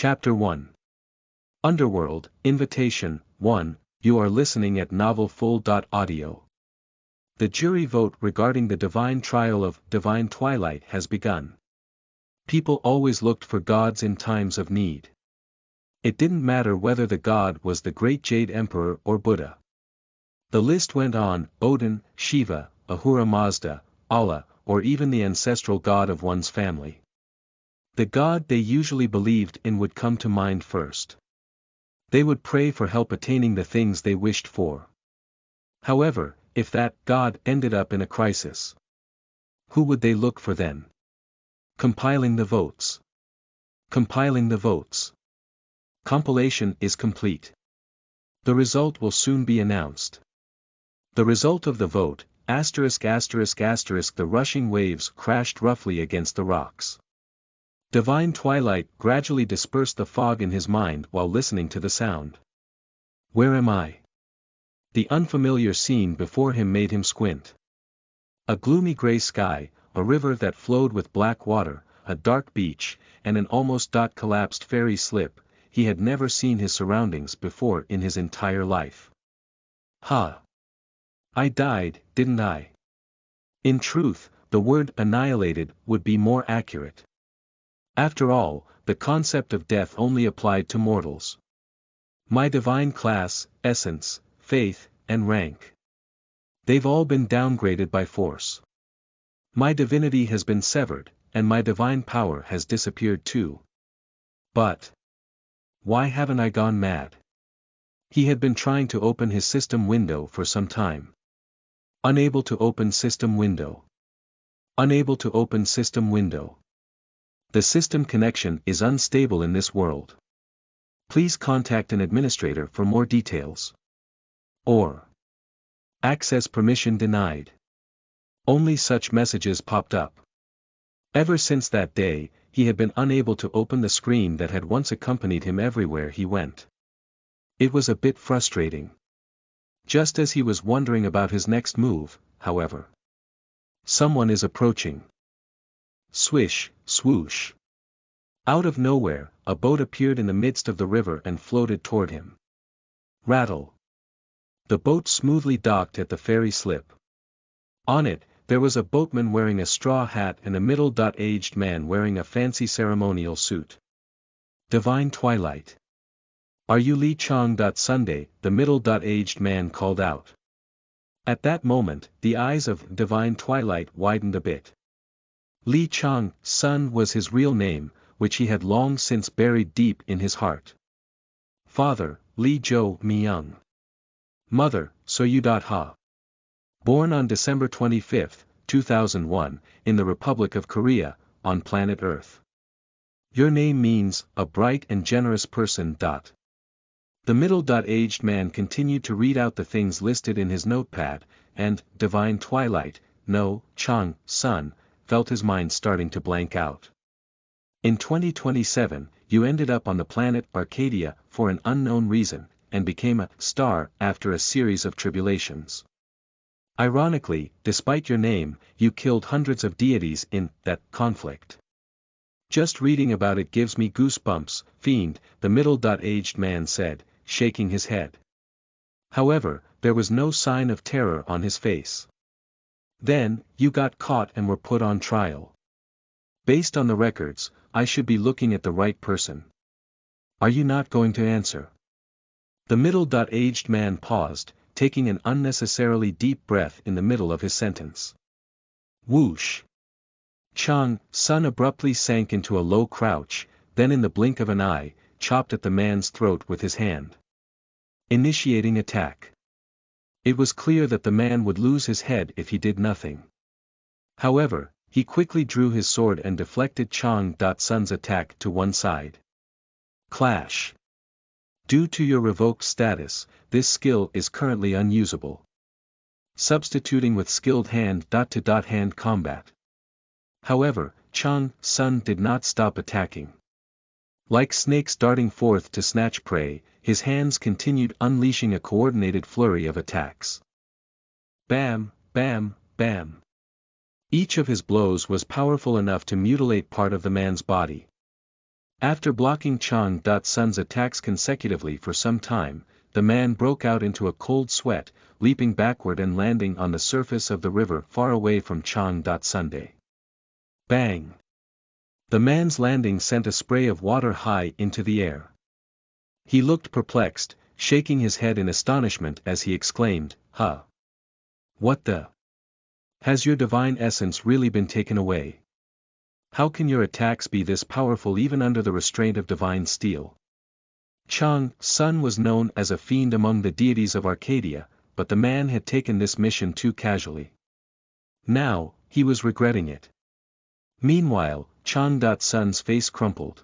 Chapter 1. Underworld, Invitation, 1, you are listening at novelfull.audio. The jury vote regarding the divine trial of Divine Twilight has begun. People always looked for gods in times of need. It didn't matter whether the god was the great Jade Emperor or Buddha. The list went on: Odin, Shiva, Ahura Mazda, Allah, or even the ancestral god of one's family. The god they usually believed in would come to mind first. They would pray for help attaining the things they wished for. However, if that god ended up in a crisis, who would they look for then? Compiling the votes. Compiling the votes. Compilation is complete. The result will soon be announced. The result of the vote, *******, the rushing waves crashed roughly against the rocks. Divine Twilight gradually dispersed the fog in his mind while listening to the sound. Where am I? The unfamiliar scene before him made him squint. A gloomy gray sky, a river that flowed with black water, a dark beach, and an almost collapsed ferry slip. He had never seen his surroundings before in his entire life. Ha! I died, didn't I? In truth, the word annihilated would be more accurate. After all, the concept of death only applied to mortals. My divine class, essence, faith, and rank. They've all been downgraded by force. My divinity has been severed, and my divine power has disappeared too. But why haven't I gone mad? He had been trying to open his system window for some time. Unable to open system window. Unable to open system window. The system connection is unstable in this world. Please contact an administrator for more details. Or access permission denied. Only such messages popped up. Ever since that day, he had been unable to open the screen that had once accompanied him everywhere he went. It was a bit frustrating. Just as he was wondering about his next move, however, someone is approaching. Swish, swoosh. Out of nowhere, a boat appeared in the midst of the river and floated toward him. Rattle. The boat smoothly docked at the ferry slip. On it, there was a boatman wearing a straw hat and a middle-aged man wearing a fancy ceremonial suit. Divine Twilight. Are you Li Chang? Sunday, the middle-aged man called out. At that moment, the eyes of Divine Twilight widened a bit. Li Chang, son, was his real name, which he had long since buried deep in his heart. Father, Li Jo Myung. Mother, Soyu Ha. Born on December 25, 2001, in the Republic of Korea, on planet Earth. Your name means, a bright and generous person. The middle-aged man continued to read out the things listed in his notepad, and Divine Twilight, no, Chang, son, felt his mind starting to blank out. In 2027, you ended up on the planet Arcadia for an unknown reason, and became a star after a series of tribulations. Ironically, despite your name, you killed hundreds of deities in that conflict. Just reading about it gives me goosebumps, fiend, the middle-aged man said, shaking his head. However, there was no sign of terror on his face. Then, you got caught and were put on trial. Based on the records, I should be looking at the right person. Are you not going to answer? The middle-aged man paused, taking an unnecessarily deep breath in the middle of his sentence. Whoosh! Chang, son, abruptly sank into a low crouch, then in the blink of an eye, chopped at the man's throat with his hand. Initiating attack. It was clear that the man would lose his head if he did nothing. However, he quickly drew his sword and deflected Chang-son's attack to one side. Clash. Due to your revoked status, this skill is currently unusable. Substituting with skilled hand-to-hand combat. However, Chang-son did not stop attacking. Like snakes darting forth to snatch prey, his hands continued unleashing a coordinated flurry of attacks. Bam, bam, bam. Each of his blows was powerful enough to mutilate part of the man's body. After blocking Chang.Sun's attacks consecutively for some time, the man broke out into a cold sweat, leaping backward and landing on the surface of the river far away from Chang.Sunday. Bang! The man's landing sent a spray of water high into the air. He looked perplexed, shaking his head in astonishment as he exclaimed, "Huh! What the? Has your divine essence really been taken away? How can your attacks be this powerful even under the restraint of divine steel?" Chang.Sun was known as a fiend among the deities of Arcadia, but the man had taken this mission too casually. Now, he was regretting it. Meanwhile, Chang.Sun's face crumpled.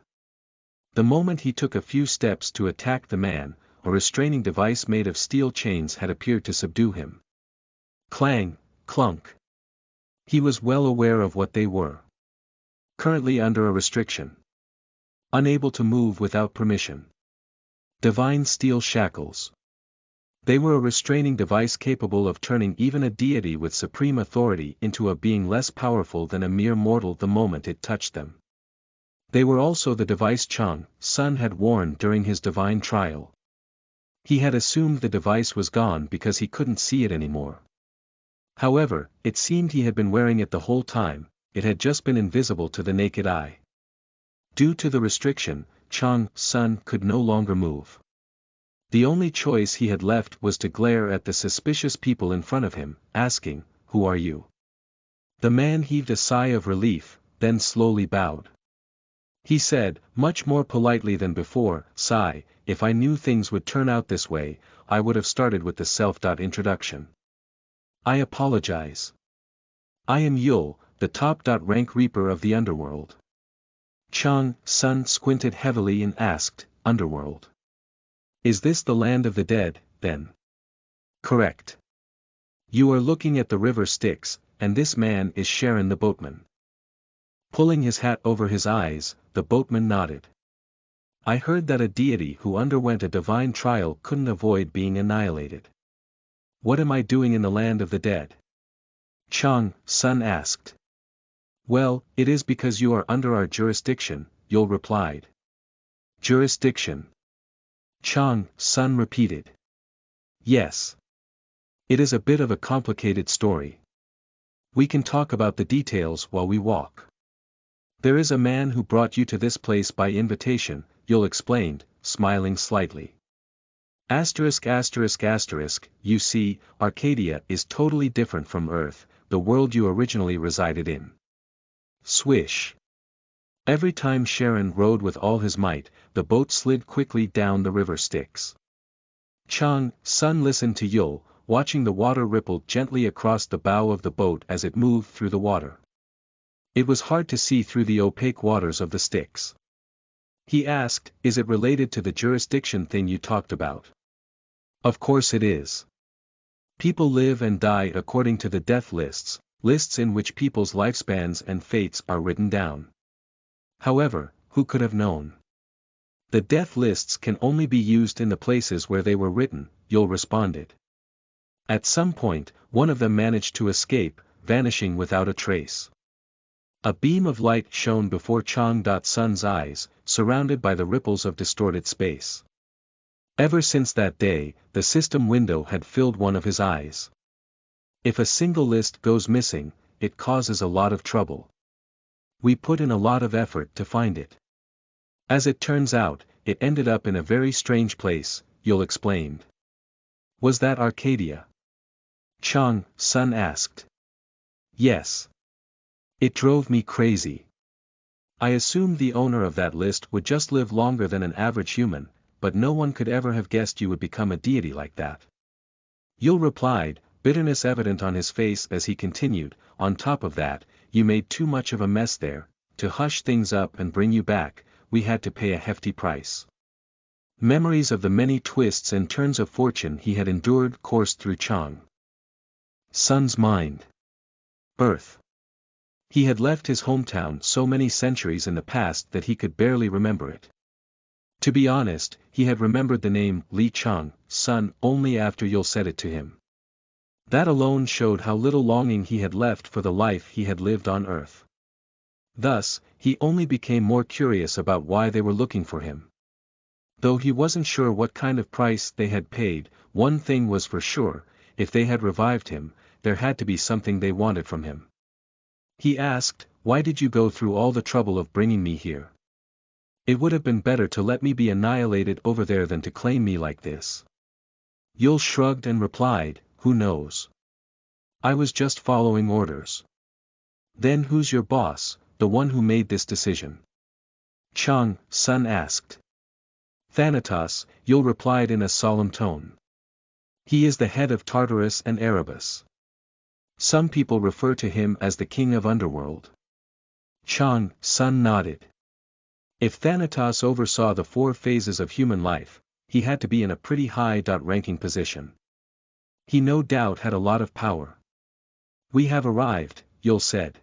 The moment he took a few steps to attack the man, a restraining device made of steel chains had appeared to subdue him. Clang, clunk. He was well aware of what they were. Currently under a restriction. Unable to move without permission. Divine steel shackles. They were a restraining device capable of turning even a deity with supreme authority into a being less powerful than a mere mortal the moment it touched them. They were also the device Chang.Sun had worn during his divine trial. He had assumed the device was gone because he couldn't see it anymore. However, it seemed he had been wearing it the whole time, it had just been invisible to the naked eye. Due to the restriction, Chang.Sun could no longer move. The only choice he had left was to glare at the suspicious people in front of him, asking, "Who are you?" The man heaved a sigh of relief, then slowly bowed. He said, much more politely than before, "Sigh, if I knew things would turn out this way, I would have started with the self-introduction. I apologize. I am Yul, the top-rank reaper of the underworld." Chang.Sun squinted heavily and asked, "Underworld? Is this the land of the dead, then?" "Correct. You are looking at the river Styx, and this man is Sharon the boatman." Pulling his hat over his eyes, the boatman nodded. "I heard that a deity who underwent a divine trial couldn't avoid being annihilated. What am I doing in the land of the dead?" Chang.Sun asked. "Well, it is because you are under our jurisdiction," Yul replied. "Jurisdiction?" Chang.Sun repeated. "Yes. It is a bit of a complicated story. We can talk about the details while we walk. There is a man who brought you to this place by invitation," Yul explained, smiling slightly. You see, Arcadia is totally different from Earth, the world you originally resided in." Swish. Every time Sharon rowed with all his might, the boat slid quickly down the river Styx. Chang.Sun listened to Yul, watching the water ripple gently across the bow of the boat as it moved through the water. It was hard to see through the opaque waters of the Styx. He asked, "Is it related to the jurisdiction thing you talked about?" "Of course it is. People live and die according to the death lists, lists in which people's lifespans and fates are written down. However, who could have known? The death lists can only be used in the places where they were written," Yul responded. At some point, one of them managed to escape, vanishing without a trace. A beam of light shone before Chang.Sun's eyes, surrounded by the ripples of distorted space. Ever since that day, the system window had filled one of his eyes. If a single list goes missing, it causes a lot of trouble. We put in a lot of effort to find it. As it turns out, it ended up in a very strange place, Yul explained. "Was that Arcadia?" Chang.Sun asked. "Yes. It drove me crazy. I assumed the owner of that list would just live longer than an average human, but no one could ever have guessed you would become a deity like that." Yul replied, bitterness evident on his face as he continued, "On top of that, you made too much of a mess there. To hush things up and bring you back, we had to pay a hefty price." Memories of the many twists and turns of fortune he had endured coursed through Chang.Sun's mind. Earth. He had left his hometown so many centuries in the past that he could barely remember it. To be honest, he had remembered the name Li Chang.Sun only after Yul said it to him. That alone showed how little longing he had left for the life he had lived on Earth. Thus, he only became more curious about why they were looking for him. Though he wasn't sure what kind of price they had paid, one thing was for sure: if they had revived him, there had to be something they wanted from him. He asked, "Why did you go through all the trouble of bringing me here? It would have been better to let me be annihilated over there than to claim me like this." Yul shrugged and replied, "Who knows? I was just following orders." "Then who's your boss, the one who made this decision?" Chang Sun asked. "Thanatos," Yul replied in a solemn tone. "He is the head of Tartarus and Erebus. Some people refer to him as the king of underworld." Chang Sun nodded. If Thanatos oversaw the 4 phases of human life, he had to be in a pretty high-ranking position. He no doubt had a lot of power. "We have arrived," Yul said.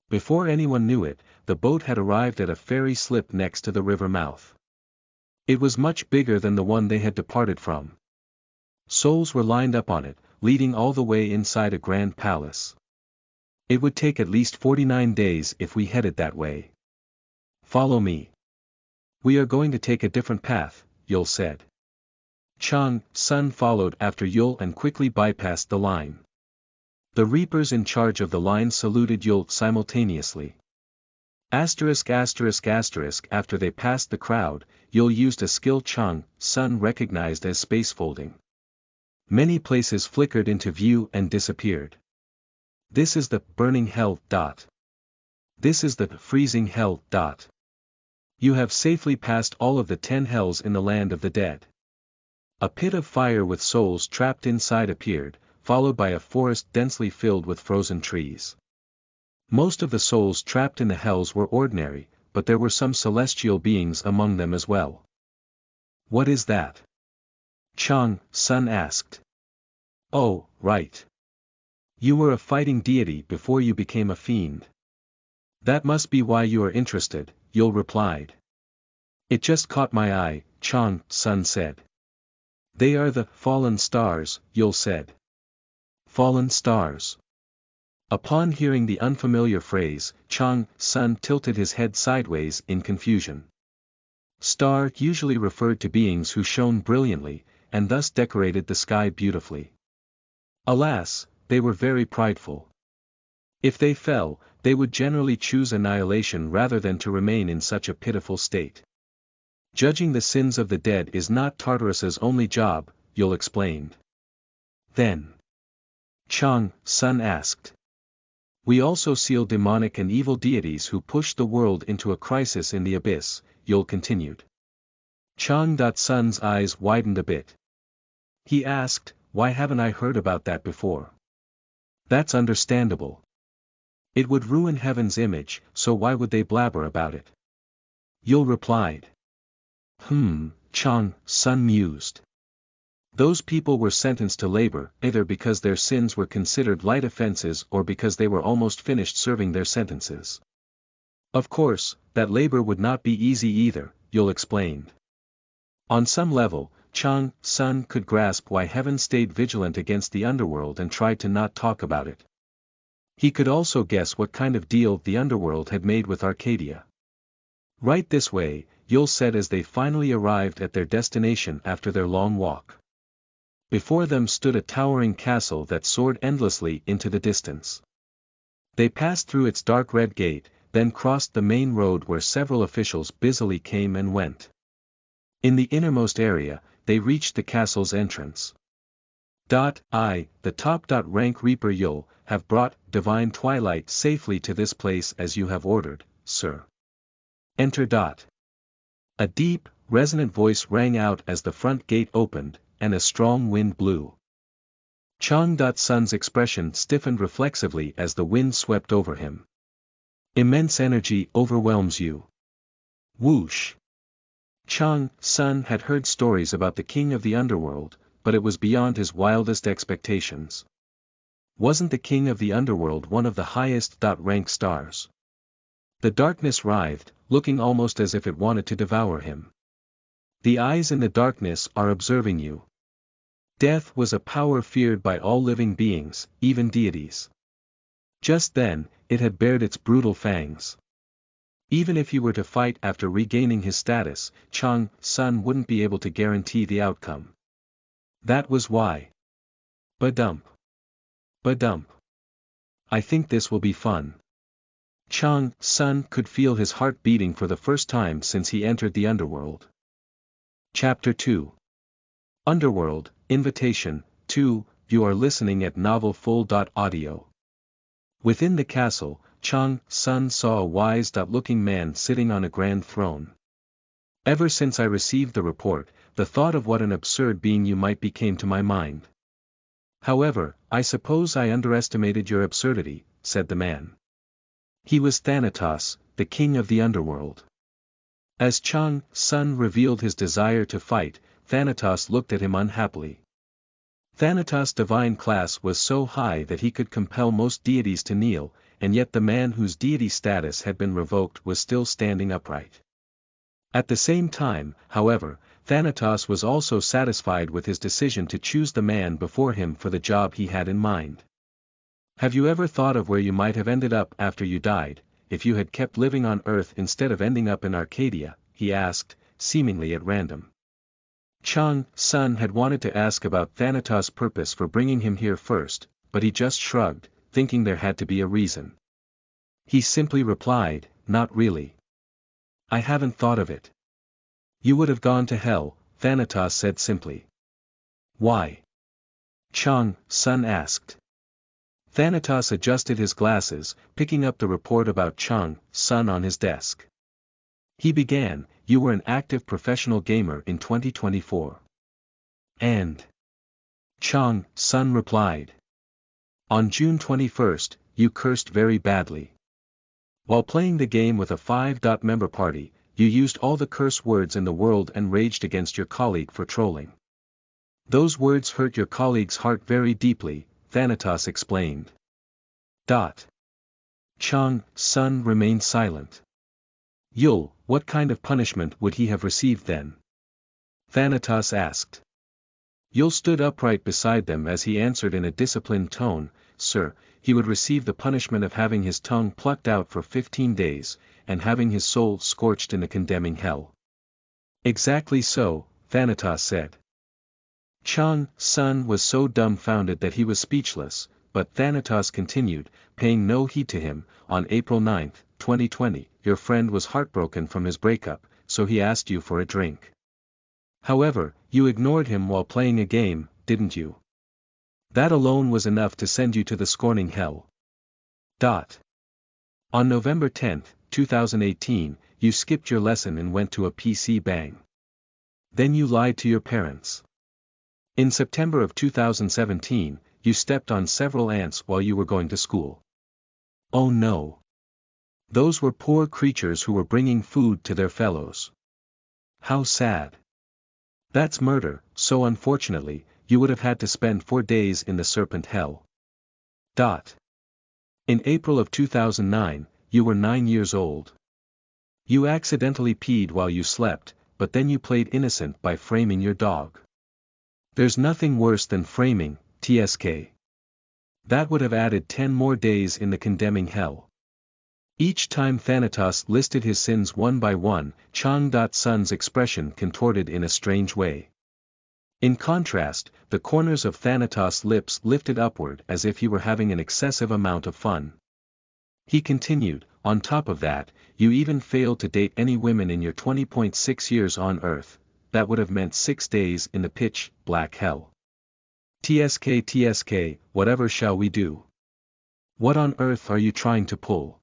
Before anyone knew it, the boat had arrived at a ferry slip next to the river mouth. It was much bigger than the one they had departed from. Souls were lined up on it, leading all the way inside a grand palace. "It would take at least 49 days if we headed that way. Follow me. We are going to take a different path," Yul said. Chang Sun followed after Yul and quickly bypassed the line. The reapers in charge of the line saluted Yul simultaneously. After they passed the crowd, Yul used a skill Chang Sun recognized as spacefolding. Many places flickered into view and disappeared. "This is the burning hell. This is the freezing hell. You have safely passed all of the 10 hells in the land of the dead." A pit of fire with souls trapped inside appeared, followed by a forest densely filled with frozen trees. Most of the souls trapped in the hells were ordinary, but there were some celestial beings among them as well. "What is that?" Chang Sun asked. "Oh, right. You were a fighting deity before you became a fiend. That must be why you are interested," Yul replied. "It just caught my eye," Chang Sun said. "They are the fallen stars," Yul said. "Fallen stars." Upon hearing the unfamiliar phrase, Chang Sun tilted his head sideways in confusion. Star usually referred to beings who shone brilliantly, and thus decorated the sky beautifully. Alas, they were very prideful. If they fell, they would generally choose annihilation rather than to remain in such a pitiful state. "Judging the sins of the dead is not Tartarus's only job," Yul explained. "Then?" Chang Sun asked. "We also seal demonic and evil deities who push the world into a crisis in the abyss," Yul continued. Chang Sun's eyes widened a bit. He asked, "Why haven't I heard about that before?" "That's understandable. It would ruin heaven's image, so why would they blabber about it?" Yul replied. Chang Sun mused. "Those people were sentenced to labor, either because their sins were considered light offenses or because they were almost finished serving their sentences. Of course, that labor would not be easy either," Yul explained. On some level, Chang Sun could grasp why heaven stayed vigilant against the underworld and tried to not talk about it. He could also guess what kind of deal the underworld had made with Arcadia. "Right this way," Yul said as they finally arrived at their destination after their long walk. Before them stood a towering castle that soared endlessly into the distance. They passed through its dark red gate, then crossed the main road where several officials busily came and went. In the innermost area, they reached the castle's entrance. "I, the top-rank Reaper Yul, have brought Divine Twilight safely to this place as you have ordered, sir. Enter." A deep, resonant voice rang out as the front gate opened, and a strong wind blew. Chang Sun's expression stiffened reflexively as the wind swept over him. Immense energy overwhelms you. Whoosh! Chang Sun had heard stories about the king of the underworld, but it was beyond his wildest expectations. Wasn't the king of the underworld one of the highest-rank stars? The darkness writhed, looking almost as if it wanted to devour him. "The eyes in the darkness are observing you." Death was a power feared by all living beings, even deities. Just then, it had bared its brutal fangs. Even if he were to fight after regaining his status, Chang-sun wouldn't be able to guarantee the outcome. That was why. Badump. Badump. I think this will be fun. Chang-sun could feel his heart beating for the first time since he entered the underworld. Chapter 2. Underworld, Invitation, 2, you are listening at novelfull.audio. Within the castle, Chang-sun saw a wise-looking man sitting on a grand throne. Ever since I received the report, the thought of what an absurd being you might be came to my mind. However, I suppose I underestimated your absurdity, said the man. He was Thanatos, the king of the underworld. As Chang-sun revealed his desire to fight, Thanatos looked at him unhappily. Thanatos' divine class was so high that he could compel most deities to kneel, and yet the man whose deity status had been revoked was still standing upright. At the same time, however, Thanatos was also satisfied with his decision to choose the man before him for the job he had in mind. Have you ever thought of where you might have ended up after you died, if you had kept living on Earth instead of ending up in Arcadia? He asked, seemingly at random. Chang-sun had wanted to ask about Thanatos' purpose for bringing him here first, but he just shrugged, thinking there had to be a reason. He simply replied, not really. I haven't thought of it. You would have gone to hell, Thanatos said simply. Why? Chang-sun asked. Thanatos adjusted his glasses, picking up the report about Chang-sun on his desk. He began, you were an active professional gamer in 2024. And? Chang-sun replied. On June 21st, you cursed very badly. While playing the game with a 5-member party, you used all the curse words in the world and raged against your colleague for trolling. Those words hurt your colleague's heart very deeply, Thanatos explained. Chang-sun remained silent. Yul, what kind of punishment would he have received then? Thanatos asked. Yul stood upright beside them as he answered in a disciplined tone, Sir, he would receive the punishment of having his tongue plucked out for 15 days, and having his soul scorched in the condemning hell. Exactly so, Thanatos said. Chang-sun was so dumbfounded that he was speechless, but Thanatos continued, paying no heed to him. On April 9, 2020, your friend was heartbroken from his breakup, so he asked you for a drink. However, you ignored him while playing a game, didn't you? That alone was enough to send you to the scorning hell. On November 10, 2018, you skipped your lesson and went to a PC bang. Then you lied to your parents. In September of 2017, you stepped on several ants while you were going to school. Oh no. Those were poor creatures who were bringing food to their fellows. How sad. That's murder, so unfortunately, you would have had to spend 4 days in the serpent hell. In April of 2009, you were 9 years old. You accidentally peed while you slept, but then you played innocent by framing your dog. There's nothing worse than framing, TSK. That would have added 10 more days in the condemning hell. Each time Thanatos listed his sins one by one, Chang-sun's expression contorted in a strange way. In contrast, the corners of Thanatos' lips lifted upward as if he were having an excessive amount of fun. He continued, on top of that, you even failed to date any women in your 20.6 years on Earth. That would have meant 6 days in the pitch black hell. TSK, whatever shall we do? What on earth are you trying to pull?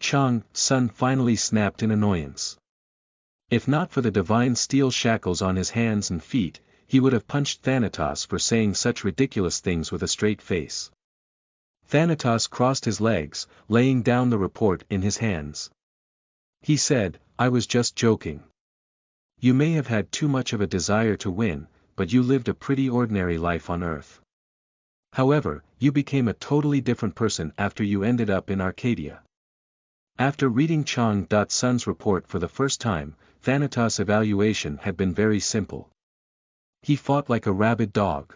Chang-sun finally snapped in annoyance. If not for the divine steel shackles on his hands and feet, he would have punched Thanatos for saying such ridiculous things with a straight face. Thanatos crossed his legs, laying down the report in his hands. He said, I was just joking. You may have had too much of a desire to win, but you lived a pretty ordinary life on Earth. However, you became a totally different person after you ended up in Arcadia. After reading Chang-sun's report for the first time, Thanatos' evaluation had been very simple. He fought like a rabid dog.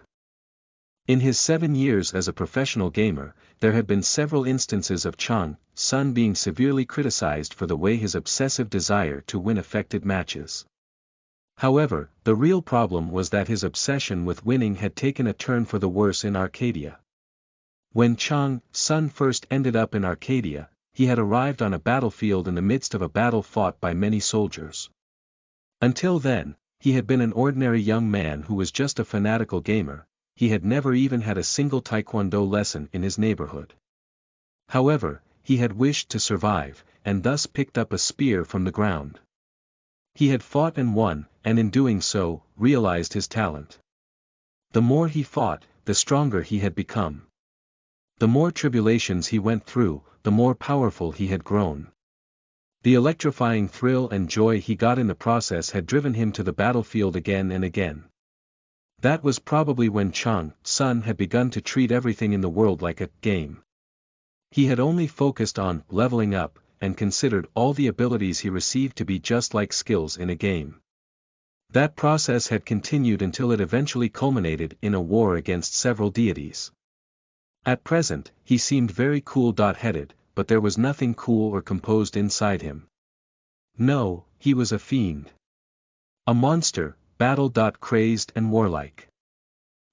In his 7 years as a professional gamer, there had been several instances of Chang's son being severely criticized for the way his obsessive desire to win affected matches. However, the real problem was that his obsession with winning had taken a turn for the worse in Arcadia. When Chang's son first ended up in Arcadia, he had arrived on a battlefield in the midst of a battle fought by many soldiers. Until then, he had been an ordinary young man who was just a fanatical gamer. He had never even had a single taekwondo lesson in his neighborhood. However, he had wished to survive, and thus picked up a spear from the ground. He had fought and won, and in doing so, realized his talent. The more he fought, the stronger he had become. The more tribulations he went through, the more powerful he had grown. The electrifying thrill and joy he got in the process had driven him to the battlefield again and again. That was probably when Chang's son had begun to treat everything in the world like a game. He had only focused on leveling up, and considered all the abilities he received to be just like skills in a game. That process had continued until it eventually culminated in a war against several deities. At present, he seemed very cool-headed, but there was nothing cool or composed inside him. No, he was a fiend. A monster, battle-crazed and warlike.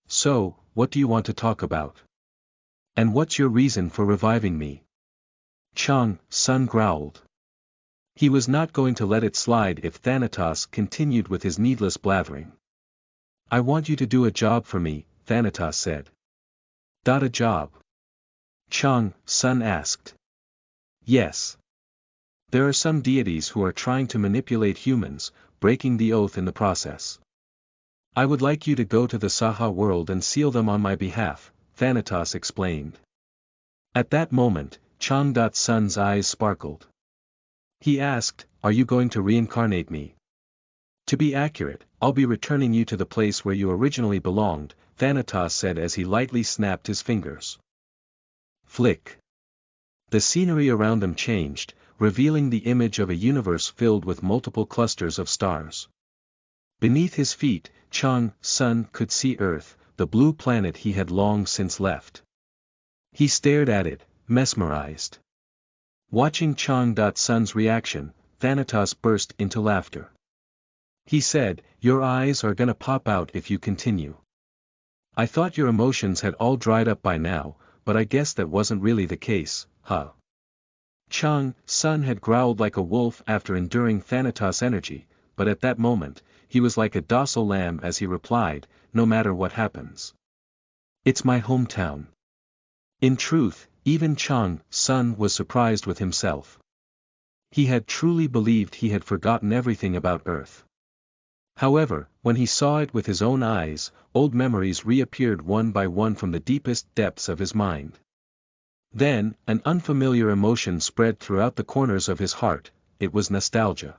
So, what do you want to talk about? And what's your reason for reviving me? Chang's son growled. He was not going to let it slide if Thanatos continued with his needless blathering. I want you to do a job for me, Thanatos said. A job? Chang's son asked. Yes. There are some deities who are trying to manipulate humans, breaking the oath in the process. I would like you to go to the Saha world and seal them on my behalf, Thanatos explained. At that moment, Chang's son's eyes sparkled. He asked, are you going to reincarnate me? To be accurate, I'll be returning you to the place where you originally belonged, Thanatos said as he lightly snapped his fingers. Flick. The scenery around them changed, revealing the image of a universe filled with multiple clusters of stars. Beneath his feet, Chang's son could see Earth, the blue planet he had long since left. He stared at it, mesmerized. Watching Chang's son's reaction, Thanatos burst into laughter. He said, your eyes are gonna pop out if you continue. I thought your emotions had all dried up by now, but I guess that wasn't really the case, huh? Chang's son had growled like a wolf after enduring Thanatos' energy, but at that moment, he was like a docile lamb as he replied, no matter what happens. It's my hometown. In truth, even Chang's son was surprised with himself. He had truly believed he had forgotten everything about Earth. However, when he saw it with his own eyes, old memories reappeared one by one from the deepest depths of his mind. Then, an unfamiliar emotion spread throughout the corners of his heart. It was nostalgia.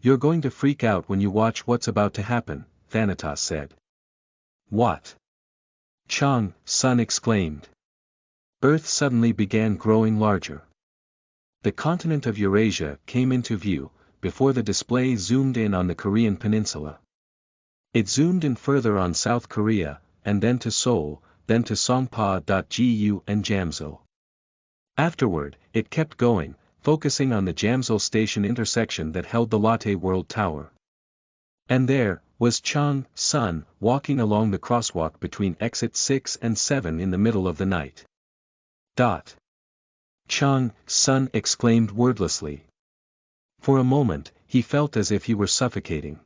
You're going to freak out when you watch what's about to happen, Thanatos said. What? Chang's son exclaimed. Earth suddenly began growing larger. The continent of Eurasia came into view, before the display zoomed in on the Korean peninsula. It zoomed in further on South Korea, and then to Seoul, then to Songpa.gu and Jamsil. Afterward, it kept going, focusing on the Jamsil station intersection that held the Lotte World Tower. And there was Chang's son, walking along the crosswalk between exits 6 and 7 in the middle of the night. Chang's son exclaimed wordlessly. For a moment, he felt as if he were suffocating.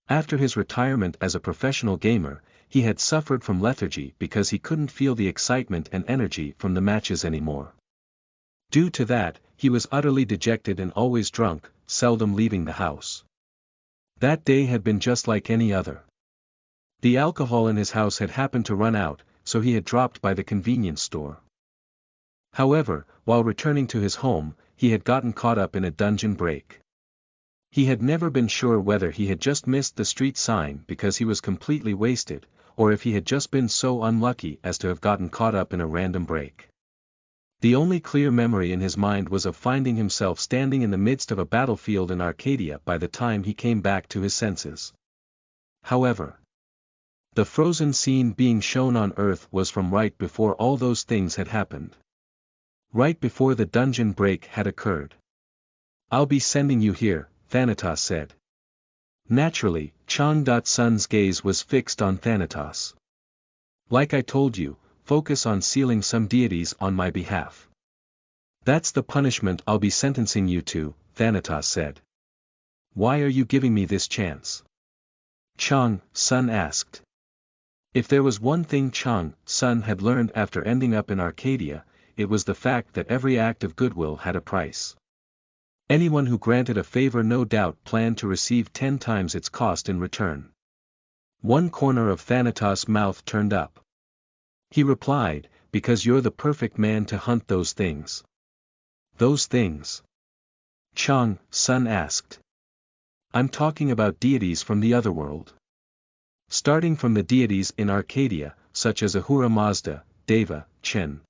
After his retirement as a professional gamer, he had suffered from lethargy because he couldn't feel the excitement and energy from the matches anymore. Due to that, he was utterly dejected and always drunk, seldom leaving the house. That day had been just like any other. The alcohol in his house had happened to run out, so he had dropped by the convenience store. However, while returning to his home, he had gotten caught up in a dungeon break. He had never been sure whether he had just missed the street sign because he was completely wasted, or if he had just been so unlucky as to have gotten caught up in a random break. The only clear memory in his mind was of finding himself standing in the midst of a battlefield in Arcadia by the time he came back to his senses. However, The frozen scene being shown on Earth was from right before all those things had happened. Right before the dungeon break had occurred. "I'll be sending you here," Thanatos said. Naturally, Chang.Sun's gaze was fixed on Thanatos. "Like I told you, focus on sealing some deities on my behalf. That's the punishment I'll be sentencing you to," Thanatos said. "Why are you giving me this chance?" Chang.Sun asked. If there was one thing Chang.Sun had learned after ending up in Arcadia, it was the fact that every act of goodwill had a price. Anyone who granted a favor no doubt planned to receive 10 times its cost in return. One corner of Thanatos' mouth turned up. He replied, "Because you're the perfect man to hunt those things." "Those things?" Chang.Sun asked. "I'm talking about deities from the other world. Starting from the deities in Arcadia, such as Ahura Mazda, Deva, Chen.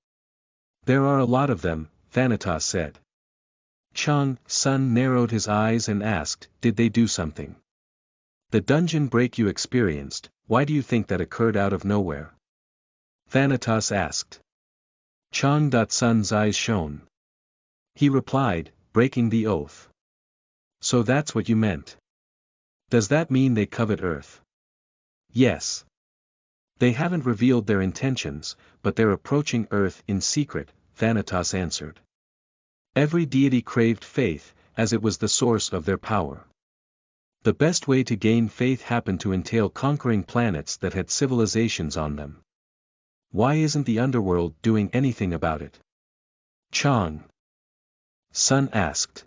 There are a lot of them," Thanatos said. Chang.Sun narrowed his eyes and asked, "Did they do something? The dungeon break you experienced, why do you think that occurred out of nowhere?" Thanatos asked. Chang.Sun's eyes shone. He replied, "Breaking the oath. So that's what you meant. Does that mean they covet Earth?" "Yes. They haven't revealed their intentions, but they're approaching Earth in secret," Thanatos answered. Every deity craved faith, as it was the source of their power. The best way to gain faith happened to entail conquering planets that had civilizations on them. Why isn't the underworld doing anything about it? Chang.Sun asked.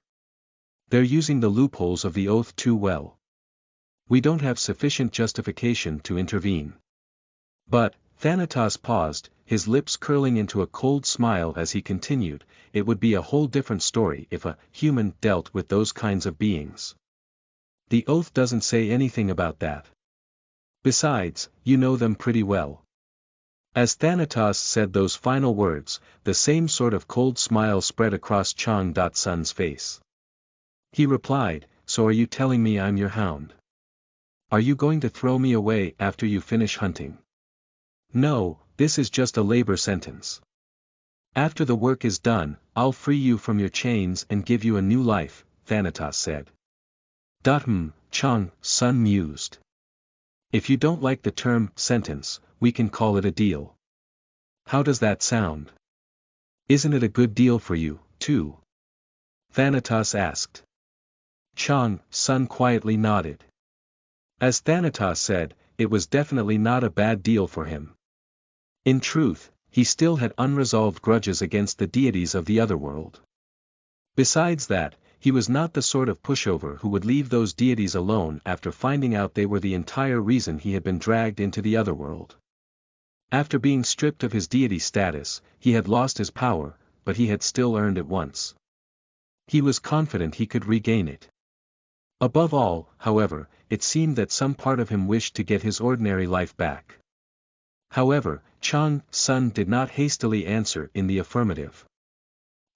"They're using the loopholes of the oath too well. We don't have sufficient justification to intervene." "But," Thanatos paused, his lips curling into a cold smile as he continued, "it would be a whole different story if a human dealt with those kinds of beings. The oath doesn't say anything about that. Besides, you know them pretty well." As Thanatos said those final words, the same sort of cold smile spread across Chang.Sun's face. He replied, "So are you telling me I'm your hound? Are you going to throw me away after you finish hunting?" "No, this is just a labor sentence. After the work is done, I'll free you from your chains and give you a new life," Thanatos said. Chang.Sun mused. "If you don't like the term sentence, we can call it a deal. How does that sound? Isn't it a good deal for you, too?" Thanatos asked. Chang.Sun quietly nodded. As Thanatos said, it was definitely not a bad deal for him. In truth, he still had unresolved grudges against the deities of the other world. Besides that, he was not the sort of pushover who would leave those deities alone after finding out they were the entire reason he had been dragged into the other world. After being stripped of his deity status, he had lost his power, but he had still earned it once. He was confident he could regain it. Above all, however, it seemed that some part of him wished to get his ordinary life back. However, Chang.Sun did not hastily answer in the affirmative.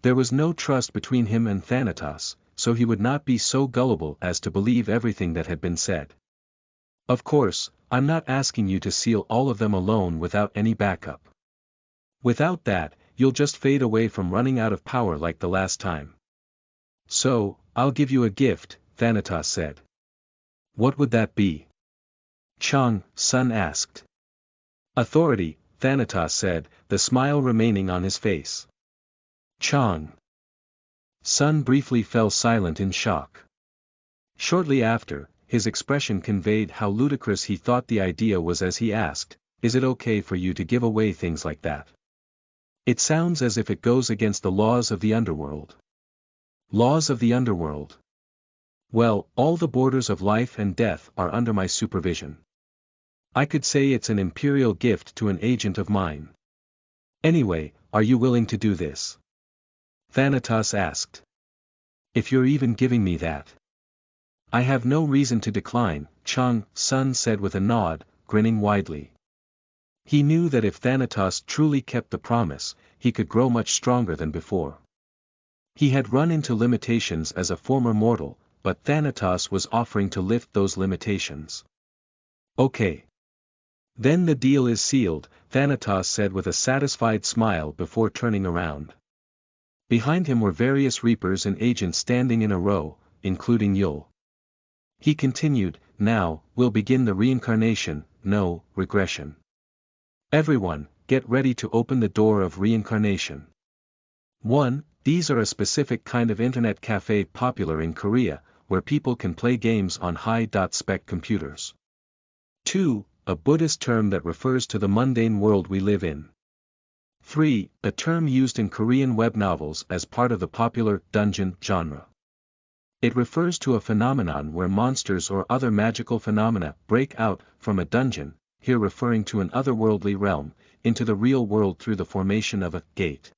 There was no trust between him and Thanatos, so he would not be so gullible as to believe everything that had been said. "Of course, I'm not asking you to seal all of them alone without any backup. Without that, you'll just fade away from running out of power like the last time. So, I'll give you a gift," Thanatos said. "What would that be?" Chang.Sun asked. "Authority," Thanatos said, the smile remaining on his face. Chang.Sun briefly fell silent in shock. Shortly after, his expression conveyed how ludicrous he thought the idea was as he asked, "Is it okay for you to give away things like that? It sounds as if it goes against the laws of the underworld." "Laws of the underworld? Well, all the borders of life and death are under my supervision. I could say it's an imperial gift to an agent of mine. Anyway, are you willing to do this?" Thanatos asked. "If you're even giving me that." "I have no reason to decline," Chang.Sun said with a nod, grinning widely. He knew that if Thanatos truly kept the promise, he could grow much stronger than before. He had run into limitations as a former mortal, but Thanatos was offering to lift those limitations. "Okay. Then the deal is sealed, Thanatos said with a satisfied smile before turning around. Behind him were various reapers and agents standing in a row, including Yul. He continued, now, we'll begin the reincarnation, no, regression. Everyone, get ready to open the door of reincarnation. 1. These are a specific kind of internet cafe popular in Korea, where people can play games on high-spec computers. 2. A Buddhist term that refers to the mundane world we live in. 3. A term used in Korean web novels as part of the popular dungeon genre. It refers to a phenomenon where monsters or other magical phenomena break out from a dungeon, here referring to an otherworldly realm, into the real world through the formation of a gate.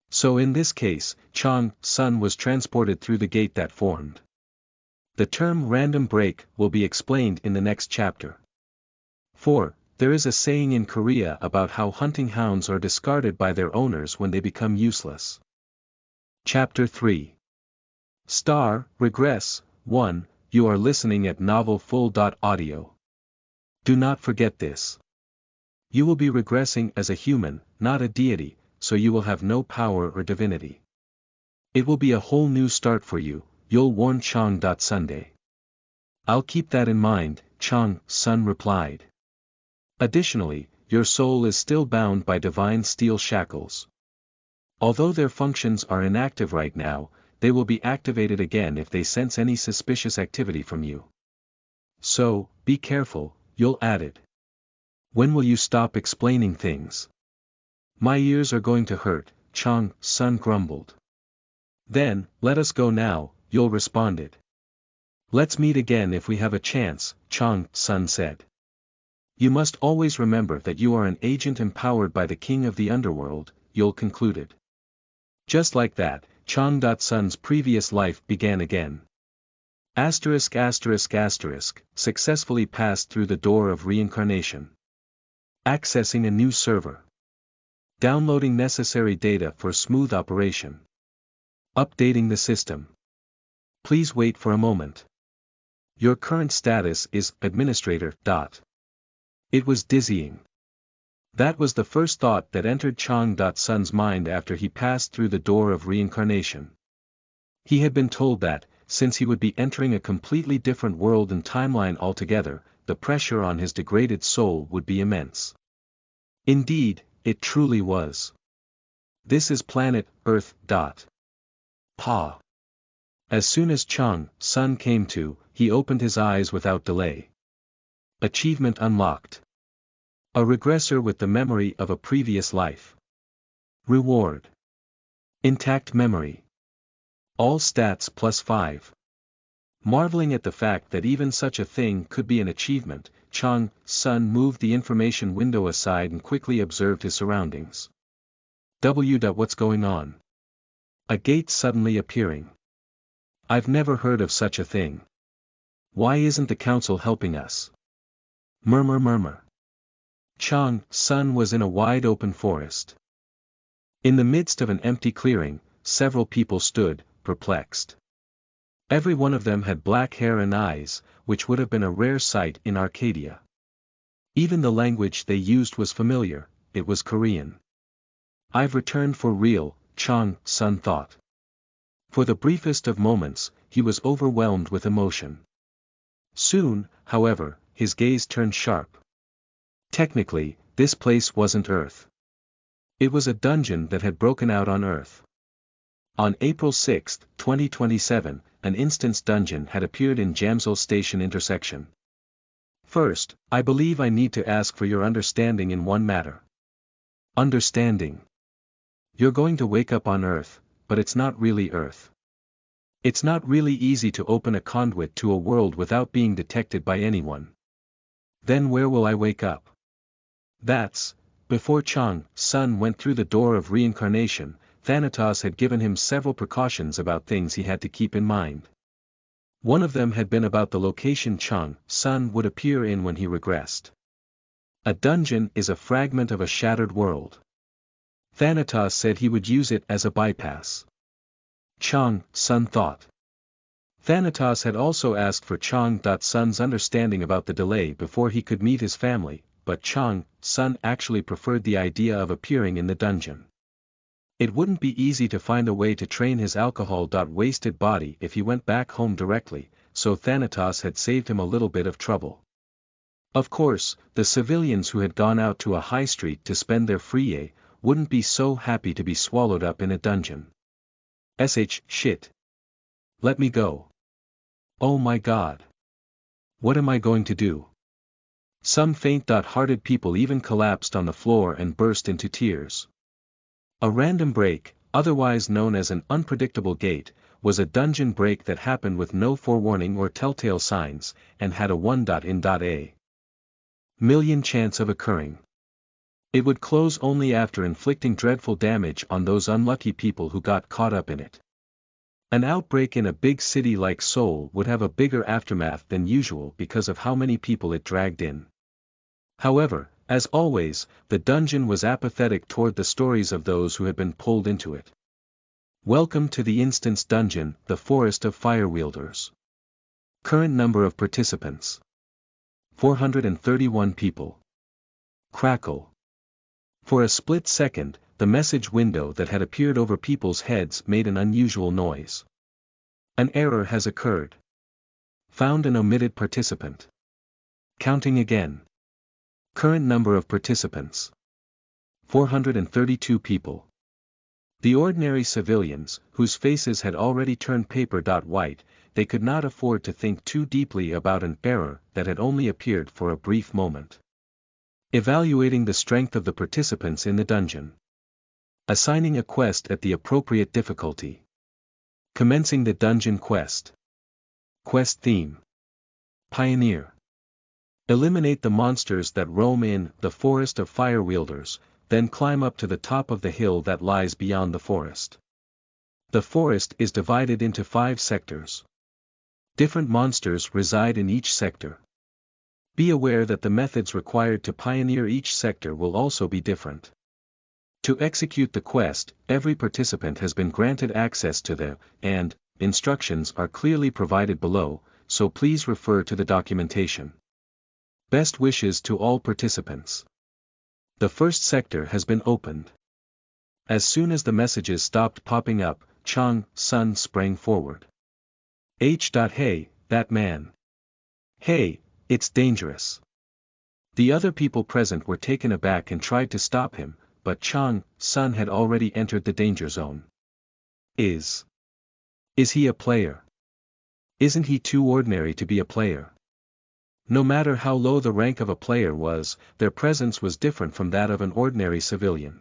So in this case, Chang-sun was transported through the gate that formed. The term random break will be explained in the next chapter. 4. There is a saying in Korea about how hunting hounds are discarded by their owners when they become useless. Chapter 3. Regress. 1. You are listening at novelfull.audio. Do not forget this. You will be regressing as a human, not a deity, so you will have no power or divinity. It will be a whole new start for you, Yul warned Chang-sun. I'll keep that in mind, Chang-sun replied. Additionally, your soul is still bound by divine steel shackles. Although their functions are inactive right now, they will be activated again if they sense any suspicious activity from you. So, be careful, Yul added. When will you stop explaining things? My ears are going to hurt, Chang-sun grumbled. Then, let us go now, Yul responded. Let's meet again if we have a chance, Chang-sun said. You must always remember that you are an agent empowered by the king of the underworld, Yul concluded. Just like that, Chang-sun's previous life began again. Successfully passed through the door of reincarnation. Accessing a new server. Downloading necessary data for smooth operation. Updating the system. Please wait for a moment. Your current status is administrator. It was dizzying. That was the first thought that entered Chang-sun's mind after he passed through the door of reincarnation. He had been told that, since he would be entering a completely different world and timeline altogether, the pressure on his degraded soul would be immense. Indeed, it truly was. This is planet Earth. Pa. As soon as Chang-sun came to, he opened his eyes without delay. Achievement unlocked. A regressor with the memory of a previous life. Reward. Intact memory. All stats +5. Marveling at the fact that even such a thing could be an achievement, Chang-sun moved the information window aside and quickly observed his surroundings. What's going on? A gate suddenly appearing. I've never heard of such a thing. Why isn't the council helping us? Murmur. Chang-sun was in a wide-open forest. In the midst of an empty clearing, several people stood, perplexed. Every one of them had black hair and eyes, which would have been a rare sight in Arcadia. Even the language they used was familiar, it was Korean. I've returned for real, Chang-sun thought. For the briefest of moments, he was overwhelmed with emotion. Soon, however, his gaze turned sharp. Technically, this place wasn't Earth. It was a dungeon that had broken out on Earth. On April 6, 2027, an instance dungeon had appeared in Jamsil Station intersection. First, I believe I need to ask for your understanding in one matter. Understanding. You're going to wake up on Earth, but it's not really Earth. It's not really easy to open a conduit to a world without being detected by anyone. Then where will I wake up? Before Chang-sun went through the door of reincarnation, Thanatos had given him several precautions about things he had to keep in mind. One of them had been about the location Chang-sun would appear in when he regressed. A dungeon is a fragment of a shattered world. Thanatos said he would use it as a bypass. Chang-sun thought. Thanatos had also asked for Chang-sun's understanding about the delay before he could meet his family, but Chang Sun actually preferred the idea of appearing in the dungeon. It wouldn't be easy to find a way to train his alcohol-wasted body if he went back home directly, so Thanatos had saved him a little bit of trouble. Of course, the civilians who had gone out to a high street to spend their free wouldn't be so happy to be swallowed up in a dungeon. Shit. Let me go. Oh my god. What am I going to do? Some faint-hearted people even collapsed on the floor and burst into tears. A random break, otherwise known as an unpredictable gate, was a dungeon break that happened with no forewarning or telltale signs, and had a 1.in.a million chance of occurring. It would close only after inflicting dreadful damage on those unlucky people who got caught up in it. An outbreak in a big city like Seoul would have a bigger aftermath than usual because of how many people it dragged in. However, as always, the dungeon was apathetic toward the stories of those who had been pulled into it. Welcome to the Instance Dungeon, the Forest of Firewielders. Current number of participants: 431 people. Crackle. For a split second, the message window that had appeared over people's heads made an unusual noise. An error has occurred. Found an omitted participant. Counting again. Current number of participants: 432 people. The ordinary civilians, whose faces had already turned paper-white, they could not afford to think too deeply about an error that had only appeared for a brief moment. Evaluating the strength of the participants in the dungeon. Assigning a quest at the appropriate difficulty. Commencing the dungeon quest. Quest theme: Pioneer. Eliminate the monsters that roam in the Forest of Firewielders, then climb up to the top of the hill that lies beyond the forest. The forest is divided into 5 sectors. Different monsters reside in each sector. Be aware that the methods required to pioneer each sector will also be different. To execute the quest, every participant has been granted access to the instructions are clearly provided below, so please refer to the documentation. Best wishes to all participants. The first sector has been opened. As soon as the messages stopped popping up, Chang Sun sprang forward. Hey, that man. Hey, it's dangerous. The other people present were taken aback and tried to stop him, but Chang Sun had already entered the danger zone. Is he a player? Isn't he too ordinary to be a player? No matter how low the rank of a player was, their presence was different from that of an ordinary civilian.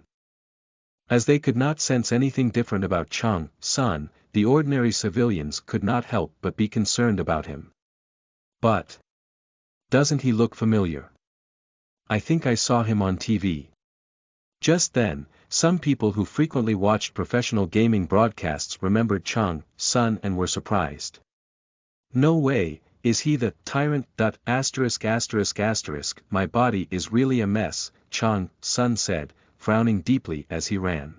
As they could not sense anything different about Chang Sun, the ordinary civilians could not help but be concerned about him. But doesn't he look familiar? I think I saw him on TV. Just then, some people who frequently watched professional gaming broadcasts remembered Chang Sun and were surprised. No way. Is he the tyrant? ******. My body is really a mess, Chang Sun said, frowning deeply as he ran.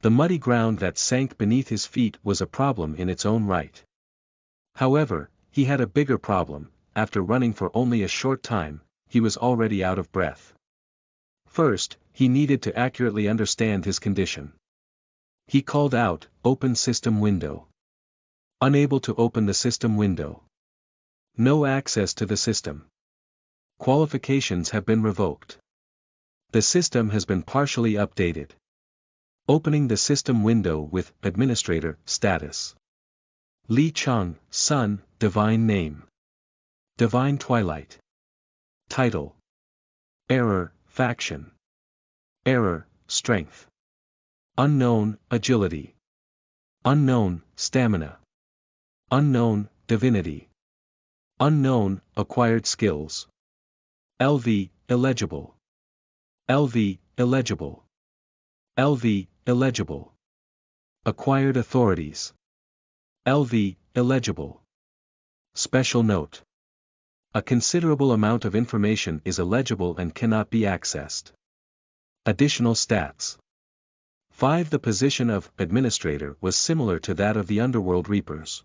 The muddy ground that sank beneath his feet was a problem in its own right. However, he had a bigger problem. After running for only a short time, he was already out of breath. First, he needed to accurately understand his condition. He called out, "Open system window." Unable to open the system window. No access to the system. Qualifications have been revoked. The system has been partially updated. Opening the system window with Administrator status. Li Chang Sun, Divine Name. Divine Twilight. Title. Error, Faction. Error, Strength. Unknown, Agility. Unknown, Stamina. Unknown, Divinity. Unknown, Acquired Skills. LV, Illegible. LV, Illegible. LV, Illegible. Acquired Authorities. LV, Illegible. Special Note. A considerable amount of information is illegible and cannot be accessed. Additional stats. 5. The position of Administrator was similar to that of the Underworld Reapers.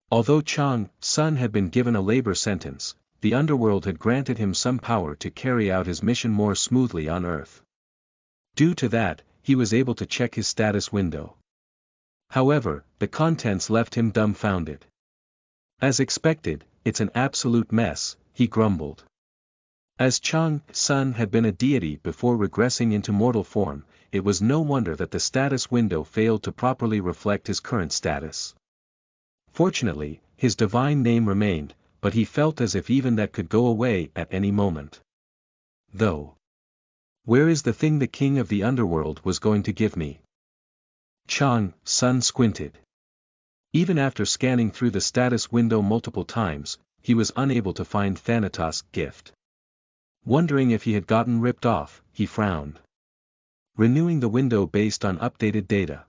Although Chang Sun had been given a labor sentence, the underworld had granted him some power to carry out his mission more smoothly on Earth. Due to that, he was able to check his status window. However, the contents left him dumbfounded. As expected, it's an absolute mess, he grumbled. As Chang Sun had been a deity before regressing into mortal form, it was no wonder that the status window failed to properly reflect his current status. Fortunately, his divine name remained, but he felt as if even that could go away at any moment. Though. Where is the thing the king of the underworld was going to give me? Chang Sun squinted. Even after scanning through the status window multiple times, he was unable to find Thanatos' gift. Wondering if he had gotten ripped off, he frowned. Renewing the window based on updated data.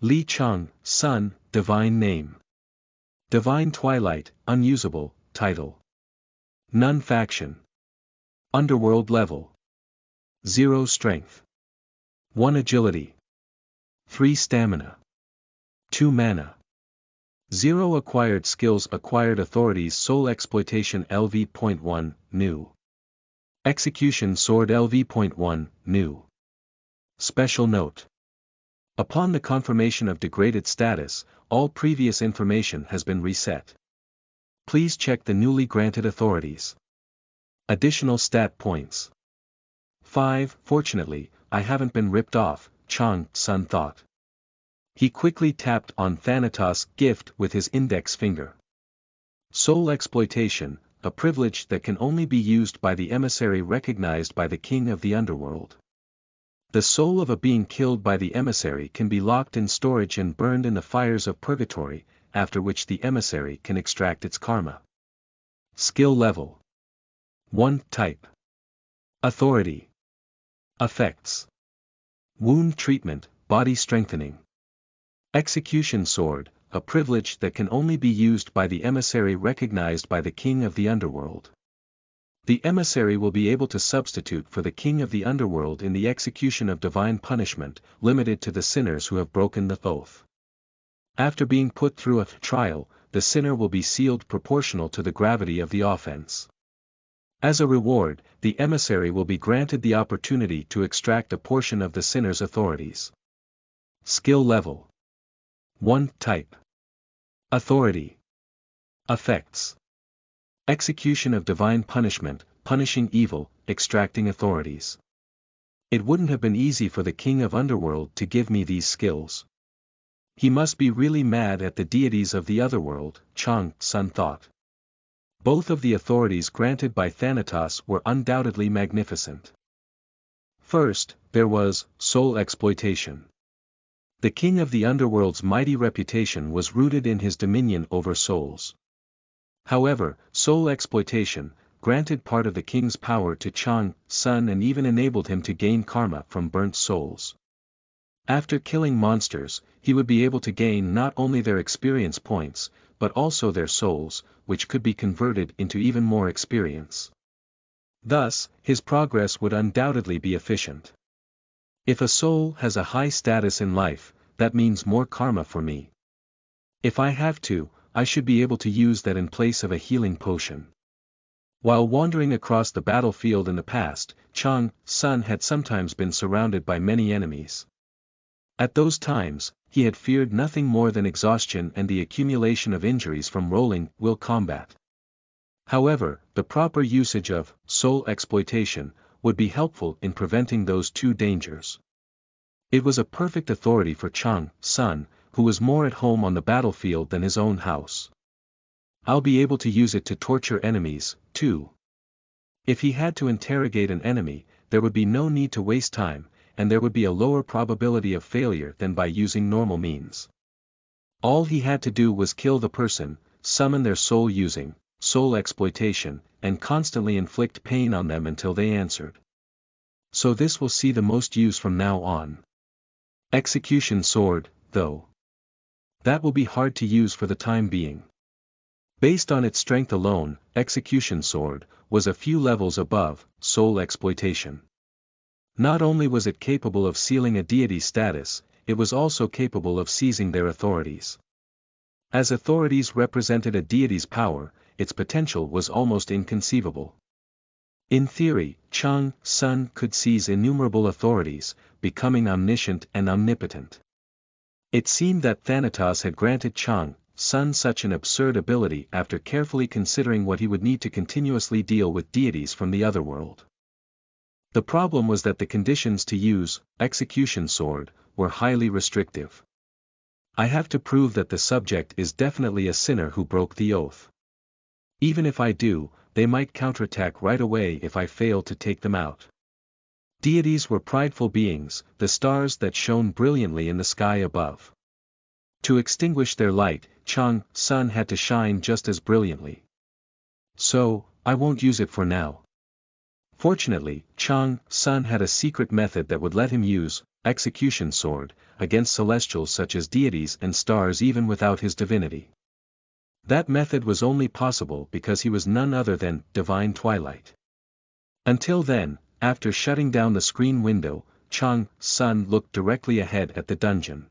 Li Chang Sun, divine name. Divine Twilight, unusable, title. None faction. Underworld level. 0 strength. 1 agility. 3 stamina. 2 mana. 0 acquired skills. Acquired authorities. Soul exploitation LV.1, new. Execution sword LV.1, new. Special note. Upon the confirmation of degraded status, all previous information has been reset. Please check the newly granted authorities. Additional stat points. 5. Fortunately, I haven't been ripped off, Chang Sun thought. He quickly tapped on Thanatos' gift with his index finger. Soul exploitation, a privilege that can only be used by the emissary recognized by the king of the underworld. The soul of a being killed by the emissary can be locked in storage and burned in the fires of purgatory, after which the emissary can extract its karma. Skill level. 1. Type. Authority. Effects. Wound treatment, body strengthening. Execution sword, a privilege that can only be used by the emissary recognized by the king of the underworld. The emissary will be able to substitute for the king of the underworld in the execution of divine punishment, limited to the sinners who have broken the oath. After being put through a trial, the sinner will be sealed proportional to the gravity of the offense. As a reward, the emissary will be granted the opportunity to extract a portion of the sinner's authorities. Skill level. 1. Type. Authority. Effects. Execution of divine punishment, punishing evil, extracting authorities. It wouldn't have been easy for the king of underworld to give me these skills. He must be really mad at the deities of the otherworld, Chang Sun thought. Both of the authorities granted by Thanatos were undoubtedly magnificent. First, there was soul exploitation. The king of the underworld's mighty reputation was rooted in his dominion over souls. However, soul exploitation granted part of the king's power to Chang Sun and even enabled him to gain karma from burnt souls. After killing monsters, he would be able to gain not only their experience points, but also their souls, which could be converted into even more experience. Thus, his progress would undoubtedly be efficient. If a soul has a high status in life, that means more karma for me. If I have to, I should be able to use that in place of a healing potion. While wandering across the battlefield in the past, Chang Sun had sometimes been surrounded by many enemies. At those times, he had feared nothing more than exhaustion and the accumulation of injuries from rolling will combat. However, the proper usage of soul exploitation would be helpful in preventing those two dangers. It was a perfect authority for Chang Sun, who was more at home on the battlefield than his own house. I'll be able to use it to torture enemies, too. If he had to interrogate an enemy, there would be no need to waste time, and there would be a lower probability of failure than by using normal means. All he had to do was kill the person, summon their soul using soul exploitation, and constantly inflict pain on them until they answered. So this will see the most use from now on. Execution sword, though. That will be hard to use for the time being. Based on its strength alone, execution sword was a few levels above soul exploitation. Not only was it capable of sealing a deity's status, it was also capable of seizing their authorities. As authorities represented a deity's power, its potential was almost inconceivable. In theory, Chang Sun could seize innumerable authorities, becoming omniscient and omnipotent. It seemed that Thanatos had granted Chang Sun such an absurd ability after carefully considering what he would need to continuously deal with deities from the otherworld. The problem was that the conditions to use execution sword were highly restrictive. I have to prove that the subject is definitely a sinner who broke the oath. Even if I do, they might counterattack right away if I fail to take them out. Deities were prideful beings, the stars that shone brilliantly in the sky above. To extinguish their light, Chang Sun had to shine just as brilliantly. So, I won't use it for now. Fortunately, Chang Sun had a secret method that would let him use execution sword against celestials such as deities and stars even without his divinity. That method was only possible because he was none other than divine Twilight. Until then, after shutting down the screen window, Chang Sun looked directly ahead at the dungeon.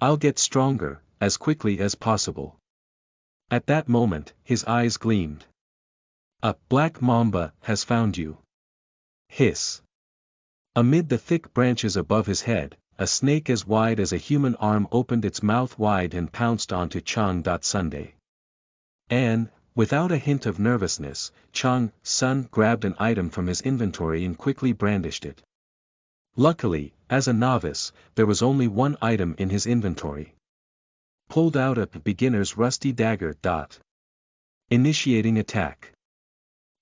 I'll get stronger, as quickly as possible. At that moment, his eyes gleamed. A black mamba has found you. Hiss. Amid the thick branches above his head, a snake as wide as a human arm opened its mouth wide and pounced onto Chang Sunday. And, without a hint of nervousness, Chang Sun grabbed an item from his inventory and quickly brandished it. Luckily, as a novice, there was only one item in his inventory. Pulled out a beginner's rusty dagger. Initiating attack.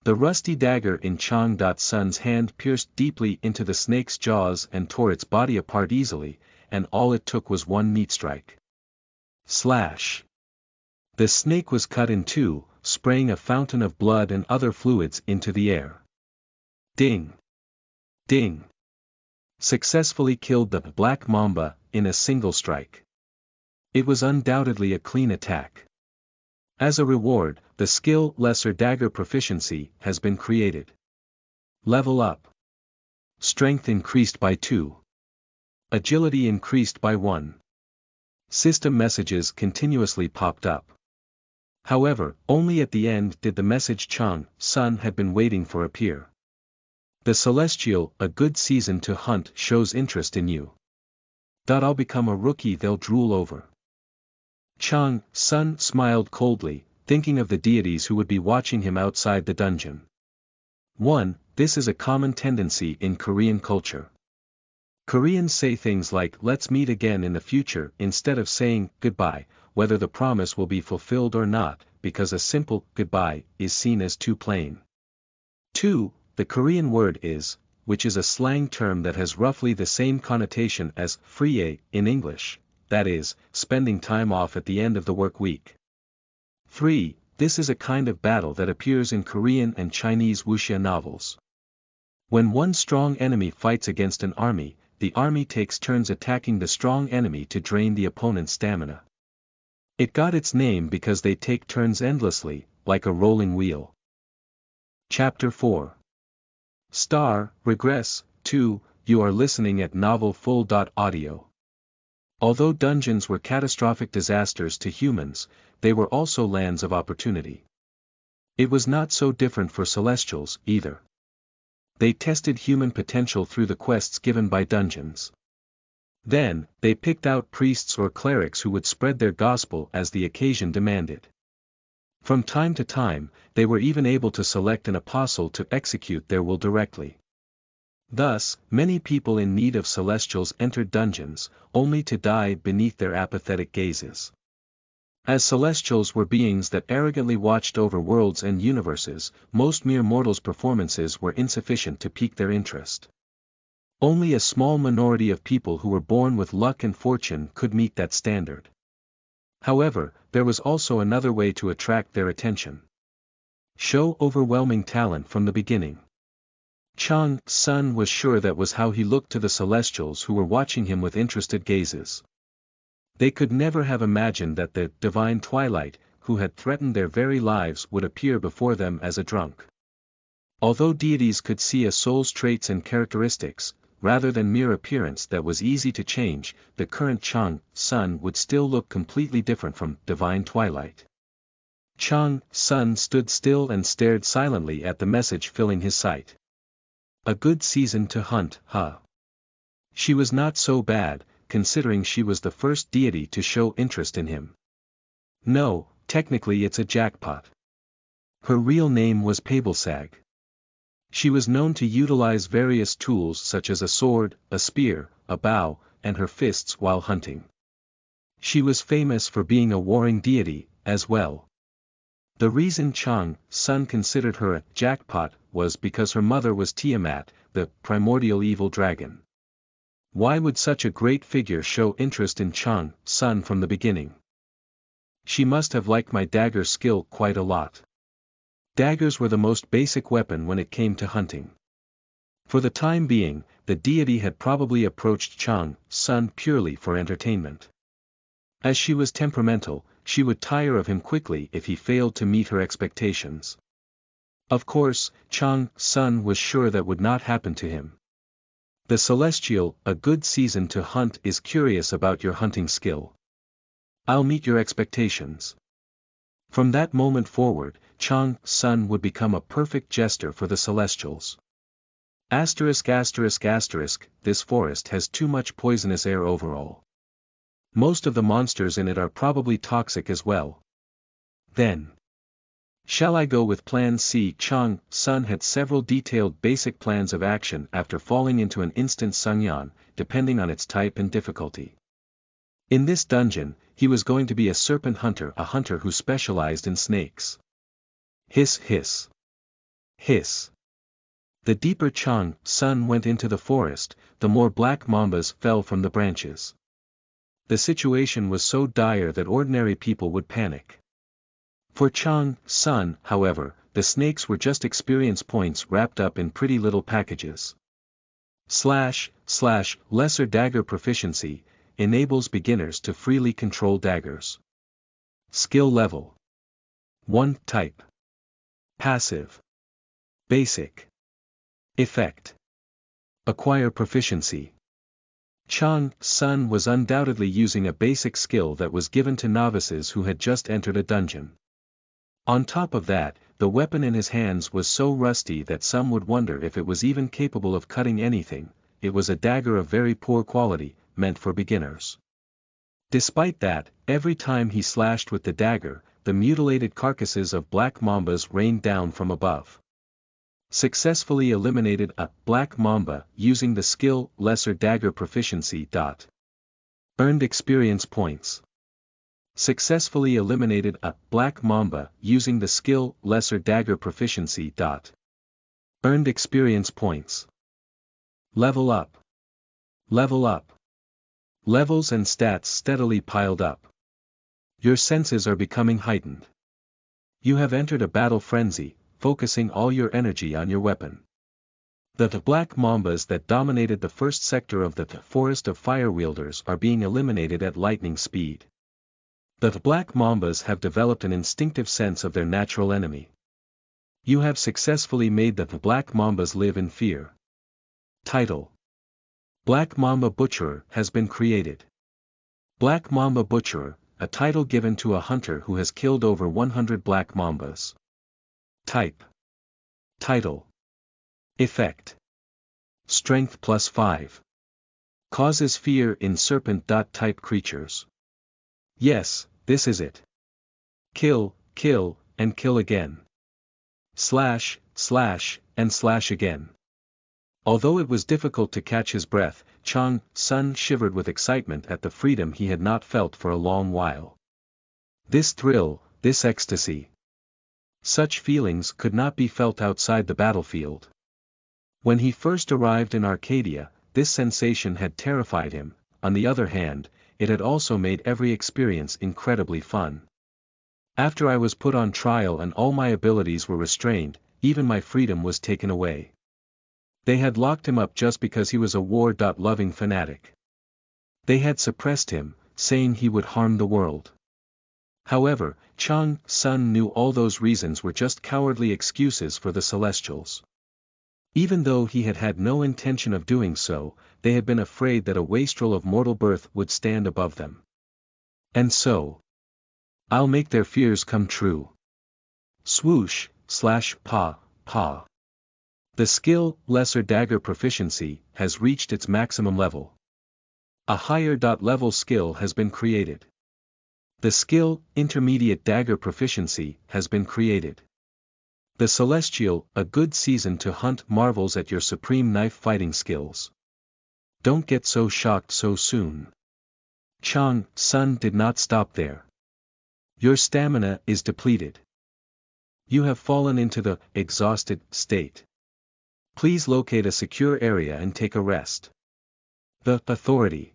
The rusty dagger in Chang Sun's hand pierced deeply into the snake's jaws and tore its body apart easily, and all it took was one meat strike. Slash. The snake was cut in two, spraying a fountain of blood and other fluids into the air. Ding! Ding! Successfully killed the black mamba in a single strike. It was undoubtedly a clean attack. As a reward, the skill lesser dagger proficiency has been created. Level up. Strength increased by 2. Agility increased by 1. System messages continuously popped up. However, only at the end did the message Chang Sun had been waiting for appear. The Celestial, a good season to hunt, shows interest in you. I'll become a rookie they'll drool over. Chang Sun smiled coldly, thinking of the deities who would be watching him outside the dungeon. 1. This is a common tendency in Korean culture. Koreans say things like "let's meet again in the future" instead of saying goodbye, whether the promise will be fulfilled or not, because a simple goodbye is seen as too plain. 2. The Korean word is, which is a slang term that has roughly the same connotation as free in English, that is, spending time off at the end of the work week. 3. This is a kind of battle that appears in Korean and Chinese wuxia novels. When one strong enemy fights against an army, the army takes turns attacking the strong enemy to drain the opponent's stamina. It got its name because they take turns endlessly, like a rolling wheel. Chapter 4. Regress. 2. You are listening at novelfull.audio. Although dungeons were catastrophic disasters to humans, they were also lands of opportunity. It was not so different for celestials, either. They tested human potential through the quests given by dungeons. Then, they picked out priests or clerics who would spread their gospel as the occasion demanded. From time to time, they were even able to select an apostle to execute their will directly. Thus, many people in need of celestials entered dungeons, only to die beneath their apathetic gazes. As celestials were beings that arrogantly watched over worlds and universes, most mere mortals' performances were insufficient to pique their interest. Only a small minority of people who were born with luck and fortune could meet that standard. However, there was also another way to attract their attention. Show overwhelming talent from the beginning. Chang Sun was sure that was how he looked to the celestials who were watching him with interested gazes. They could never have imagined that the divine Twilight, who had threatened their very lives, would appear before them as a drunk. Although deities could see a soul's traits and characteristics, rather than mere appearance that was easy to change, the current Chang Sun would still look completely different from divine Twilight. Chang Sun stood still and stared silently at the message filling his sight. A good season to hunt, huh? She was not so bad, considering she was the first deity to show interest in him. No, technically it's a jackpot. Her real name was Pabelsag. She was known to utilize various tools such as a sword, a spear, a bow, and her fists while hunting. She was famous for being a warring deity, as well. The reason Chang Sun considered her a jackpot was because her mother was Tiamat, the primordial evil dragon. Why would such a great figure show interest in Chang Sun from the beginning? She must have liked my dagger skill quite a lot. Daggers were the most basic weapon when it came to hunting. For the time being, the deity had probably approached Chang Sun purely for entertainment. As she was temperamental, she would tire of him quickly if he failed to meet her expectations. Of course, Chang Sun was sure that would not happen to him. The Celestial, a good season to hunt, is curious about your hunting skill. I'll meet your expectations. From that moment forward, Chang Sun would become a perfect jester for the Celestials. ******, this forest has too much poisonous air overall. Most of the monsters in it are probably toxic as well. Then. Shall I go with Plan C? Chang Sun had several detailed basic plans of action after falling into an instant Sungyan, depending on its type and difficulty. In this dungeon, he was going to be a serpent hunter, a hunter who specialized in snakes. Hiss hiss. Hiss. The deeper Chang Sun went into the forest, the more black mambas fell from the branches. The situation was so dire that ordinary people would panic. For Chang Sun, however, the snakes were just experience points wrapped up in pretty little packages. / lesser dagger proficiency enables beginners to freely control daggers. Skill level 1. Type. Passive. Basic. Effect. Acquire proficiency. Chang Sun was undoubtedly using a basic skill that was given to novices who had just entered a dungeon. On top of that, the weapon in his hands was so rusty that some would wonder if it was even capable of cutting anything. It was a dagger of very poor quality, meant for beginners. Despite that, every time he slashed with the dagger, the mutilated carcasses of black mambas rained down from above. Successfully eliminated a black mamba using the skill lesser dagger proficiency. Earned experience points. Successfully eliminated a black mamba using the skill lesser dagger proficiency. Earned experience points. Level up. Level up. Levels and stats steadily piled up. Your senses are becoming heightened. You have entered a battle frenzy, focusing all your energy on your weapon. The black mambas that dominated the first sector of the forest of fire wielders are being eliminated at lightning speed. The black mambas have developed an instinctive sense of their natural enemy. You have successfully made the black mambas live in fear. Title. Black Mamba Butcherer has been created. Black Mamba Butcherer, a title given to a hunter who has killed over 100 black mambas. Type. Title. Effect. Strength +5. Causes fear in serpent-type creatures. Yes, this is it. Kill, kill, and kill again. Slash, slash, and slash again. Although it was difficult to catch his breath, Chang Sun shivered with excitement at the freedom he had not felt for a long while. This thrill, this ecstasy. Such feelings could not be felt outside the battlefield. When he first arrived in Arcadia, this sensation had terrified him. On the other hand, it had also made every experience incredibly fun. After I was put on trial and all my abilities were restrained, even my freedom was taken away. They had locked him up just because he was a war-loving fanatic. They had suppressed him, saying he would harm the world. However, Chang Sun knew all those reasons were just cowardly excuses for the Celestials. Even though he had had no intention of doing so, they had been afraid that a wastrel of mortal birth would stand above them. And so, I'll make their fears come true. Swoosh, slash pa, pa. The skill, Lesser Dagger Proficiency, has reached its maximum level. A higher level skill has been created. The skill, Intermediate Dagger Proficiency, has been created. The Celestial, a good season to hunt, marvels at your supreme knife fighting skills. Don't get so shocked so soon. Chang, Sun did not stop there. Your stamina is depleted. You have fallen into the exhausted state. Please locate a secure area and take a rest. The authority.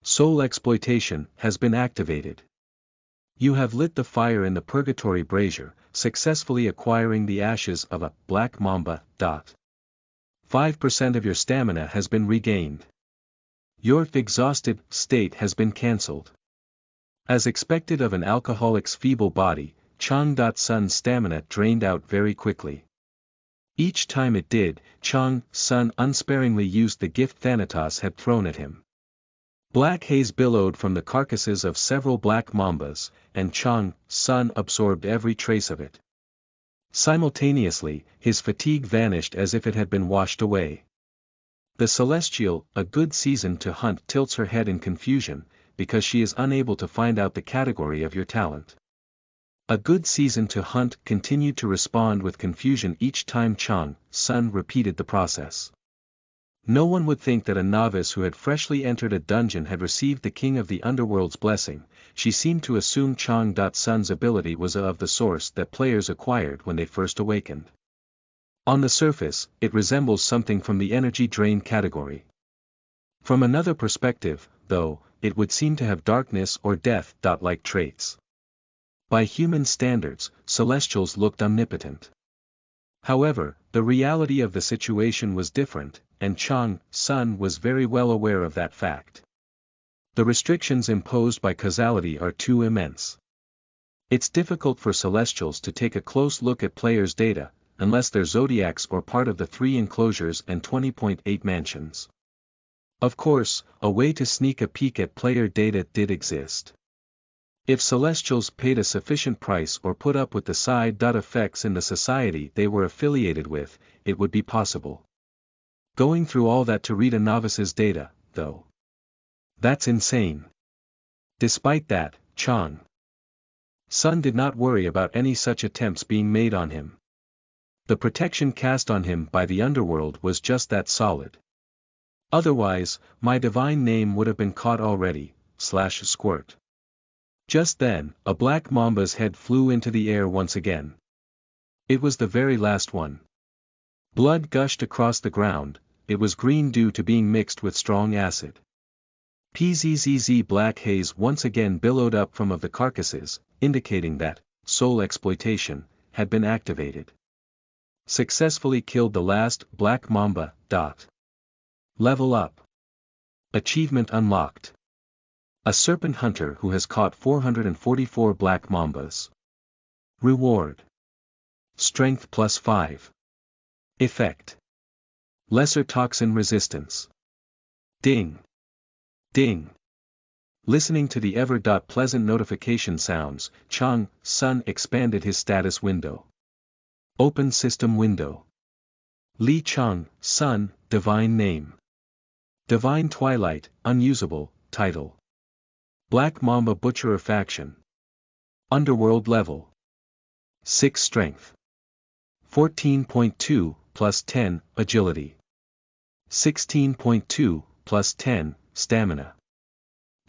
Soul exploitation has been activated. You have lit the fire in the purgatory brazier, successfully acquiring the ashes of a black mamba. 5% of your stamina has been regained. Your exhausted state has been cancelled. As expected of an alcoholic's feeble body, Chang Sun's stamina drained out very quickly. Each time it did, Chang Sun unsparingly used the gift Thanatos had thrown at him. Black haze billowed from the carcasses of several black mambas, and Chang Sun absorbed every trace of it. Simultaneously, his fatigue vanished as if it had been washed away. The Celestial, a good season to hunt, tilts her head in confusion, because she is unable to find out the category of your talent. A good season to hunt continued to respond with confusion each time Chang Sun repeated the process. No one would think that a novice who had freshly entered a dungeon had received the King of the Underworld's blessing. She seemed to assume Chang Sun's ability was of the source that players acquired when they first awakened. On the surface, it resembles something from the energy drain category. From another perspective, though, it would seem to have darkness or death-like traits. By human standards, Celestials looked omnipotent. However, the reality of the situation was different, and Chang Sun was very well aware of that fact. The restrictions imposed by causality are too immense. It's difficult for Celestials to take a close look at players' data, unless they're zodiacs or part of the 3 enclosures and 20.8 mansions. Of course, a way to sneak a peek at player data did exist. If Celestials paid a sufficient price or put up with the side effects in the society they were affiliated with, it would be possible. Going through all that to read a novice's data, though. That's insane. Despite that, Chang Sun did not worry about any such attempts being made on him. The protection cast on him by the underworld was just that solid. Otherwise, my divine name would have been caught already, squirt. Just then, a black mamba's head flew into the air once again. It was the very last one. Blood gushed across the ground, it was green due to being mixed with strong acid. Pzzz black haze once again billowed up from of the carcasses, indicating that, soul exploitation, had been activated. Successfully killed the last black mamba. Level up. Achievement unlocked. A serpent hunter who has caught 444 black mambas. Reward. Strength +5. Effect. Lesser toxin resistance. Ding. Ding. Listening to the ever-pleasant notification sounds, Chang Sun expanded his status window. Open system window. Li Chang Sun, divine name. Divine Twilight, unusable, title. Black Mamba Butcherer faction. Underworld level. 6 strength. 14.2, +10, agility. 16.2, +10, stamina.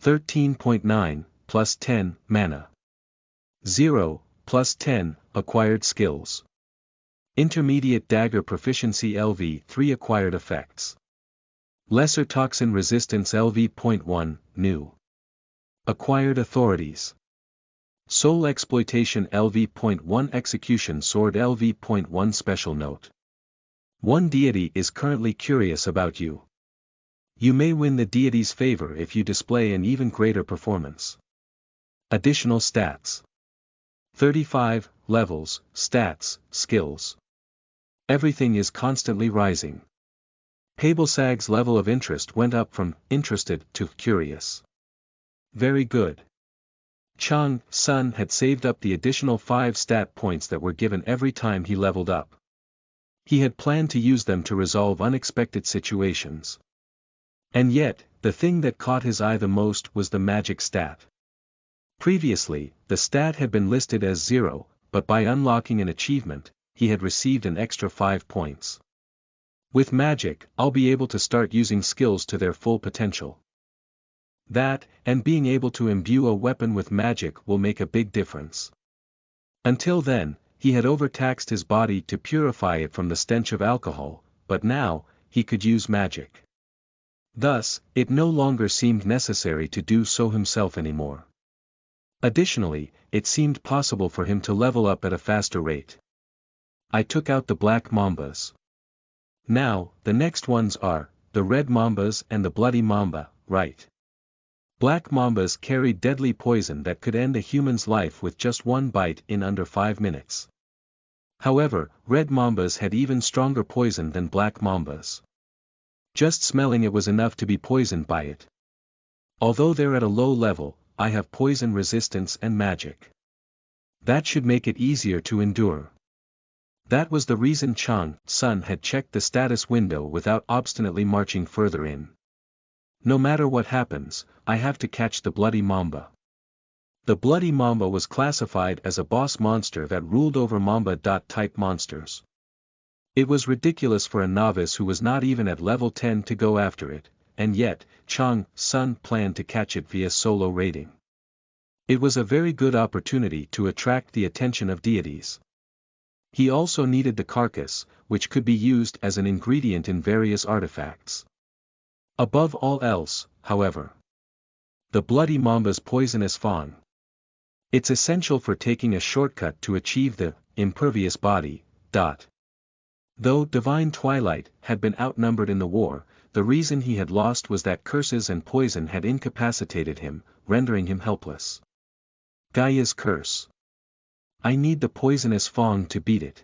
13.9, +10, mana. 0, +10, acquired skills. Intermediate Dagger Proficiency LV3 acquired effects. Lesser Toxin Resistance LV.1, new. Acquired authorities. Soul Exploitation LV.1 Execution Sword LV.1 Special Note. One deity is currently curious about you. You may win the deity's favor if you display an even greater performance. Additional stats. 35, levels, stats, skills. Everything is constantly rising. Pabelsag's level of interest went up from interested to curious. Very good. Chang Sun had saved up the additional 5 stat points that were given every time he leveled up. He had planned to use them to resolve unexpected situations. And yet, the thing that caught his eye the most was the magic stat. Previously, the stat had been listed as 0, but by unlocking an achievement, he had received an extra 5 points. With magic, I'll be able to start using skills to their full potential. That, and being able to imbue a weapon with magic will make a big difference. Until then, he had overtaxed his body to purify it from the stench of alcohol, but now, he could use magic. Thus, it no longer seemed necessary to do so himself anymore. Additionally, it seemed possible for him to level up at a faster rate. I took out the black mambas. Now, the next ones are, the red mambas and the bloody mamba, right? Black mambas carried deadly poison that could end a human's life with just one bite in under 5 minutes. However, red mambas had even stronger poison than black mambas. Just smelling it was enough to be poisoned by it. Although they're at a low level, I have poison resistance and magic. That should make it easier to endure. That was the reason Chang Sun had checked the status window without obstinately marching further in. No matter what happens, I have to catch the bloody mamba. The bloody mamba was classified as a boss monster that ruled over mamba-type monsters. It was ridiculous for a novice who was not even at level 10 to go after it, and yet, Chang Sun planned to catch it via solo raiding. It was a very good opportunity to attract the attention of deities. He also needed the carcass, which could be used as an ingredient in various artifacts. Above all else, however, the bloody mamba's poisonous fang. It's essential for taking a shortcut to achieve the impervious body. Though Divine Twilight had been outnumbered in the war, the reason he had lost was that curses and poison had incapacitated him, rendering him helpless. Gaia's curse. I need the poisonous fang to beat it.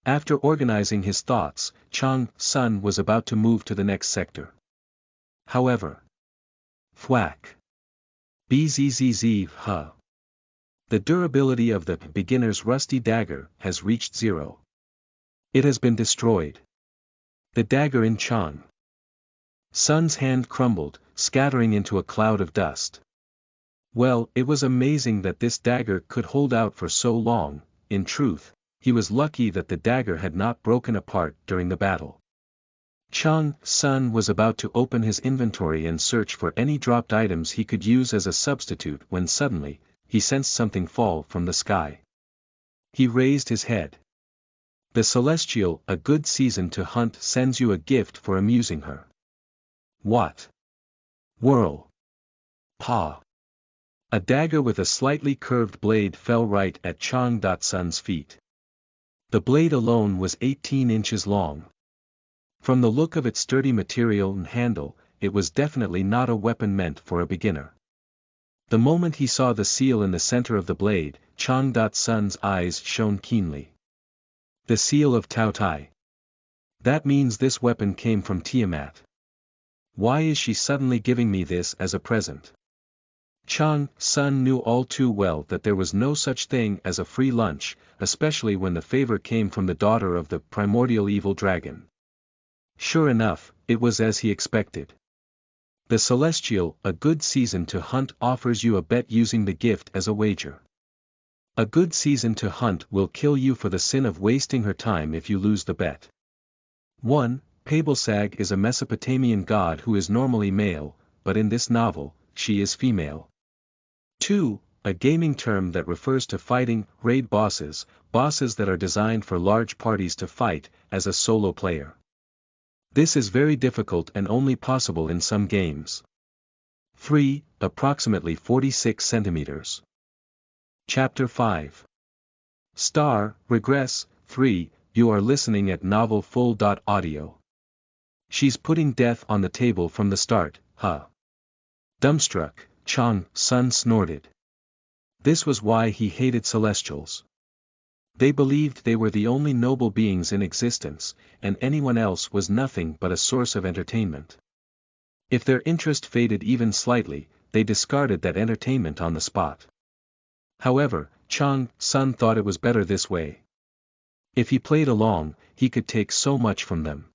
After organizing his thoughts, Chang Sun was about to move to the next sector. However. Thwack. Bzzz. The durability of the beginner's rusty dagger has reached 0. It has been destroyed. The dagger in Chang Sun's hand crumbled, scattering into a cloud of dust. Well, it was amazing that this dagger could hold out for so long. In truth, he was lucky that the dagger had not broken apart during the battle. Chang Sun was about to open his inventory and search for any dropped items he could use as a substitute when suddenly, he sensed something fall from the sky. He raised his head. The Celestial, a good season to hunt, sends you a gift for amusing her. What? Whirl. Pa. A dagger with a slightly curved blade fell right at Chang Sun's feet. The blade alone was 18 inches long. From the look of its sturdy material and handle, it was definitely not a weapon meant for a beginner. The moment he saw the seal in the center of the blade, Chang Sun's eyes shone keenly. The seal of Tao Tai. That means this weapon came from Tiamat. Why is she suddenly giving me this as a present? Chang Sun knew all too well that there was no such thing as a free lunch, especially when the favor came from the daughter of the primordial evil dragon. Sure enough, it was as he expected. The Celestial, a good season to hunt, offers you a bet using the gift as a wager. A good season to hunt will kill you for the sin of wasting her time if you lose the bet. 1. Pabelsag is a Mesopotamian god who is normally male, but in this novel, she is female. 2. A gaming term that refers to fighting raid bosses that are designed for large parties to fight as a solo player. This is very difficult and only possible in some games. 3. Approximately 46 centimeters. Chapter 5. Star, Regress, 3, you are listening at novelfull.audio. She's putting death on the table from the start, huh? Dumbstruck, Chang Sun snorted. This was why he hated Celestials. They believed they were the only noble beings in existence, and anyone else was nothing but a source of entertainment. If their interest faded even slightly, they discarded that entertainment on the spot. However, Chang-sun thought it was better this way. If he played along, he could take so much from them.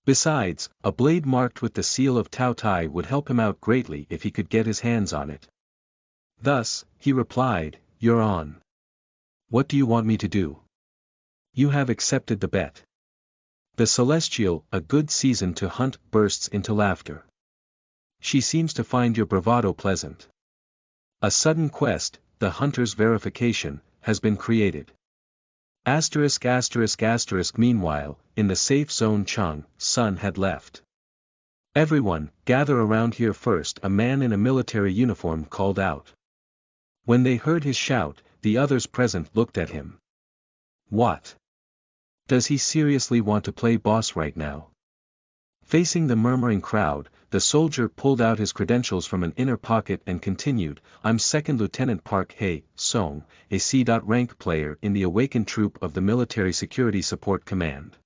Besides, a blade marked with the seal of Tao Tai would help him out greatly if he could get his hands on it. Thus, he replied, "You're on. What do you want me to do?" "You have accepted the bet." The Celestial, a good season to hunt, bursts into laughter. "She seems to find your bravado pleasant. A sudden quest, the hunter's verification, has been created." Meanwhile, in the safe zone Chang-sun had left. "Everyone, gather around here first," a man in a military uniform called out. When they heard his shout, the others present looked at him. What? Does he seriously want to play boss right now? Facing the murmuring crowd, the soldier pulled out his credentials from an inner pocket and continued, "I'm 2nd Lieutenant Park Hae-sung, a C.rank player in the awakened troop of the Military Security Support Command.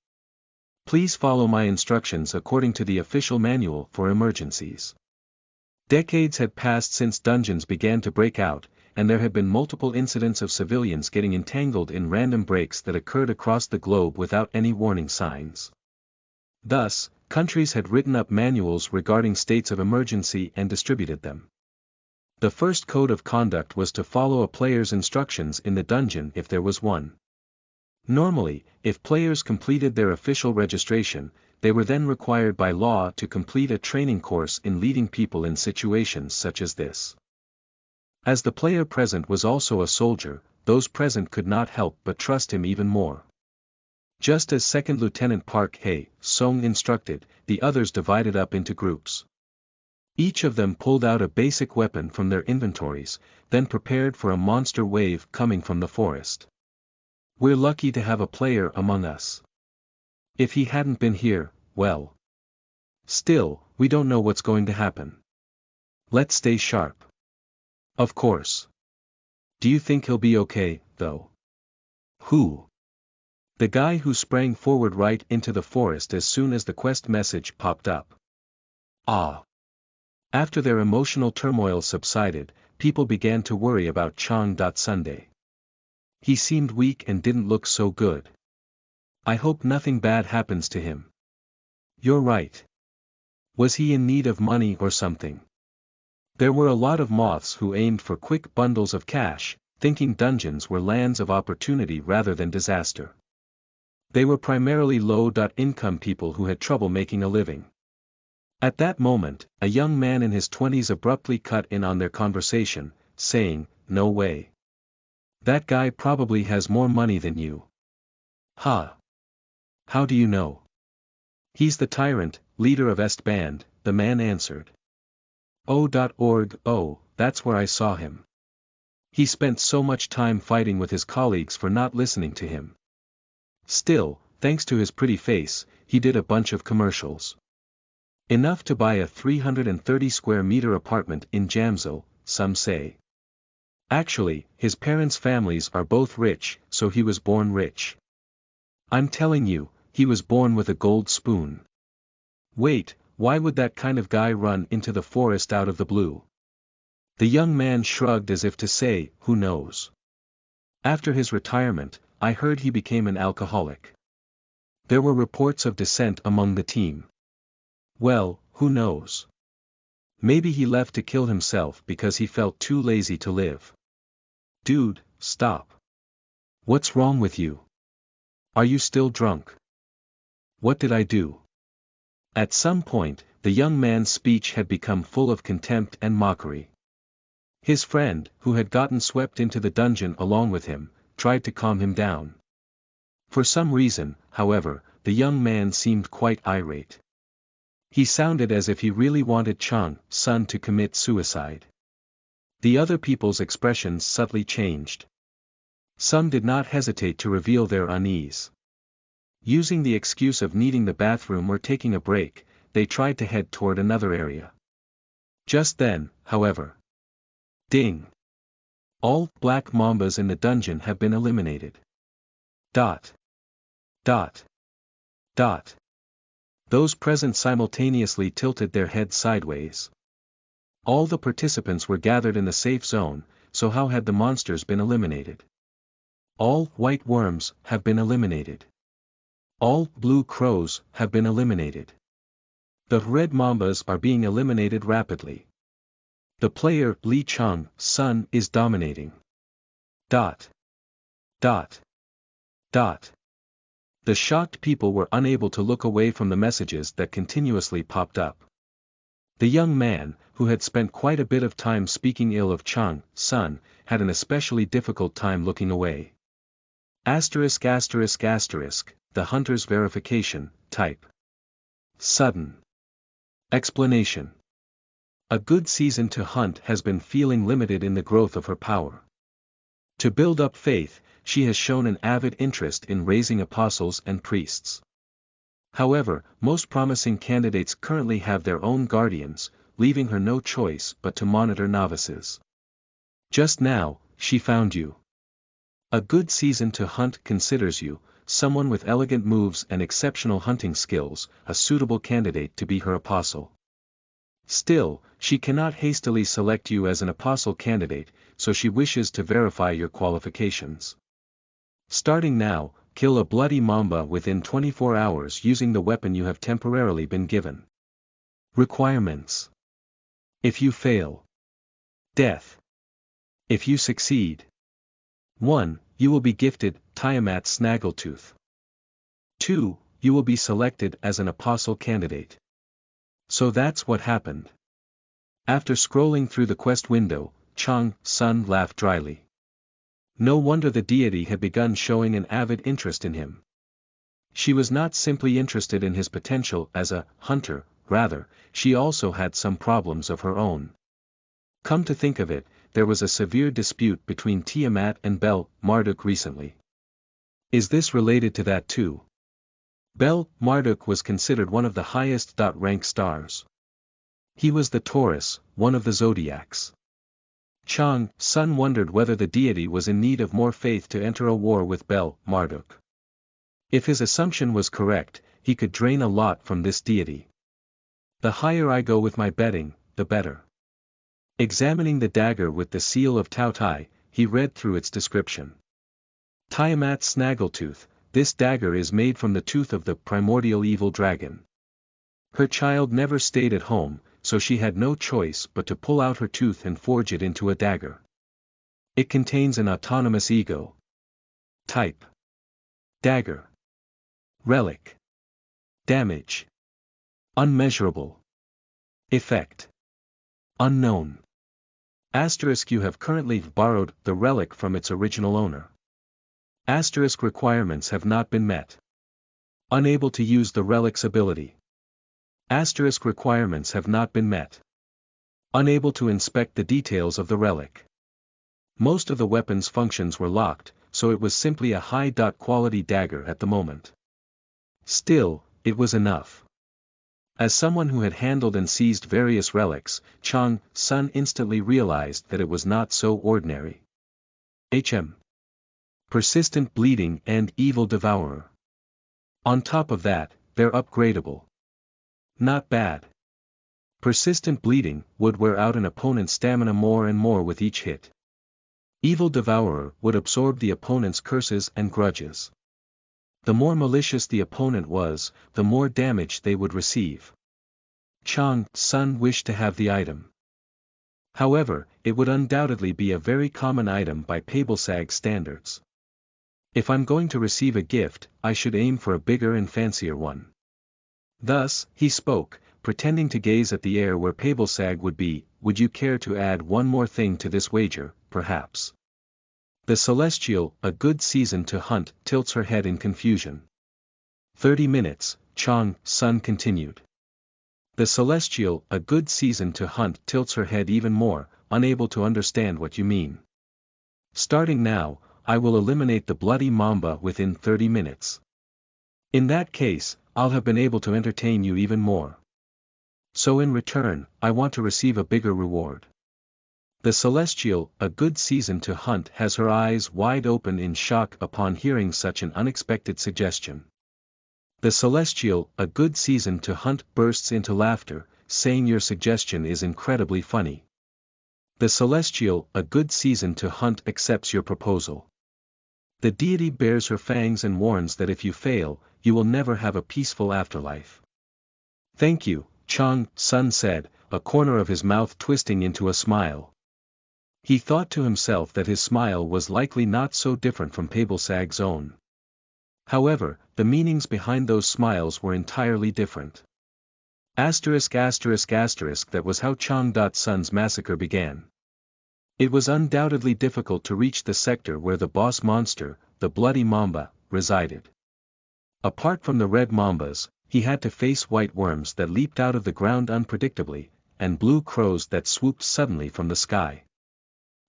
Please follow my instructions according to the official manual for emergencies." Decades had passed since dungeons began to break out, and there had been multiple incidents of civilians getting entangled in random breaks that occurred across the globe without any warning signs. Thus, countries had written up manuals regarding states of emergency and distributed them. The first code of conduct was to follow a player's instructions in the dungeon if there was one. Normally, if players completed their official registration, they were then required by law to complete a training course in leading people in situations such as this. As the player present was also a soldier, those present could not help but trust him even more. Just as 2nd Lieutenant Park Hae-sung instructed, the others divided up into groups. Each of them pulled out a basic weapon from their inventories, then prepared for a monster wave coming from the forest. "We're lucky to have a player among us. If he hadn't been here, well. Still, we don't know what's going to happen. Let's stay sharp." "Of course. Do you think he'll be okay, though?" "Who?" "The guy who sprang forward right into the forest as soon as the quest message popped up." "Ah." After their emotional turmoil subsided, people began to worry about Chang-Sunday. He seemed weak and didn't look so good. "I hope nothing bad happens to him." "You're right. Was he in need of money or something?" There were a lot of moths who aimed for quick bundles of cash, thinking dungeons were lands of opportunity rather than disaster. They were primarily low-income people who had trouble making a living. At that moment, a young man in his 20s abruptly cut in on their conversation, saying, "No way. That guy probably has more money than you." "Ha! How do you know?" "He's the tyrant, leader of Est Band," the man answered. Oh, that's where I saw him. He spent so much time fighting with his colleagues for not listening to him. Still, thanks to his pretty face, he did a bunch of commercials. Enough to buy a 330-square-meter apartment in Jamsil, some say. Actually, his parents' families are both rich, so he was born rich. I'm telling you, he was born with a gold spoon. Wait, why would that kind of guy run into the forest out of the blue? The young man shrugged as if to say, who knows? After his retirement, I heard he became an alcoholic. There were reports of dissent among the team. Well, who knows? Maybe he left to kill himself because he felt too lazy to live. Dude, stop. What's wrong with you? Are you still drunk? What did I do? At some point, the young man's speech had become full of contempt and mockery. His friend, who had gotten swept into the dungeon along with him, tried to calm him down. For some reason, however, the young man seemed quite irate. He sounded as if he really wanted Chang-sun to commit suicide. The other people's expressions subtly changed. Some did not hesitate to reveal their unease. Using the excuse of needing the bathroom or taking a break, they tried to head toward another area. Just then, however. Ding! All black mambas in the dungeon have been eliminated. Dot. Dot. Dot. Those present simultaneously tilted their heads sideways. All the participants were gathered in the safe zone, so how had the monsters been eliminated? All white worms have been eliminated. All blue crows have been eliminated. The red mambas are being eliminated rapidly. The player Li Chang-sun is dominating. Dot. Dot. Dot. The shocked people were unable to look away from the messages that continuously popped up. The young man, who had spent quite a bit of time speaking ill of Chang-sun, had an especially difficult time looking away. Asterisk asterisk asterisk, the hunter's verification, type. Sudden. Explanation. A good season to hunt has been feeling limited in the growth of her power. To build up faith, she has shown an avid interest in raising apostles and priests. However, most promising candidates currently have their own guardians, leaving her no choice but to monitor novices. Just now, she found you. A good season to hunt considers you, someone with elegant moves and exceptional hunting skills, a suitable candidate to be her apostle. Still, she cannot hastily select you as an apostle candidate, so she wishes to verify your qualifications. Starting now, kill a bloody mamba within 24 hours using the weapon you have temporarily been given. Requirements. If you fail. Death. If you succeed. 1. You will be gifted Tiamat Snaggletooth. 2. You will be selected as an apostle candidate. So that's what happened. After scrolling through the quest window, Chang-sun laughed dryly. No wonder the deity had begun showing an avid interest in him. She was not simply interested in his potential as a hunter, rather, she also had some problems of her own. Come to think of it, there was a severe dispute between Tiamat and Bel-Marduk recently. Is this related to that too? Bel-Marduk was considered one of the highest rank stars. He was the Taurus, one of the zodiacs. Chang-sun wondered whether the deity was in need of more faith to enter a war with Bel-Marduk. If his assumption was correct, he could drain a lot from this deity. The higher I go with my betting, the better. Examining the dagger with the seal of Tao-Tai, he read through its description. Tiamat Snaggletooth, this dagger is made from the tooth of the primordial evil dragon. Her child never stayed at home, so she had no choice but to pull out her tooth and forge it into a dagger. It contains an autonomous ego. Type. Dagger. Relic. Damage. Unmeasurable. Effect. Unknown. Asterisk you have currently borrowed the relic from its original owner. Asterisk requirements have not been met. Unable to use the relic's ability. Asterisk requirements have not been met. Unable to inspect the details of the relic. Most of the weapon's functions were locked, so it was simply a high-quality dagger at the moment. Still, it was enough. As someone who had handled and seized various relics, Chang-sun instantly realized that it was not so ordinary. Persistent bleeding and evil devourer. On top of that, they're upgradable. Not bad. Persistent bleeding would wear out an opponent's stamina more and more with each hit. Evil devourer would absorb the opponent's curses and grudges. The more malicious the opponent was, the more damage they would receive. Chang-sun wished to have the item. However, it would undoubtedly be a very common item by Pablesag standards. If I'm going to receive a gift, I should aim for a bigger and fancier one. Thus, he spoke, pretending to gaze at the air where Pablesag would be. Would you care to add one more thing to this wager, perhaps? The Celestial, a good season to hunt, tilts her head in confusion. 30 minutes, Chang-sun continued. The Celestial, a good season to hunt, tilts her head even more, unable to understand what you mean. Starting now, I will eliminate the bloody mamba within 30 minutes. In that case, I'll have been able to entertain you even more. So in return, I want to receive a bigger reward. The Celestial, a good season to hunt, has her eyes wide open in shock upon hearing such an unexpected suggestion. The Celestial, a good season to hunt, bursts into laughter, saying your suggestion is incredibly funny. The celestial, a good season to hunt, accepts your proposal. The deity bares her fangs and warns that if you fail, you will never have a peaceful afterlife. Thank you, Chang, Sun said, a corner of his mouth twisting into a smile. He thought to himself that his smile was likely not so different from Pablesag's own. However, the meanings behind those smiles were entirely different. Asterisk asterisk asterisk that was how Chang.Sun's massacre began. It was undoubtedly difficult to reach the sector where the boss monster, the Bloody Mamba, resided. Apart from the red mambas, he had to face white worms that leaped out of the ground unpredictably, and blue crows that swooped suddenly from the sky.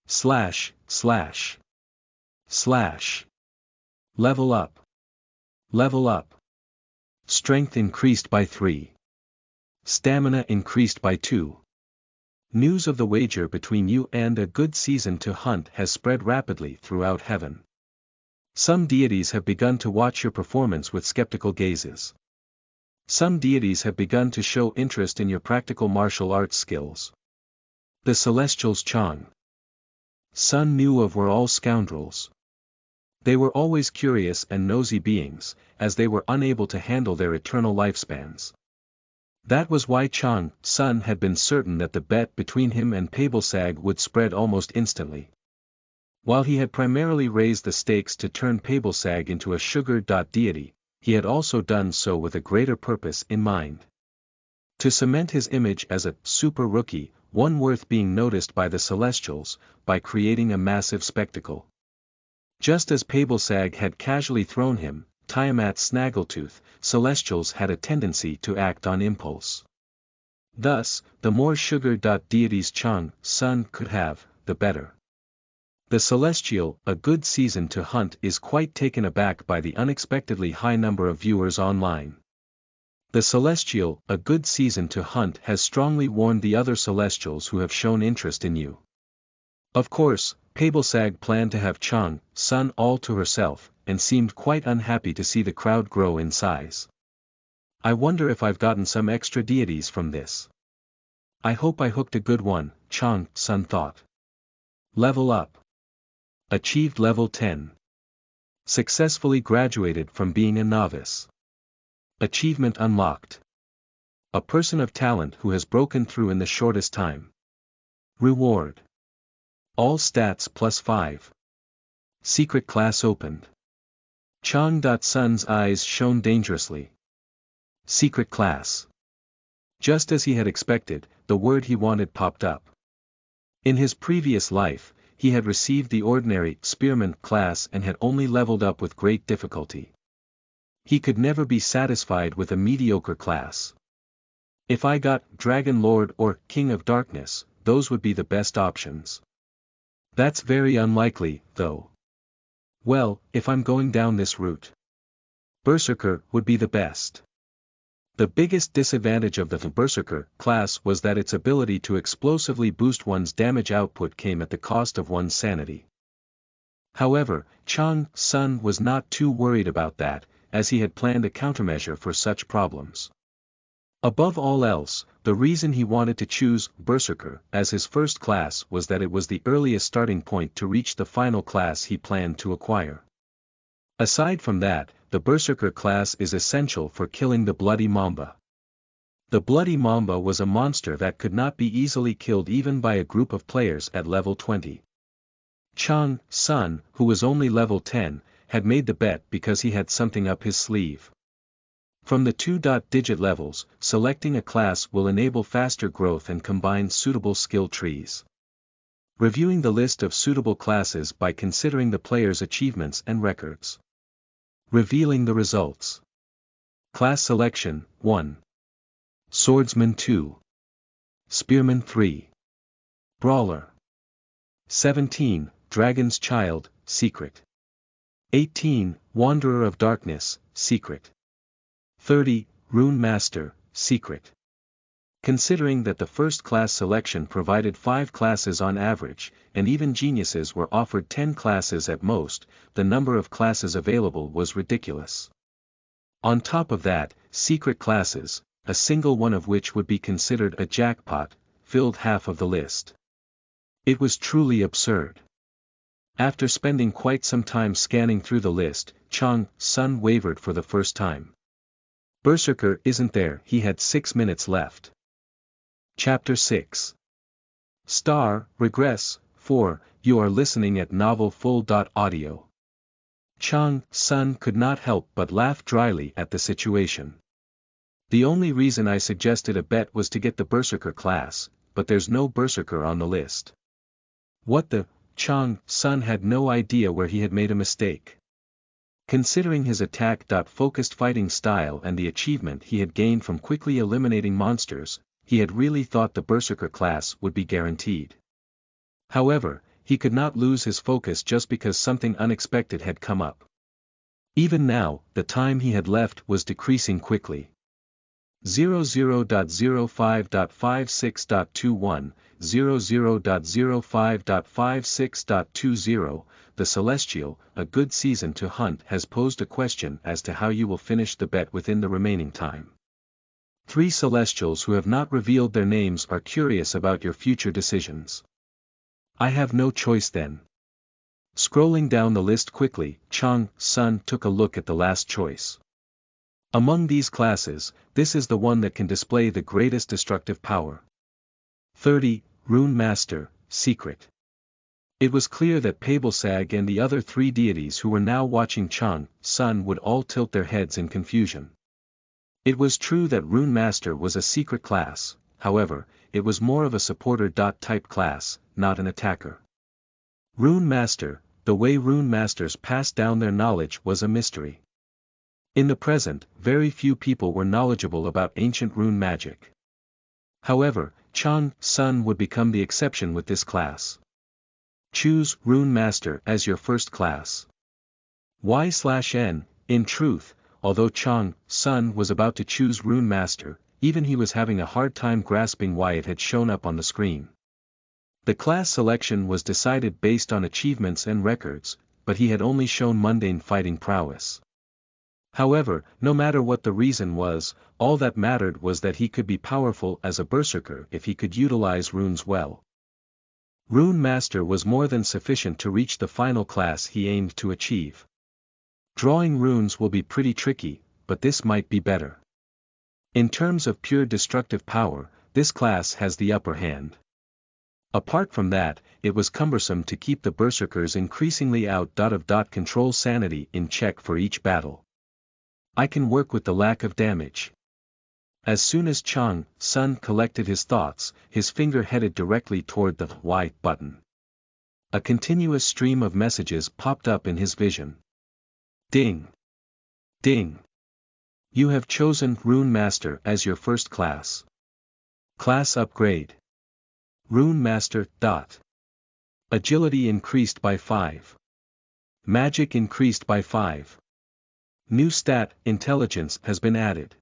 Slash, slash. Slash. Level up. Level up. Strength increased by 3. Stamina increased by 2. News of the wager between you and a good season to hunt has spread rapidly throughout heaven. Some deities have begun to watch your performance with skeptical gazes. Some deities have begun to show interest in your practical martial arts skills. The celestials Chang, Sun knew of were all scoundrels. They were always curious and nosy beings, as they were unable to handle their eternal lifespans. That was why Chang, Sun had been certain that the bet between him and Pablesag would spread almost instantly. While he had primarily raised the stakes to turn Pablesag into a sugar-deity, he had also done so with a greater purpose in mind. To cement his image as a super rookie, one worth being noticed by the Celestials, by creating a massive spectacle. Just as Pablesag had casually thrown him, Tiamat's snaggletooth, Celestials had a tendency to act on impulse. Thus, the more sugar-deities Chang, Sun could have, the better. The Celestial, a good season to hunt, is quite taken aback by the unexpectedly high number of viewers online. The Celestial, a good season to hunt, has strongly warned the other Celestials who have shown interest in you. Of course, Pablesag planned to have Chang, Sun all to herself, and seemed quite unhappy to see the crowd grow in size. I wonder if I've gotten some extra deities from this. I hope I hooked a good one, Chang, Sun thought. Level up. Achieved level 10. Successfully graduated from being a novice. Achievement unlocked. A person of talent who has broken through in the shortest time. Reward. All stats plus 5. Secret class opened. Chang.Sun's eyes shone dangerously. Secret class. Just as he had expected, the word he wanted popped up. In his previous life, he had received the ordinary spearman class and had only leveled up with great difficulty. He could never be satisfied with a mediocre class. If I got Dragon Lord or King of Darkness, those would be the best options. That's very unlikely, though. Well, if I'm going down this route, Berserker would be the best. The biggest disadvantage of the Berserker class was that its ability to explosively boost one's damage output came at the cost of one's sanity. However, Chang, Sun was not too worried about that, as he had planned a countermeasure for such problems. Above all else, the reason he wanted to choose Berserker as his first class was that it was the earliest starting point to reach the final class he planned to acquire. Aside from that, the Berserker class is essential for killing the Bloody Mamba. The Bloody Mamba was a monster that could not be easily killed even by a group of players at level 20. Chang, Sun, who was only level 10, had made the bet because he had something up his sleeve. From the 2-digit levels, selecting a class will enable faster growth and combine suitable skill trees. Reviewing the list of suitable classes by considering the player's achievements and records. Revealing the results. Class selection, 1. Swordsman 2. Spearman 3. Brawler. 17, Dragon's Child, Secret. 18, Wanderer of Darkness, Secret. 30, Rune Master, Secret. Considering that the first class selection provided 5 classes on average, and even geniuses were offered 10 classes at most, the number of classes available was ridiculous. On top of that, secret classes, a single one of which would be considered a jackpot, filled half of the list. It was truly absurd. After spending quite some time scanning through the list, Chang's son wavered for the first time. Berserker isn't there. He had 6 minutes left. Chapter 6. Star, Regress, 4, you are listening at novelfull.audio. Chang's son could not help but laugh dryly at the situation. The only reason I suggested a bet was to get the Berserker class, but there's no Berserker on the list. What the? Chang's son had no idea where he had made a mistake. Considering his attack-focused fighting style and the achievement he had gained from quickly eliminating monsters, he had really thought the Berserker class would be guaranteed. However, he could not lose his focus just because something unexpected had come up. Even now, the time he had left was decreasing quickly. 00.05.56.21, 00.05.56.20, The Celestial, a good season to hunt, has posed a question as to how you will finish the bet within the remaining time. 3 Celestials who have not revealed their names are curious about your future decisions. I have no choice then. Scrolling down the list quickly, Chang's son took a look at the last choice. Among these classes, this is the one that can display the greatest destructive power. 30, Rune Master, Secret. It was clear that Pabelsag and the other 3 deities who were now watching Chang's son would all tilt their heads in confusion. It was true that Rune Master was a secret class, however, it was more of a supporter-type class, not an attacker. Rune Master, the way Rune Masters passed down their knowledge was a mystery. In the present, very few people were knowledgeable about ancient rune magic. However, Chang's son would become the exception with this class. Choose Rune Master as your first class. Y/N, in truth, although Chang's son was about to choose Rune Master, even he was having a hard time grasping why it had shown up on the screen. The class selection was decided based on achievements and records, but he had only shown mundane fighting prowess. However, no matter what the reason was, all that mattered was that he could be powerful as a berserker if he could utilize runes well. Rune Master was more than sufficient to reach the final class he aimed to achieve. Drawing runes will be pretty tricky, but this might be better. In terms of pure destructive power, this class has the upper hand. Apart from that, it was cumbersome to keep the berserkers increasingly out of control sanity in check for each battle. I can work with the lack of damage. As soon as Chang's son collected his thoughts, his finger headed directly toward the Y button. A continuous stream of messages popped up in his vision. Ding! Ding! You have chosen Rune Master as your first class. Class upgrade. Rune Master. Agility increased by 5. Magic increased by 5. New stat, Intelligence, has been added.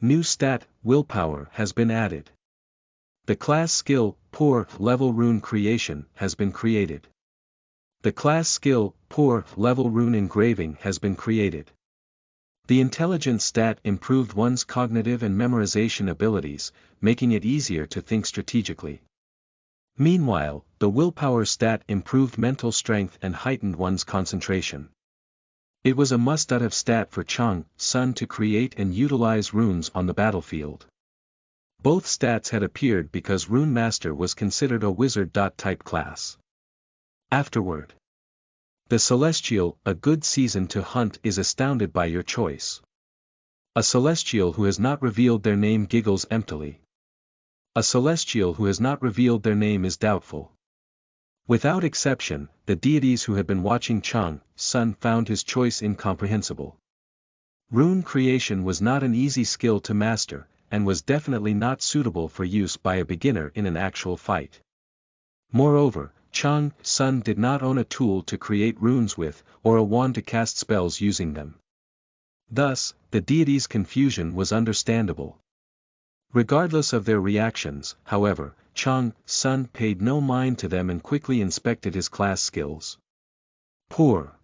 New stat, Willpower, has been added. The class skill, Poor Level Rune Creation, has been created. The class skill, Poor Level Rune Engraving, has been created. The intelligence stat improved one's cognitive and memorization abilities, making it easier to think strategically. Meanwhile, the willpower stat improved mental strength and heightened one's concentration. It was a must-have stat for Chang's son to create and utilize runes on the battlefield. Both stats had appeared because Rune Master was considered a wizard-type class. Afterward. The Celestial, a good season to hunt, is astounded by your choice. A Celestial who has not revealed their name giggles emptily. A Celestial who has not revealed their name is doubtful. Without exception, the deities who had been watching Chang's son found his choice incomprehensible. Rune creation was not an easy skill to master, and was definitely not suitable for use by a beginner in an actual fight. Moreover, Chang's son did not own a tool to create runes with, or a wand to cast spells using them. Thus, the deities' confusion was understandable. Regardless of their reactions, however, Chang's son paid no mind to them and quickly inspected his class skills. Poor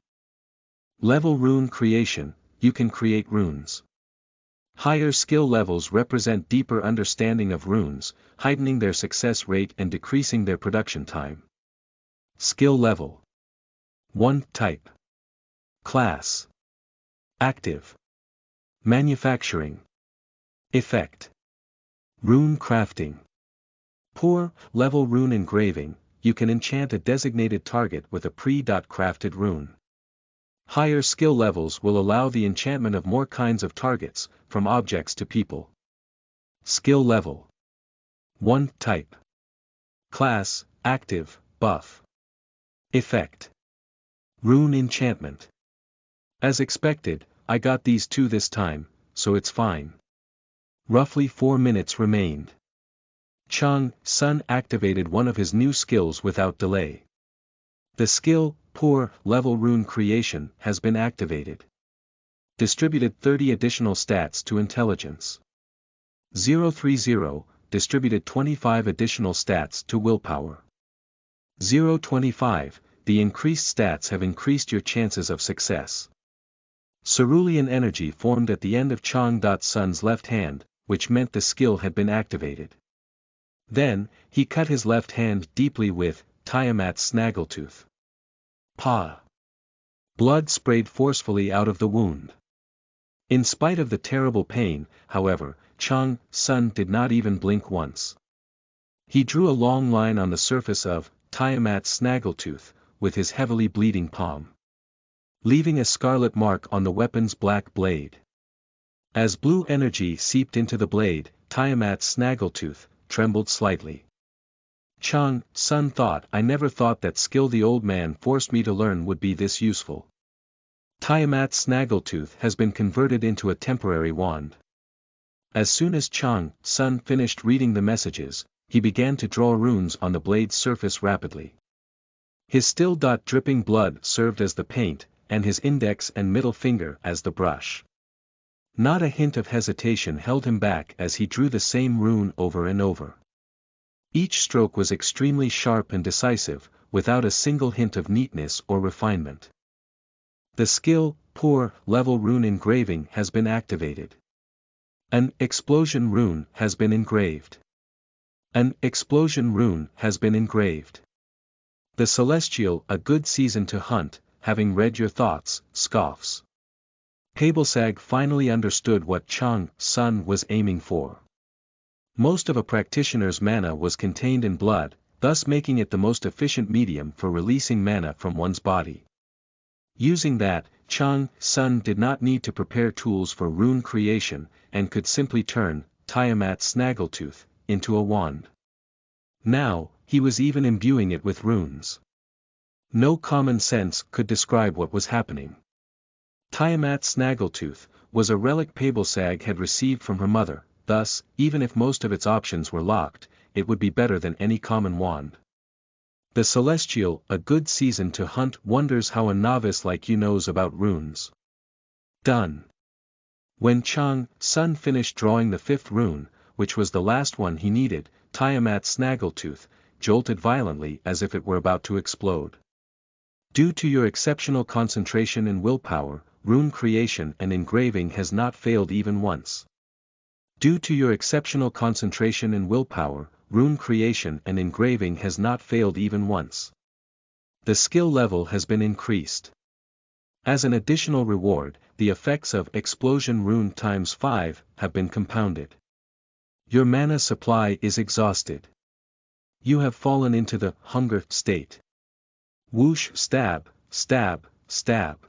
Level Rune Creation, you can create runes. Higher skill levels represent deeper understanding of runes, heightening their success rate and decreasing their production time. Skill level 1. Type. Class. Active. Manufacturing. Effect. Rune crafting. Poor level rune engraving. You can enchant a designated target with a pre-crafted rune. Higher skill levels will allow the enchantment of more kinds of targets, from objects to people. Skill level 1. Type. Class, active, buff. Effect. Rune enchantment. As expected, I got these two this time, so it's fine. Roughly 4 minutes remained. Chang Sun activated one of his new skills without delay. The skill, Poor Level Rune Creation, has been activated. Distributed 30 additional stats to intelligence. 030, distributed 25 additional stats to willpower. 025, the increased stats have increased your chances of success. Cerulean energy formed at the end of Chang Sun's left hand, which meant the skill had been activated. Then, he cut his left hand deeply with Tiamat's snaggletooth. Pa! Blood sprayed forcefully out of the wound. In spite of the terrible pain, however, Chang Sun did not even blink once. He drew a long line on the surface of Tiamat's snaggletooth, with his heavily bleeding palm, leaving a scarlet mark on the weapon's black blade. As blue energy seeped into the blade, Tiamat's snaggletooth trembled slightly. Chang Sun thought, I never thought that skill the old man forced me to learn would be this useful. Tiamat's snaggletooth has been converted into a temporary wand. As soon as Chang Sun finished reading the messages, he began to draw runes on the blade's surface rapidly. His still dripping blood served as the paint, and his index and middle finger as the brush. Not a hint of hesitation held him back as he drew the same rune over and over. Each stroke was extremely sharp and decisive, without a single hint of neatness or refinement. The skill, Poor Level Rune Engraving, has been activated. An explosion rune has been engraved. An explosion rune has been engraved. The Celestial, a good season to hunt, having read your thoughts, scoffs. Pablesag finally understood what Chang Sun was aiming for. Most of a practitioner's mana was contained in blood, thus making it the most efficient medium for releasing mana from one's body. Using that, Chang Sun did not need to prepare tools for rune creation, and could simply turn Tiamat's snaggletooth into a wand. Now, he was even imbuing it with runes. No common sense could describe what was happening. Tiamat's snaggletooth was a relic Pablesag had received from her mother, thus, even if most of its options were locked, it would be better than any common wand. The Celestial, a good season to hunt, wonders how a novice like you knows about runes. Done. When Chang Sun finished drawing the 5th rune, which was the last one he needed, Tiamat's snaggletooth jolted violently as if it were about to explode. Due to your exceptional concentration and willpower, rune creation and engraving has not failed even once. Due to your exceptional concentration and willpower, rune creation and engraving has not failed even once. The skill level has been increased. As an additional reward, the effects of explosion rune times 5 have been compounded. Your mana supply is exhausted. You have fallen into the hunger state. Whoosh, stab, stab, stab.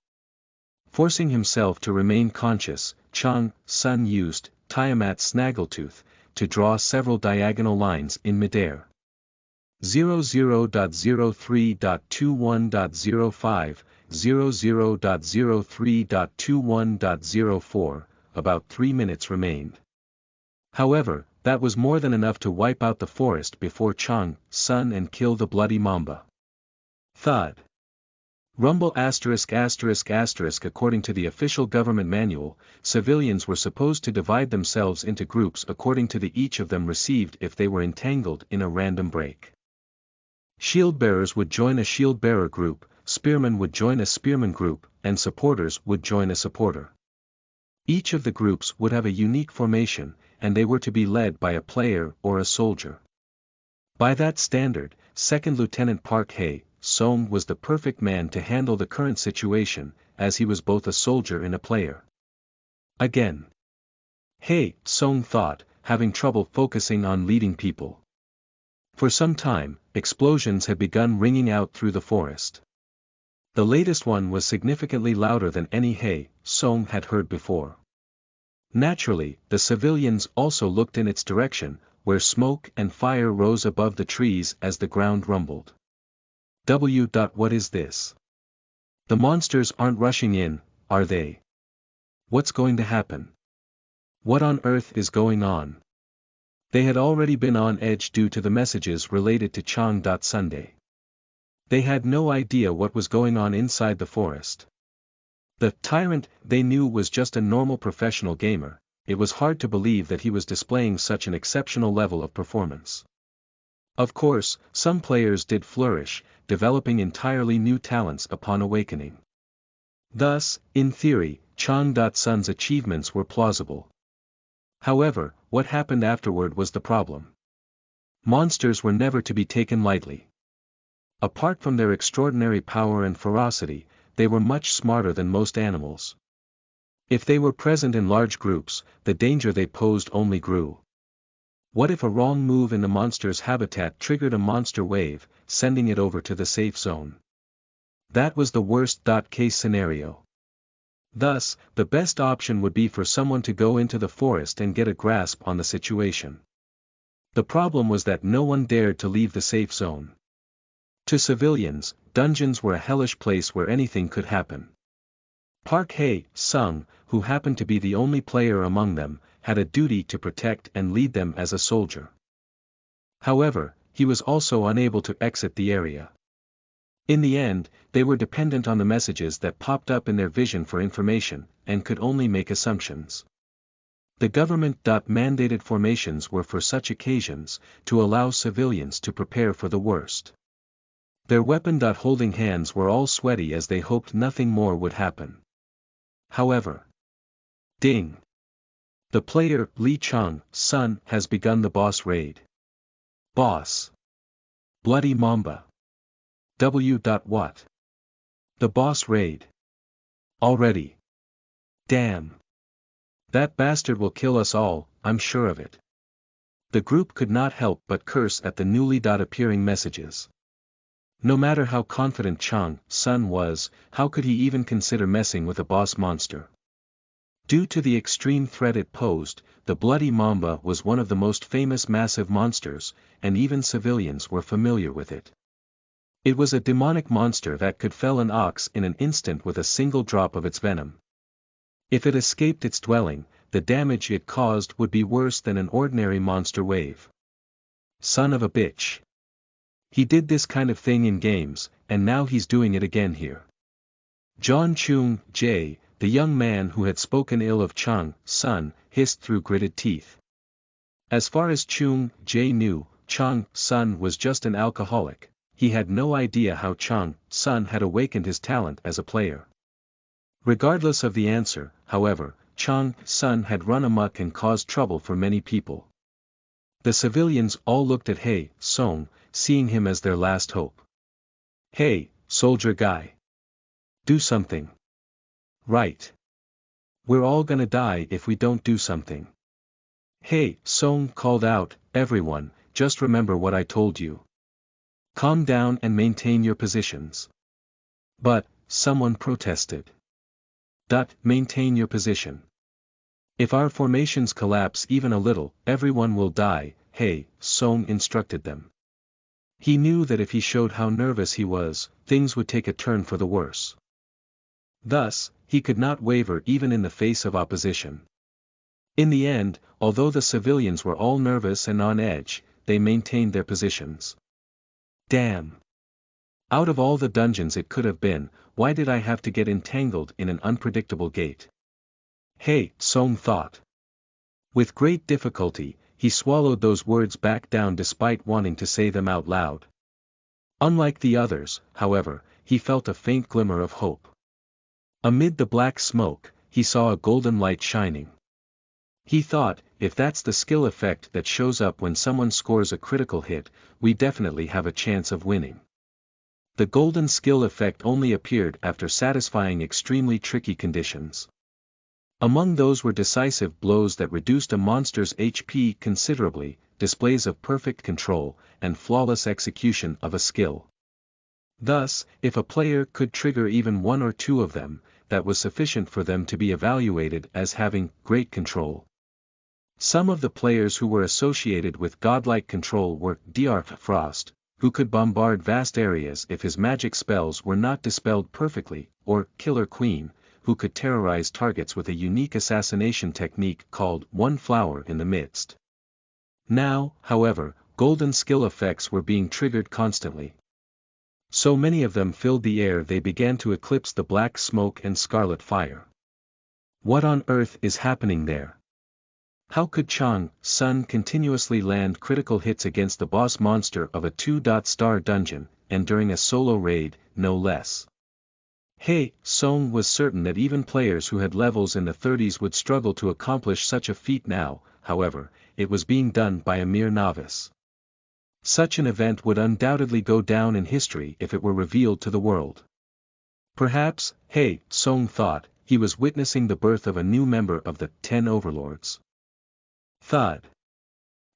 Forcing himself to remain conscious, Chang Sun used Tiamat's snaggletooth to draw several diagonal lines in midair. 00.03.21.05, 00.03.21.04, about 3 minutes remained. However, that was more than enough to wipe out the forest before Chang Sun and kill the bloody mamba. Thud. Rumble *****. According to the official government manual, civilians were supposed to divide themselves into groups according to the each of them received if they were entangled in a random break. Shield-bearers would join a shield-bearer group, spearmen would join a spearman group, and supporters would join a supporter. Each of the groups would have a unique formation, and they were to be led by a player or a soldier. By that standard, Second Lieutenant Park Hae-sung was the perfect man to handle the current situation, as he was both a soldier and a player. Again. Hae-sung thought, having trouble focusing on leading people. For some time, explosions had begun ringing out through the forest. The latest one was significantly louder than any Hae-sung had heard before. Naturally, the civilians also looked in its direction, where smoke and fire rose above the trees as the ground rumbled. What is this? The monsters aren't rushing in, are they? What's going to happen? What on earth is going on? They had already been on edge due to the messages related to Chang. Sunday. They had no idea what was going on inside the forest. The tyrant they knew was just a normal professional gamer. It was hard to believe that he was displaying such an exceptional level of performance. Of course, some players did flourish, developing entirely new talents upon awakening. Thus, in theory, Chang. Sun's achievements were plausible. However, what happened afterward was the problem. Monsters were never to be taken lightly. Apart from their extraordinary power and ferocity, they were much smarter than most animals. If they were present in large groups, the danger they posed only grew. What if a wrong move in the monster's habitat triggered a monster wave, sending it over to the safe zone? That was the worst-case scenario. Thus, the best option would be for someone to go into the forest and get a grasp on the situation. The problem was that no one dared to leave the safe zone. To civilians, dungeons were a hellish place where anything could happen. Park Hae-sung, who happened to be the only player among them, had a duty to protect and lead them as a soldier. However, he was also unable to exit the area. In the end, they were dependent on the messages that popped up in their vision for information, and could only make assumptions. The government-mandated formations were for such occasions, to allow civilians to prepare for the worst. Their weapon-holding hands were all sweaty as they hoped nothing more would happen. However. Ding! The player, Lee Chung-sun, has begun the boss raid. Boss. Bloody Mamba. What? The boss raid. Already. Damn. That bastard will kill us all, I'm sure of it. The group could not help but curse at the newly appearing messages. No matter how confident Chung-sun was, how could he even consider messing with a boss monster? Due to the extreme threat it posed, the Bloody Mamba was one of the most famous massive monsters, and even civilians were familiar with it. It was a demonic monster that could fell an ox in an instant with a single drop of its venom. If it escaped its dwelling, the damage it caused would be worse than an ordinary monster wave. Son of a bitch. He did this kind of thing in games, and now he's doing it again here. John Chung-jae, the young man who had spoken ill of Chung-sun, hissed through gritted teeth. As far as Chung-jae knew, Chung-sun was just an alcoholic. He had no idea how Chung-sun had awakened his talent as a player. Regardless of the answer, however, Chung-sun had run amok and caused trouble for many people. The civilians all looked at Hae-sung, seeing him as their last hope. Hey, soldier guy. Do something. Right. We're all gonna die if we don't do something. Hae-sung called out, everyone, just remember what I told you. Calm down and maintain your positions. But, someone protested. Maintain your position. If our formations collapse even a little, everyone will die, Hae-sung instructed them. He knew that if he showed how nervous he was, things would take a turn for the worse. Thus, he could not waver even in the face of opposition. In the end, although the civilians were all nervous and on edge, they maintained their positions. Damn. Out of all the dungeons it could have been, why did I have to get entangled in an unpredictable gate? Hae-sung thought. With great difficulty, he swallowed those words back down despite wanting to say them out loud. Unlike the others, however, he felt a faint glimmer of hope. Amid the black smoke, he saw a golden light shining. He thought, if that's the skill effect that shows up when someone scores a critical hit, we definitely have a chance of winning. The golden skill effect only appeared after satisfying extremely tricky conditions. Among those were decisive blows that reduced a monster's HP considerably, displays of perfect control, and flawless execution of a skill. Thus, if a player could trigger even one or two of them, that was sufficient for them to be evaluated as having great control. Some of the players who were associated with godlike control were Dr. Frost, who could bombard vast areas if his magic spells were not dispelled perfectly, or Killer Queen, who could terrorize targets with a unique assassination technique called One Flower in the Midst. Now, however, golden skill effects were being triggered constantly. So many of them filled the air they began to eclipse the black smoke and scarlet fire. What on earth is happening there? How could Chang Sun continuously land critical hits against the boss monster of a 2-star dungeon, and during a solo raid, no less? He Song was certain that even players who had levels in the 30s would struggle to accomplish such a feat now. However, it was being done by a mere novice. Such an event would undoubtedly go down in history if it were revealed to the world. Perhaps, He Song thought, he was witnessing the birth of a new member of the 10 Overlords. Thud.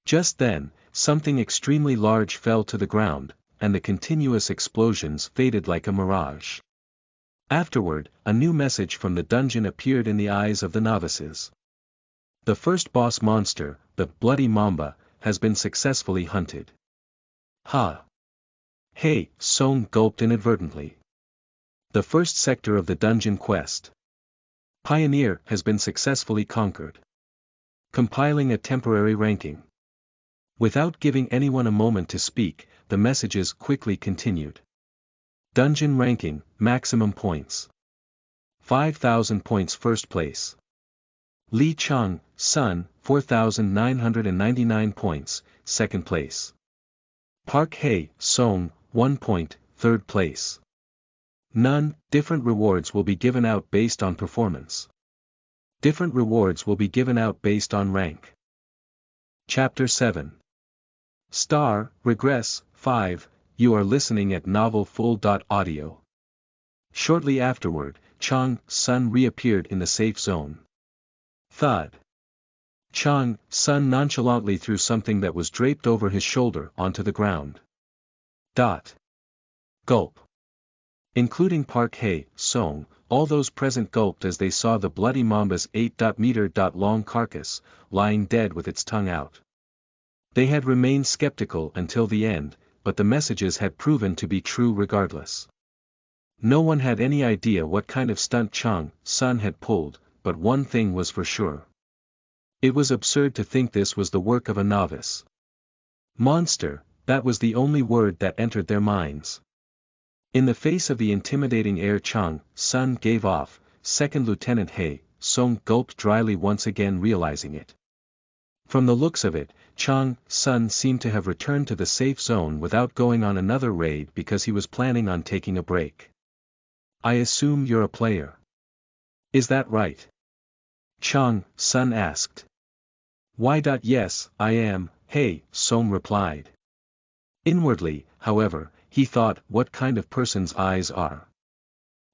Just then, something extremely large fell to the ground, and the continuous explosions faded like a mirage. Afterward, a new message from the dungeon appeared in the eyes of the novices. The first boss monster, the Bloody Mamba, has been successfully hunted. Ha! He Song gulped inadvertently. The first sector of the dungeon quest, Pioneer, has been successfully conquered. Compiling a temporary ranking. Without giving anyone a moment to speak, the messages quickly continued. Dungeon ranking, maximum points. 5,000 points first place. Li Chang, Sun, 4,999 points, second place. Park Hae Song, 1 point, third place. None, different rewards will be given out based on performance. Different rewards will be given out based on rank. Chapter 7. Star, Regress, 5, you are listening at novelfull.audio. Shortly afterward, Chang Sun reappeared in the safe zone. Thud. Chang Sun nonchalantly threw something that was draped over his shoulder onto the ground. Gulp. Including Park Hae Song, all those present gulped as they saw the Bloody Mamba's 8-meter long carcass, lying dead with its tongue out. They had remained skeptical until the end, but the messages had proven to be true regardless. No one had any idea what kind of stunt Chang Sun had pulled, but one thing was for sure. It was absurd to think this was the work of a novice. Monster, that was the only word that entered their minds. In the face of the intimidating air Chang Sun gave off, Second Lieutenant Hae Song gulped dryly, once again realizing it. From the looks of it, Chang Sun seemed to have returned to the safe zone without going on another raid because he was planning on taking a break. I assume you're a player. Is that right? Chang Sun asked. Why? Yes, I am, Hae Song replied. Inwardly, however, he thought, what kind of person's eyes are?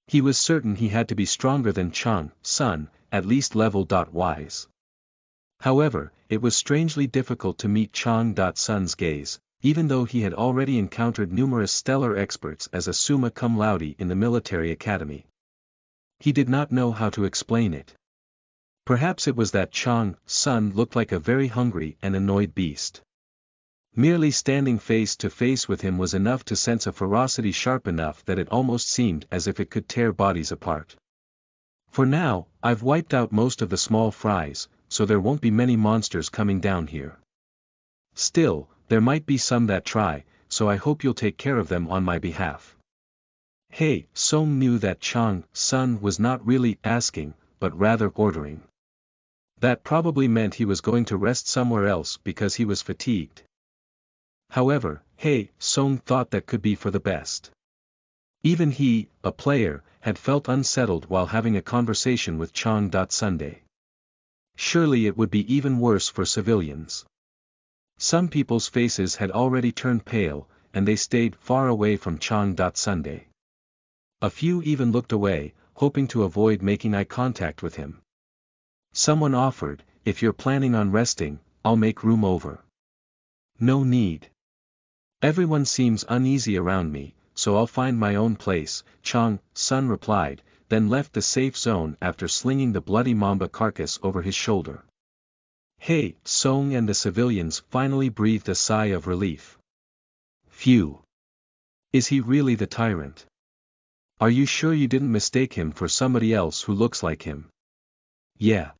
He was certain he had to be stronger than Chang Sun, at least level-wise. However, it was strangely difficult to meet Chang Sun's gaze, even though he had already encountered numerous stellar experts as a summa cum laude in the military academy. He did not know how to explain it. Perhaps it was that Chang Sun looked like a very hungry and annoyed beast. Merely standing face to face with him was enough to sense a ferocity sharp enough that it almost seemed as if it could tear bodies apart. For now, I've wiped out most of the small fries, so there won't be many monsters coming down here. Still, there might be some that try, so I hope you'll take care of them on my behalf. Hae Song knew that Chang Sun was not really asking, but rather ordering. That probably meant he was going to rest somewhere else because he was fatigued. However, Hae Song thought that could be for the best. Even he, a player, had felt unsettled while having a conversation with Chang. Sunday. Surely it would be even worse for civilians. Some people's faces had already turned pale, and they stayed far away from Chang. Sunday. A few even looked away, hoping to avoid making eye contact with him. Someone offered, "If you're planning on resting, I'll make room over." "No need. Everyone seems uneasy around me, so I'll find my own place," Chang. Sun replied, then left the safe zone after slinging the bloody mamba carcass over his shoulder. Hey, Song and the civilians finally breathed a sigh of relief. Phew. Is he really the tyrant? Are you sure you didn't mistake him for somebody else who looks like him? Yeah.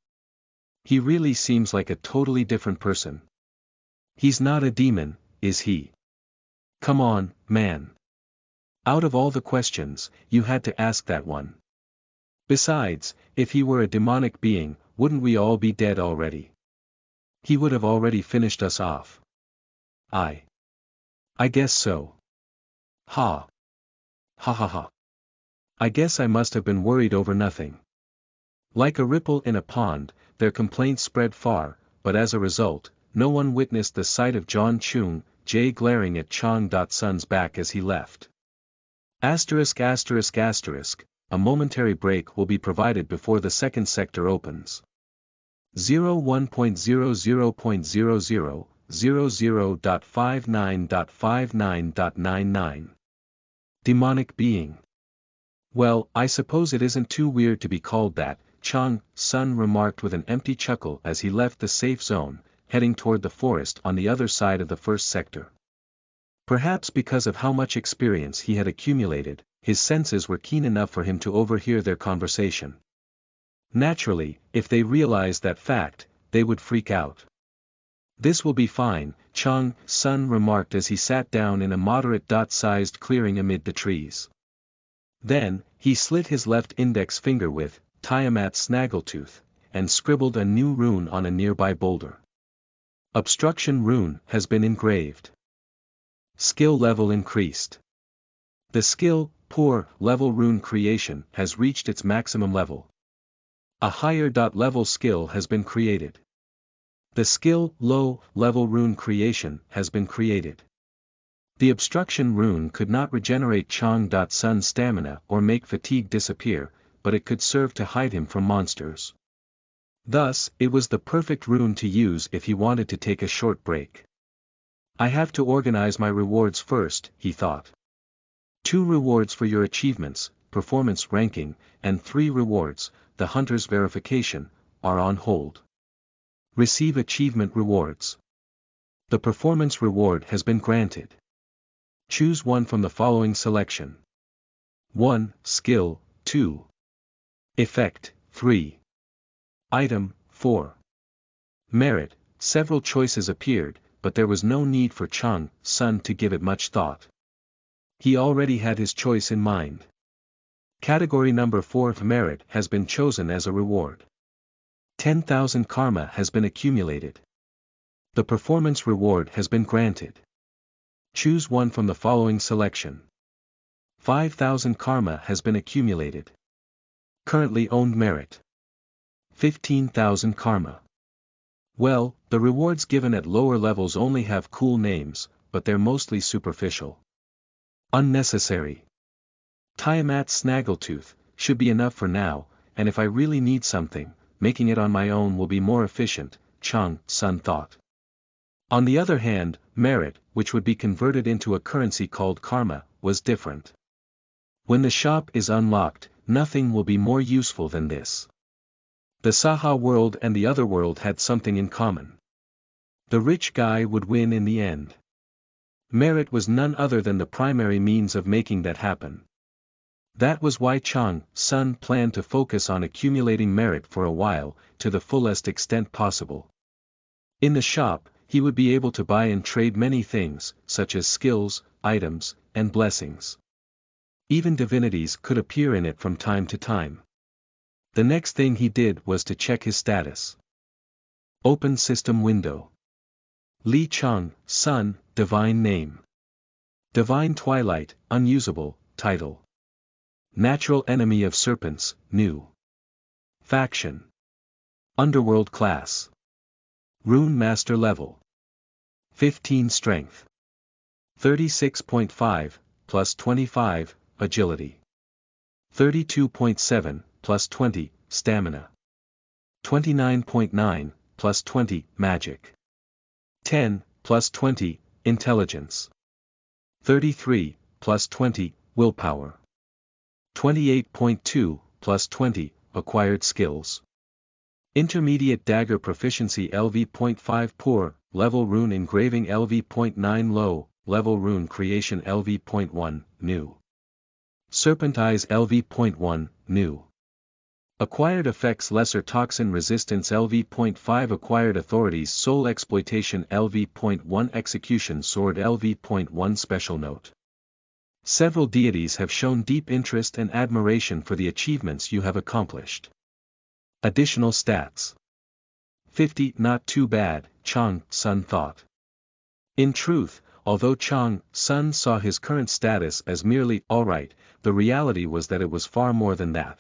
He really seems like a totally different person. He's not a demon, is he? Come on, man. Out of all the questions, you had to ask that one. Besides, if he were a demonic being, wouldn't we all be dead already? He would have already finished us off. I guess so. Ha. Ha ha ha. I guess I must have been worried over nothing. Like a ripple in a pond, their complaints spread far, but as a result, no one witnessed the sight of John Chung, Jay glaring at Chang. Sun's back as he left. Asterisk asterisk asterisk, a momentary break will be provided before the second sector opens. 01.00.00.59.59.99. Demonic being. Well, I suppose it isn't too weird to be called that, Chang. Sun remarked with an empty chuckle as he left the safe zone, heading toward the forest on the other side of the first sector. Perhaps because of how much experience he had accumulated, his senses were keen enough for him to overhear their conversation. Naturally, if they realized that fact, they would freak out. This will be fine, Chang. Sun remarked as he sat down in a moderate-sized clearing amid the trees. Then, he slit his left index finger with Tiamat Snaggletooth, and scribbled a new rune on a nearby boulder. Obstruction rune has been engraved. Skill level increased. The skill, poor level rune creation has reached its maximum level. A higher level skill has been created. The skill, low level rune creation has been created. The obstruction rune could not regenerate Chang. Sun's stamina or make fatigue disappear, but it could serve to hide him from monsters. Thus, it was the perfect rune to use if he wanted to take a short break. I have to organize my rewards first, he thought. 2 rewards for your achievements, performance ranking, and 3 rewards, the hunter's verification, are on hold. Receive achievement rewards. The performance reward has been granted. Choose one from the following selection. 1. Skill, 2. Effect, 3. Item, 4. Merit. Several choices appeared, but there was no need for Chang. Sun to give it much thought. He already had his choice in mind. Category number 4 of merit has been chosen as a reward. 10,000 karma has been accumulated. The performance reward has been granted. Choose one from the following selection. 5,000 karma has been accumulated. Currently owned merit. 15,000 karma. Well, the rewards given at lower levels only have cool names, but they're mostly superficial. Unnecessary. Tiamat Snaggletooth should be enough for now, and if I really need something, making it on my own will be more efficient, Chang. Sun thought. On the other hand, merit, which would be converted into a currency called karma, was different. When the shop is unlocked, nothing will be more useful than this. The Saha world and the other world had something in common. The rich guy would win in the end. Merit was none other than the primary means of making that happen. That was why Chang. Sun planned to focus on accumulating merit for a while, to the fullest extent possible. In the shop, he would be able to buy and trade many things, such as skills, items, and blessings. Even divinities could appear in it from time to time. The next thing he did was to check his status. Open system window. Li Chang. Sun, divine name. Divine Twilight, unusable, title. Natural enemy of serpents, new. Faction. Underworld class. Rune Master level. 15 strength. 36.5, plus 25, agility. 32.7, plus 20, stamina. 29.9, plus 20, magic. 10, plus 20, intelligence. 33, plus 20, willpower. 28.2, plus 20, acquired skills. Intermediate dagger proficiency LV.5 poor, level rune engraving LV.9 low, level rune creation LV.1, new. Serpent eyes LV.1, new. Acquired effects lesser toxin resistance LV.5 acquired authorities soul exploitation LV.1 execution sword LV.1 special note. Several deities have shown deep interest and admiration for the achievements you have accomplished. Additional stats. 50 not too bad, Chang Sun thought. In truth, although Chang Sun saw his current status as merely alright, the reality was that it was far more than that.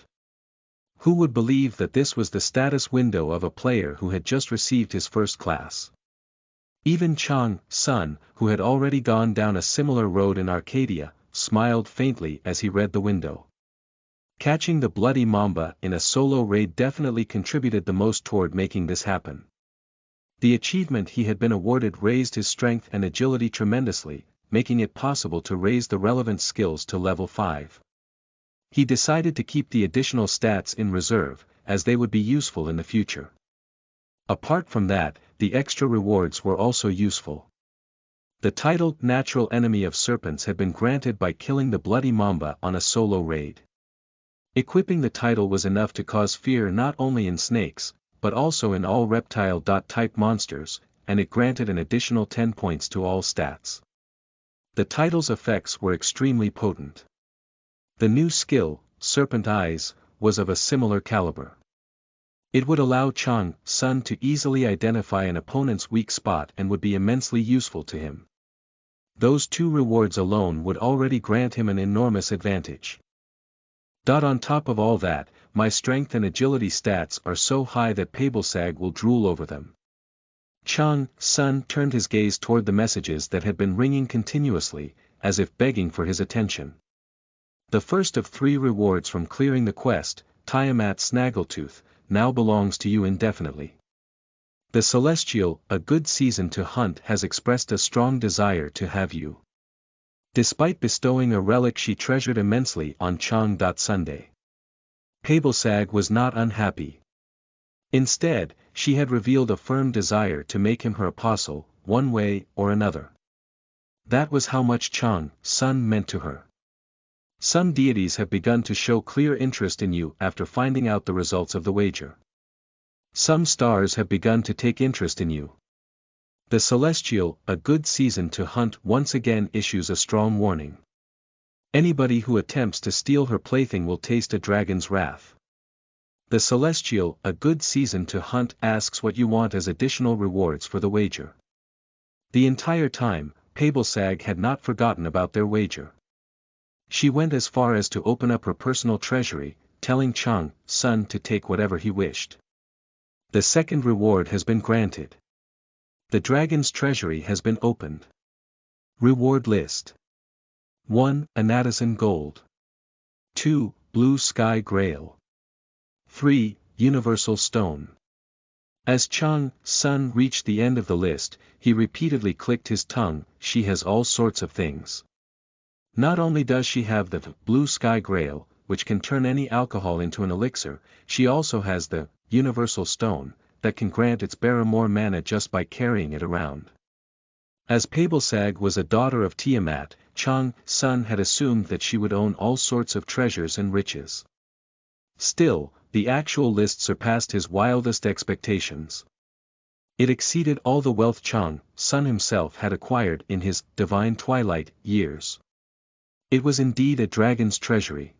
Who would believe that this was the status window of a player who had just received his first class? Even Chang Sun, who had already gone down a similar road in Arcadia, smiled faintly as he read the window. Catching the bloody mamba in a solo raid definitely contributed the most toward making this happen. The achievement he had been awarded raised his strength and agility tremendously, making it possible to raise the relevant skills to level 5. He decided to keep the additional stats in reserve, as they would be useful in the future. Apart from that, the extra rewards were also useful. The title Natural Enemy of Serpents had been granted by killing the bloody mamba on a solo raid. Equipping the title was enough to cause fear not only in snakes, but also in all reptile-type monsters, and it granted an additional 10 points to all stats. The title's effects were extremely potent. The new skill, Serpent Eyes, was of a similar caliber. It would allow Chang Sun to easily identify an opponent's weak spot and would be immensely useful to him. Those two rewards alone would already grant him an enormous advantage. On top of all that, my strength and agility stats are so high that Pabelsag will drool over them. Chang Sun turned his gaze toward the messages that had been ringing continuously, as if begging for his attention. The first of 3 rewards from clearing the quest, Tiamat Snaggletooth, now belongs to you indefinitely. The Celestial, a good season to hunt, has expressed a strong desire to have you. Despite bestowing a relic she treasured immensely on Chang Sunday, Pabelsag was not unhappy. Instead, she had revealed a firm desire to make him her apostle, one way or another. That was how much Chang Sun meant to her. Some deities have begun to show clear interest in you after finding out the results of the wager. Some stars have begun to take interest in you. The Celestial, a good season to hunt, once again issues a strong warning. Anybody who attempts to steal her plaything will taste a dragon's wrath. The Celestial, a good season to hunt, asks what you want as additional rewards for the wager. The entire time, Pabelsag had not forgotten about their wager. She went as far as to open up her personal treasury, telling Chang Sun to take whatever he wished. The second reward has been granted. The dragon's treasury has been opened. Reward list. 1. Anatison Gold. 2. Blue Sky Grail. 3. Universal Stone. As Chang Sun reached the end of the list, he repeatedly clicked his tongue. She has all sorts of things. Not only does she have the Blue Sky Grail, which can turn any alcohol into an elixir, she also has the Universal Stone, that can grant its bearer more mana just by carrying it around. As Pabelsag was a daughter of Tiamat, Chang Sun had assumed that she would own all sorts of treasures and riches. Still, the actual list surpassed his wildest expectations. It exceeded all the wealth Chang Sun himself had acquired in his divine Twilight years. It was indeed a dragon's treasury.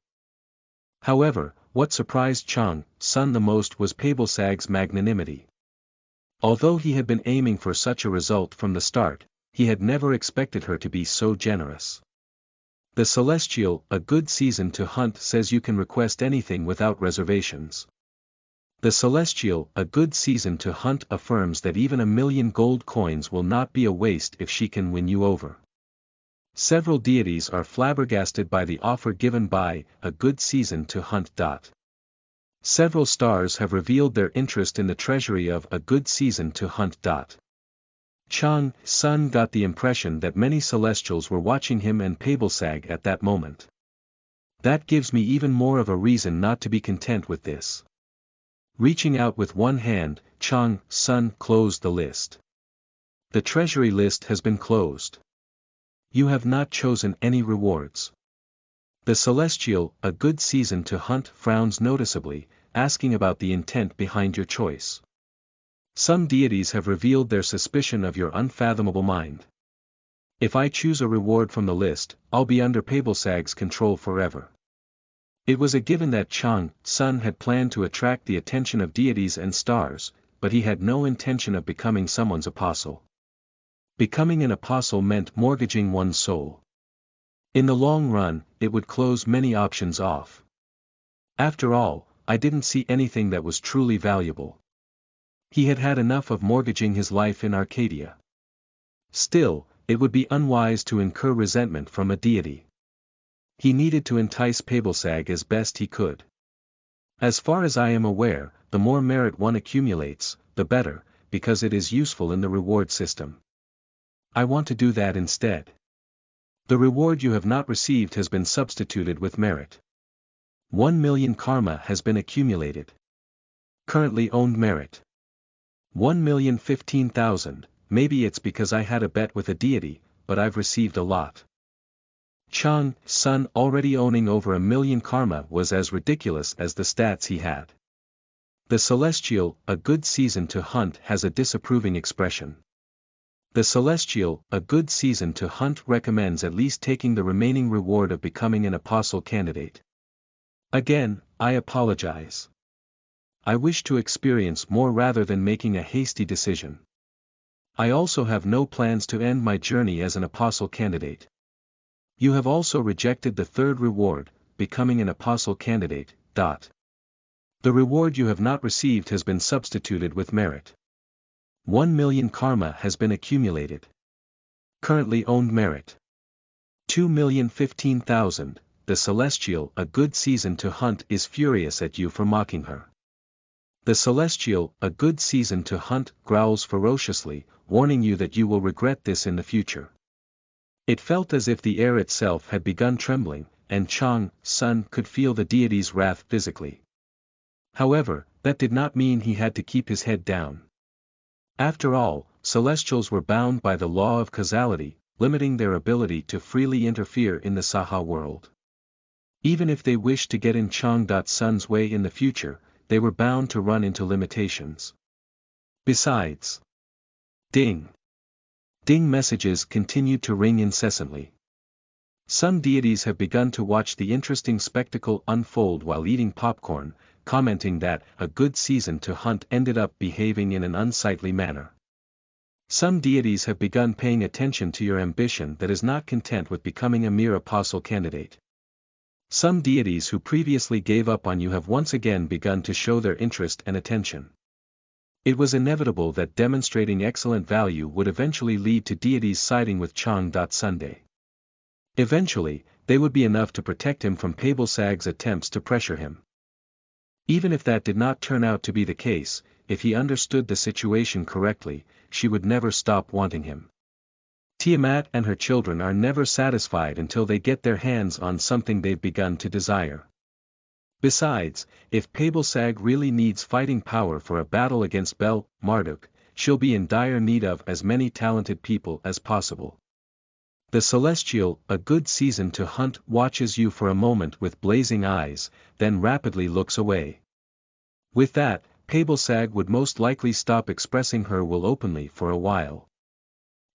However, what surprised Chang Sun the most was Pabelsag's magnanimity. Although he had been aiming for such a result from the start, he had never expected her to be so generous. The Celestial, a good season to hunt, says you can request anything without reservations. The Celestial, a good season to hunt, affirms that even 1,000,000 gold coins will not be a waste if she can win you over. Several deities are flabbergasted by the offer given by a good season to hunt. Several stars have revealed their interest in the treasury of a good season to hunt. Chang's Sun got the impression that many celestials were watching him and Pabelsag at that moment. That gives me even more of a reason not to be content with this. Reaching out with one hand, Chang's Sun closed the list. The treasury list has been closed. You have not chosen any rewards. The Celestial, a good season to hunt, frowns noticeably, asking about the intent behind your choice. Some deities have revealed their suspicion of your unfathomable mind. If I choose a reward from the list, I'll be under Pabelsag's control forever. It was a given that Chang's Sun had planned to attract the attention of deities and stars, but he had no intention of becoming someone's apostle. Becoming an apostle meant mortgaging one's soul. In the long run, it would close many options off. After all, I didn't see anything that was truly valuable. He had had enough of mortgaging his life in Arcadia. Still, it would be unwise to incur resentment from a deity. He needed to entice Pabelsag as best he could. As far as I am aware, the more merit one accumulates, the better, because it is useful in the reward system. I want to do that instead. The reward you have not received has been substituted with merit. 1,000,000 karma has been accumulated. Currently owned merit. 1,015,000, maybe it's because I had a bet with a deity, but I've received a lot. Chang's Sun already owning over 1,000,000 karma was as ridiculous as the stats he had. The Celestial, a good season to hunt, has a disapproving expression. The Celestial, a good season to hunt, recommends at least taking the remaining reward of becoming an apostle candidate. Again, I apologize. I wish to experience more rather than making a hasty decision. I also have no plans to end my journey as an apostle candidate. You have also rejected the third reward, becoming an apostle candidate. The reward you have not received has been substituted with merit. 1,000,000 karma has been accumulated. Currently owned merit. 2,015,000. The Celestial, a good season to hunt, is furious at you for mocking her. The Celestial, a good season to hunt, growls ferociously, warning you that you will regret this in the future. It felt as if the air itself had begun trembling, and Chang's Sun could feel the deity's wrath physically. However, that did not mean he had to keep his head down. After all, celestials were bound by the law of causality, limiting their ability to freely interfere in the Saha world. Even if they wished to get in Chang's Sun's way in the future, they were bound to run into limitations. Besides, ding! Ding messages continued to ring incessantly. Some deities have begun to watch the interesting spectacle unfold while eating popcorn, commenting that a good season to hunt ended up behaving in an unsightly manner. Some deities have begun paying attention to your ambition that is not content with becoming a mere apostle candidate. Some deities who previously gave up on you have once again begun to show their interest and attention. It was inevitable that demonstrating excellent value would eventually lead to deities siding with Chang's Sunday. Eventually, they would be enough to protect him from Pabelsag's attempts to pressure him. Even if that did not turn out to be the case, if he understood the situation correctly, she would never stop wanting him. Tiamat and her children are never satisfied until they get their hands on something they've begun to desire. Besides, if Pabelsag really needs fighting power for a battle against Bel Marduk, she'll be in dire need of as many talented people as possible. The Celestial, a good season to hunt, watches you for a moment with blazing eyes, then rapidly looks away. With that, Pabelsag would most likely stop expressing her will openly for a while.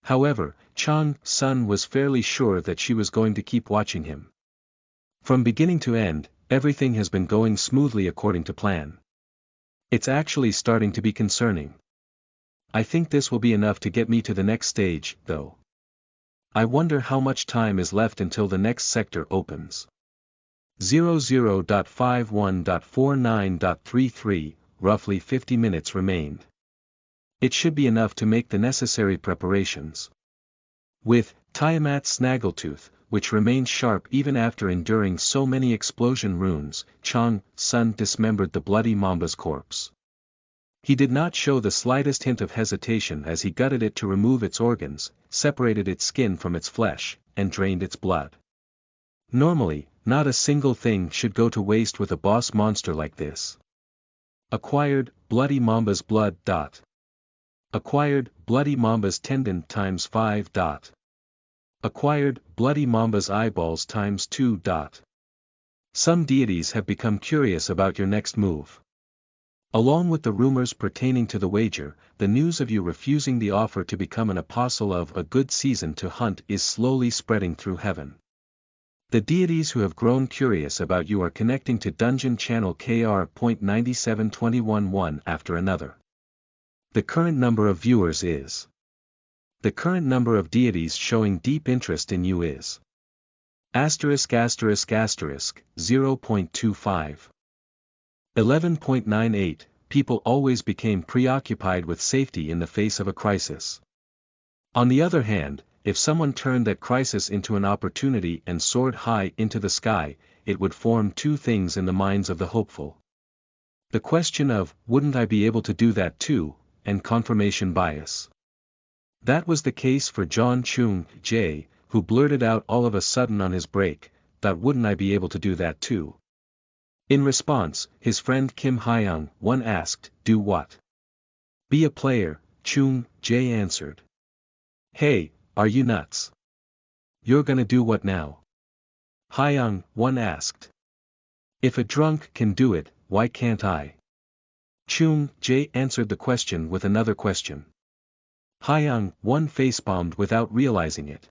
However, Chang's Sun was fairly sure that she was going to keep watching him. From beginning to end, everything has been going smoothly according to plan. It's actually starting to be concerning. I think this will be enough to get me to the next stage, though. I wonder how much time is left until the next sector opens. 00.51.49.33, roughly 50 minutes remained. It should be enough to make the necessary preparations. With Tiamat Snaggletooth, which remained sharp even after enduring so many explosion runes, Sun dismembered the bloody Mamba's corpse. He did not show the slightest hint of hesitation as he gutted it to remove its organs, separated its skin from its flesh, and drained its blood. Normally, not a single thing should go to waste with a boss monster like this. Acquired, Bloody Mamba's blood. Acquired, Bloody Mamba's tendon times 5. Acquired, Bloody Mamba's eyeballs times 2. Some deities have become curious about your next move. Along with the rumors pertaining to the wager, the news of you refusing the offer to become an apostle of a good season to hunt is slowly spreading through heaven. The deities who have grown curious about you are connecting to Dungeon Channel KR.9721 one after another. The current number of viewers is. The current number of deities showing deep interest in you is. ******* 0.25. 11.98, people always became preoccupied with safety in the face of a crisis. On the other hand, if someone turned that crisis into an opportunity and soared high into the sky, it would form two things in the minds of the hopeful. The question of, wouldn't I be able to do that too, and confirmation bias. That was the case for John Chung Jae, who blurted out all of a sudden on his break, that wouldn't I be able to do that too. In response, his friend Kim Hyung one asked, do what? Be a player, Chung Jae answered. Hey, are you nuts? You're gonna do what now? Hyung one asked. If a drunk can do it, why can't I? Chung Jae answered the question with another question. Hyung one facepalmed without realizing it.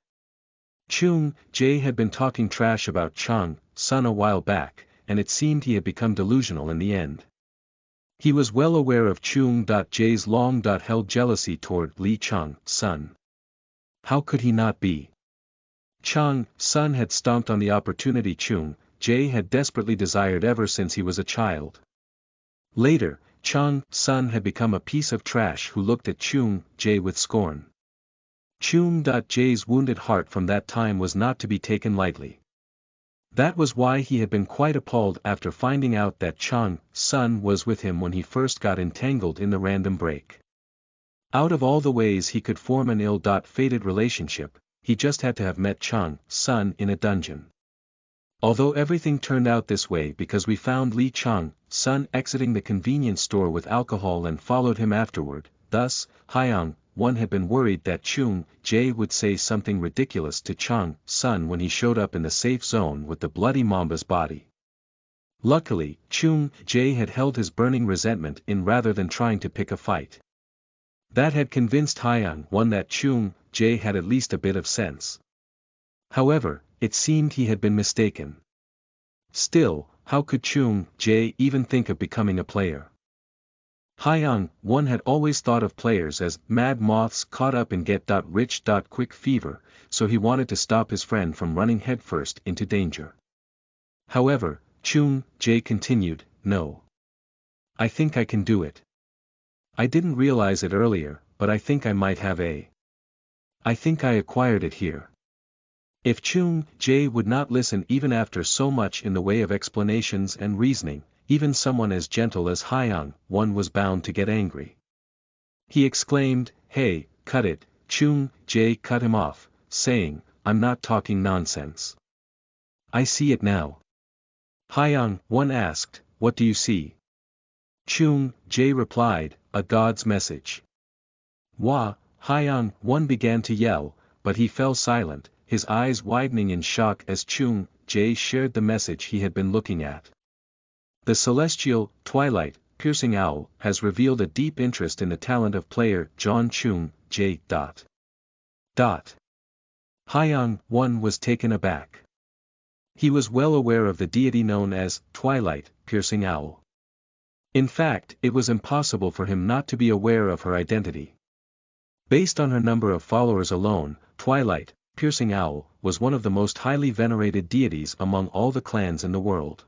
Chung Jae had been talking trash about Sun a while back, and it seemed he had become delusional in the end. He was well aware of Chung Jae's long-held jealousy toward Lee Sun. How could he not be? Sun had stomped on the opportunity Chung Jae had desperately desired ever since he was a child. Later, Sun had become a piece of trash who looked at Chung Jae with scorn. Chung Jae's wounded heart from that time was not to be taken lightly. That was why he had been quite appalled after finding out that Sun was with him when he first got entangled in the random break. Out of all the ways he could form an ill-fated relationship, he just had to have met Sun in a dungeon. Although everything turned out this way because we found Lee Sun exiting the convenience store with alcohol and followed him afterward, thus, Hyung one had been worried that Chung Jae would say something ridiculous to Sun when he showed up in the safe zone with the bloody Mamba's body. Luckily, Chung Jae had held his burning resentment in rather than trying to pick a fight. That had convinced Hyung one that Chung Jae had at least a bit of sense. However, it seemed he had been mistaken. Still, how could Chung Jae even think of becoming a player? Hyung one had always thought of players as mad moths caught up in get-rich-quick fever, so he wanted to stop his friend from running headfirst into danger. However, Chung Jae continued, no. I think I can do it. I didn't realize it earlier, but I think I might have I think I acquired it here. If Chung Jae would not listen even after so much in the way of explanations and reasoning, even someone as gentle as Hyung one was bound to get angry. He exclaimed, hey, cut it. Chung Jae cut him off, saying, I'm not talking nonsense. I see it now. Hyung one asked, what do you see? Chung Jae replied, a God's message. Wah, Hyung one began to yell, but he fell silent, his eyes widening in shock as Chung Jae shared the message he had been looking at. The celestial, Twilight, piercing owl, has revealed a deep interest in the talent of player John Chung Jae. Hyung one was taken aback. He was well aware of the deity known as Twilight, piercing owl. In fact, it was impossible for him not to be aware of her identity. Based on her number of followers alone, Twilight, piercing owl, was one of the most highly venerated deities among all the clans in the world.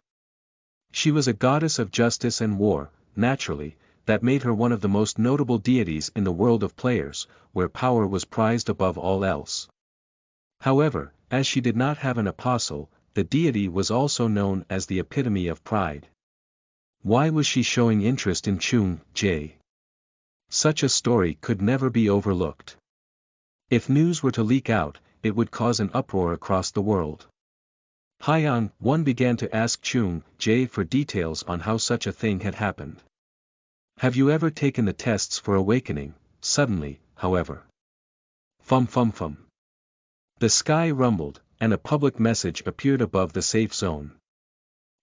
She was a goddess of justice and war, naturally, that made her one of the most notable deities in the world of players, where power was prized above all else. However, as she did not have an apostle, the deity was also known as the epitome of pride. Why was she showing interest in Chung Jae? Such a story could never be overlooked. If news were to leak out, it would cause an uproar across the world. Hyang one began to ask Chung Jae for details on how such a thing had happened. Have you ever taken the tests for awakening? Suddenly, however. Fum. The sky rumbled, and a public message appeared above the safe zone.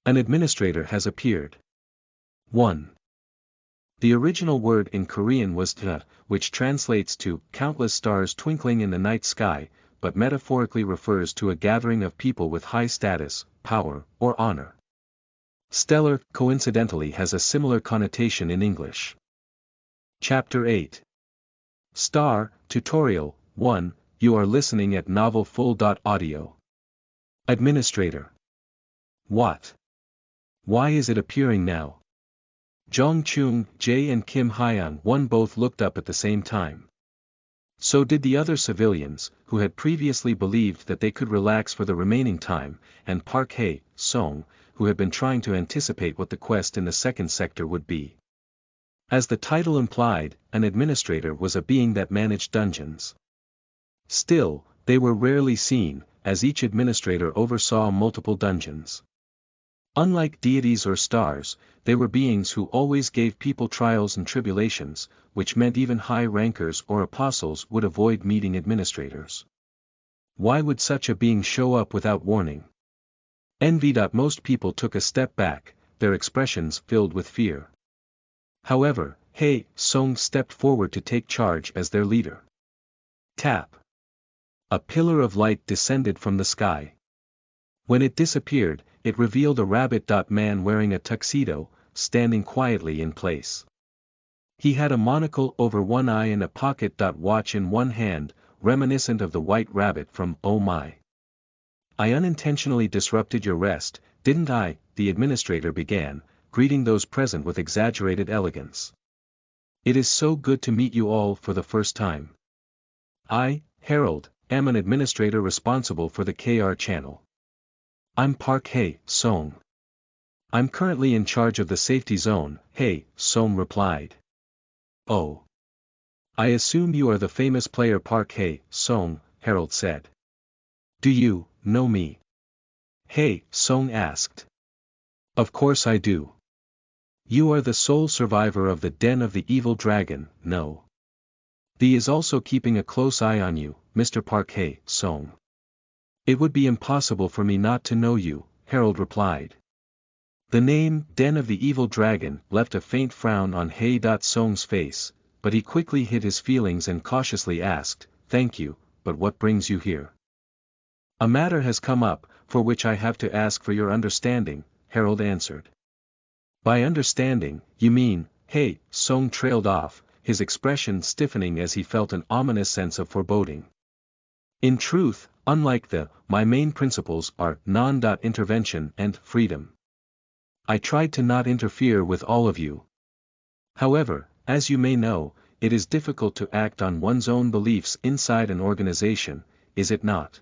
An administrator has appeared. 1. The original word in Korean was ta, which translates to countless stars twinkling in the night sky, but metaphorically refers to a gathering of people with high status, power, or honor. Stellar, coincidentally, has a similar connotation in English. Chapter 8. Star, Tutorial, 1, you are listening at novelfull.audio. Administrator. What? Why is it appearing now? Jong Chung Jae and Kim Hyang one both looked up at the same time. So did the other civilians, who had previously believed that they could relax for the remaining time, and Park Hae Song, who had been trying to anticipate what the quest in the second sector would be. As the title implied, an administrator was a being that managed dungeons. Still, they were rarely seen, as each administrator oversaw multiple dungeons. Unlike deities or stars, they were beings who always gave people trials and tribulations, which meant even high rankers or apostles would avoid meeting administrators. Why would such a being show up without warning? Most people took a step back, their expressions filled with fear. However, Hae Song stepped forward to take charge as their leader. Tap. A pillar of light descended from the sky. When it disappeared, it revealed a rabbit-man wearing a tuxedo, standing quietly in place. He had a monocle over one eye and a pocket watch in one hand, reminiscent of the White Rabbit from Oh My. I unintentionally disrupted your rest, didn't I? The administrator began, greeting those present with exaggerated elegance. It is so good to meet you all for the first time. I, Harold, am an administrator responsible for the KR channel. I'm Park Hae Song. I'm currently in charge of the safety zone, Hae Song replied. Oh. I assume you are the famous player Park Hae Song, Harold said. Do you know me? Hae Song asked. Of course I do. You are the sole survivor of the den of the evil dragon, no. The is also keeping a close eye on you, Mr. Park Hae Song. It would be impossible for me not to know you, Harold replied. The name, Den of the Evil Dragon, left a faint frown on Hae Song's face, but he quickly hid his feelings and cautiously asked, Thank you, but what brings you here? A matter has come up, for which I have to ask for your understanding, Harold answered. By understanding, you mean, Hae Song trailed off, his expression stiffening as he felt an ominous sense of foreboding. In truth, unlike my main principles are non-intervention and freedom. I tried to not interfere with all of you. However, as you may know, it is difficult to act on one's own beliefs inside an organization, is it not?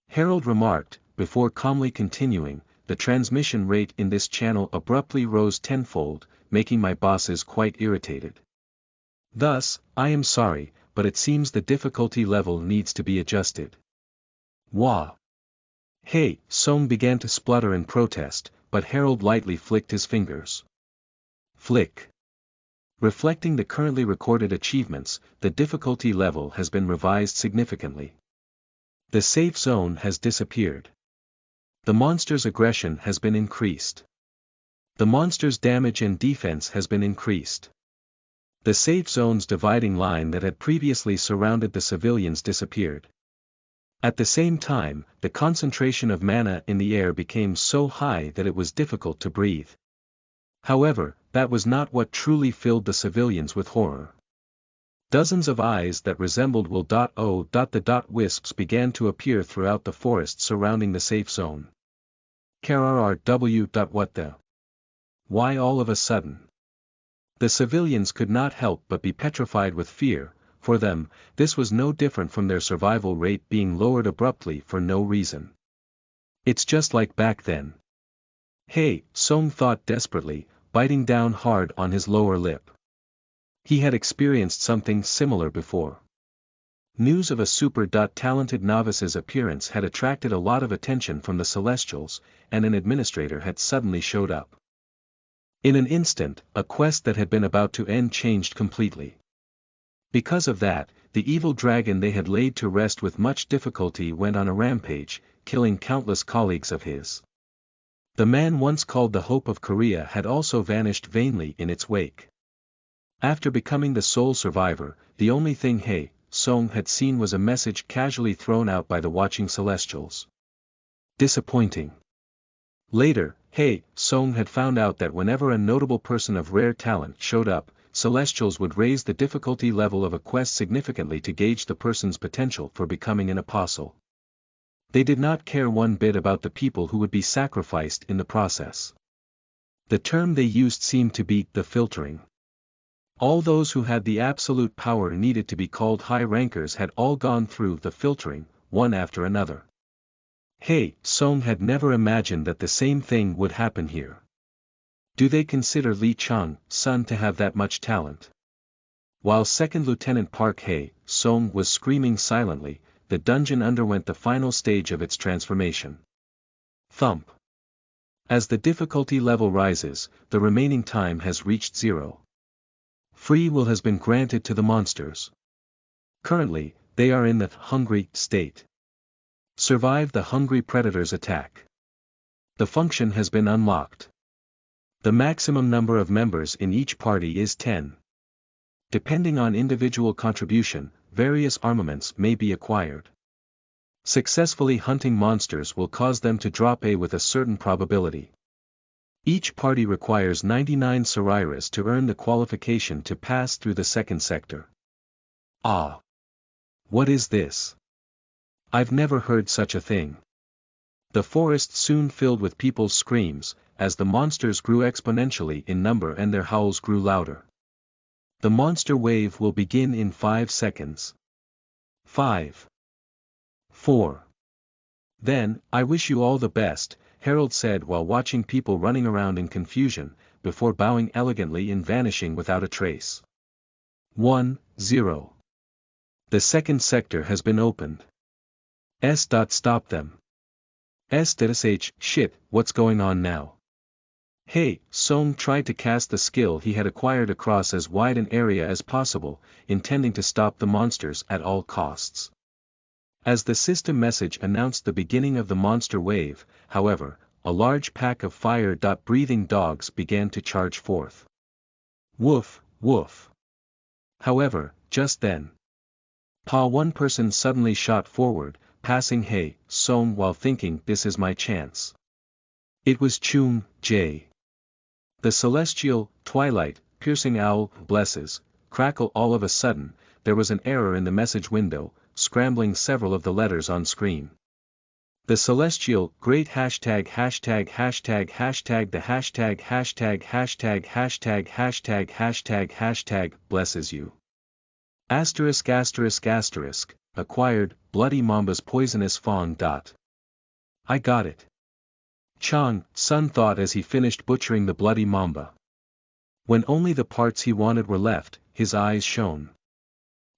Harold remarked, before calmly continuing, the transmission rate in this channel abruptly rose tenfold, making my bosses quite irritated. Thus, I am sorry, but it seems the difficulty level needs to be adjusted. Wah! Hae Song began to splutter in protest, but Harold lightly flicked his fingers. Flick. Reflecting the currently recorded achievements, the difficulty level has been revised significantly. The safe zone has disappeared. The monster's aggression has been increased. The monster's damage and defense has been increased. The safe zone's dividing line that had previously surrounded the civilians disappeared. At the same time, the concentration of mana in the air became so high that it was difficult to breathe. However, that was not what truly filled the civilians with horror. Dozens of eyes that resembled will.o. The dot wisps began to appear throughout the forest surrounding the safe zone. KRRW. What the? Why all of a sudden? The civilians could not help but be petrified with fear. For them, this was no different from their survival rate being lowered abruptly for no reason. It's just like back then. Hey, Song thought desperately, biting down hard on his lower lip. He had experienced something similar before. News of a super-talented novice's appearance had attracted a lot of attention from the Celestials, and an administrator had suddenly showed up. In an instant, a quest that had been about to end changed completely. Because of that, the evil dragon they had laid to rest with much difficulty went on a rampage, killing countless colleagues of his. The man once called the Hope of Korea had also vanished vainly in its wake. After becoming the sole survivor, the only thing Hae Song had seen was a message casually thrown out by the watching Celestials. Disappointing. Later, Hae Song had found out that whenever a notable person of rare talent showed up, Celestials would raise the difficulty level of a quest significantly to gauge the person's potential for becoming an apostle. They did not care one bit about the people who would be sacrificed in the process. The term they used seemed to be the filtering. All those who had the absolute power needed to be called high rankers had all gone through the filtering, one after another. Hae Song had never imagined that the same thing would happen here. Do they consider Lee Chung-sun to have that much talent? While Second Lieutenant Park Hae Song was screaming silently, the dungeon underwent the final stage of its transformation. Thump. As the difficulty level rises, the remaining time has reached 0. Free will has been granted to the monsters. Currently, they are in the hungry state. Survive the hungry predator's attack. The function has been unlocked. The maximum number of members in each party is 10. Depending on individual contribution, various armaments may be acquired. Successfully hunting monsters will cause them to drop A with a certain probability. Each party requires 99 Sariras to earn the qualification to pass through the second sector. Ah! What is this? I've never heard such a thing. The forest soon filled with people's screams, as the monsters grew exponentially in number and their howls grew louder. The monster wave will begin in 5 seconds. 5. 4. Then, I wish you all the best, Harold said while watching people running around in confusion, before bowing elegantly and vanishing without a trace. 1. 0. The second sector has been opened. Stop them. Shit, what's going on now? Hae Song tried to cast the skill he had acquired across as wide an area as possible, intending to stop the monsters at all costs. As the system message announced the beginning of the monster wave, however, a large pack of fire-breathing dogs began to charge forth. Woof, woof. However, just then, one person suddenly shot forward, passing Hae Song while thinking, this is my chance. It was Chung Jae. The celestial, Twilight, piercing owl, blesses, crackle. All of a sudden, there was an error in the message window, scrambling several of the letters on screen. The celestial, great the hashtag blesses you. Acquired, Bloody Mamba's poisonous fong. I got it. Chung-sun thought as he finished butchering the bloody mamba. When only the parts he wanted were left, his eyes shone.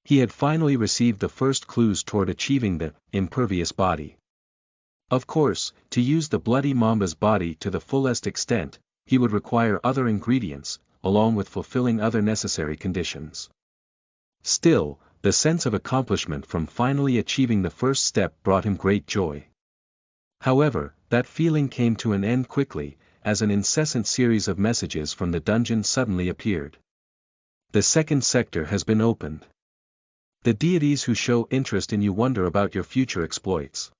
He had finally received the first clues toward achieving the impervious body. Of course, to use the bloody mamba's body to the fullest extent, he would require other ingredients, along with fulfilling other necessary conditions. Still, the sense of accomplishment from finally achieving the first step brought him great joy. However, that feeling came to an end quickly, as an incessant series of messages from the dungeon suddenly appeared. The second sector has been opened. The deities who show interest in you wonder about your future exploits.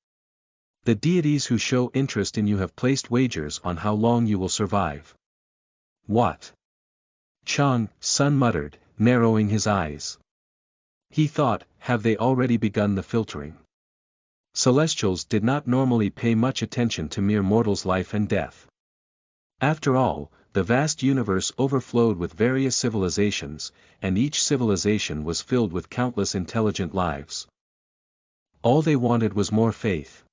The deities who show interest in you have placed wagers on how long you will survive. What? Chung-sun muttered, narrowing his eyes. He thought, have they already begun the filtering? Celestials did not normally pay much attention to mere mortals' life and death. After all, the vast universe overflowed with various civilizations, and each civilization was filled with countless intelligent lives. All they wanted was more faith.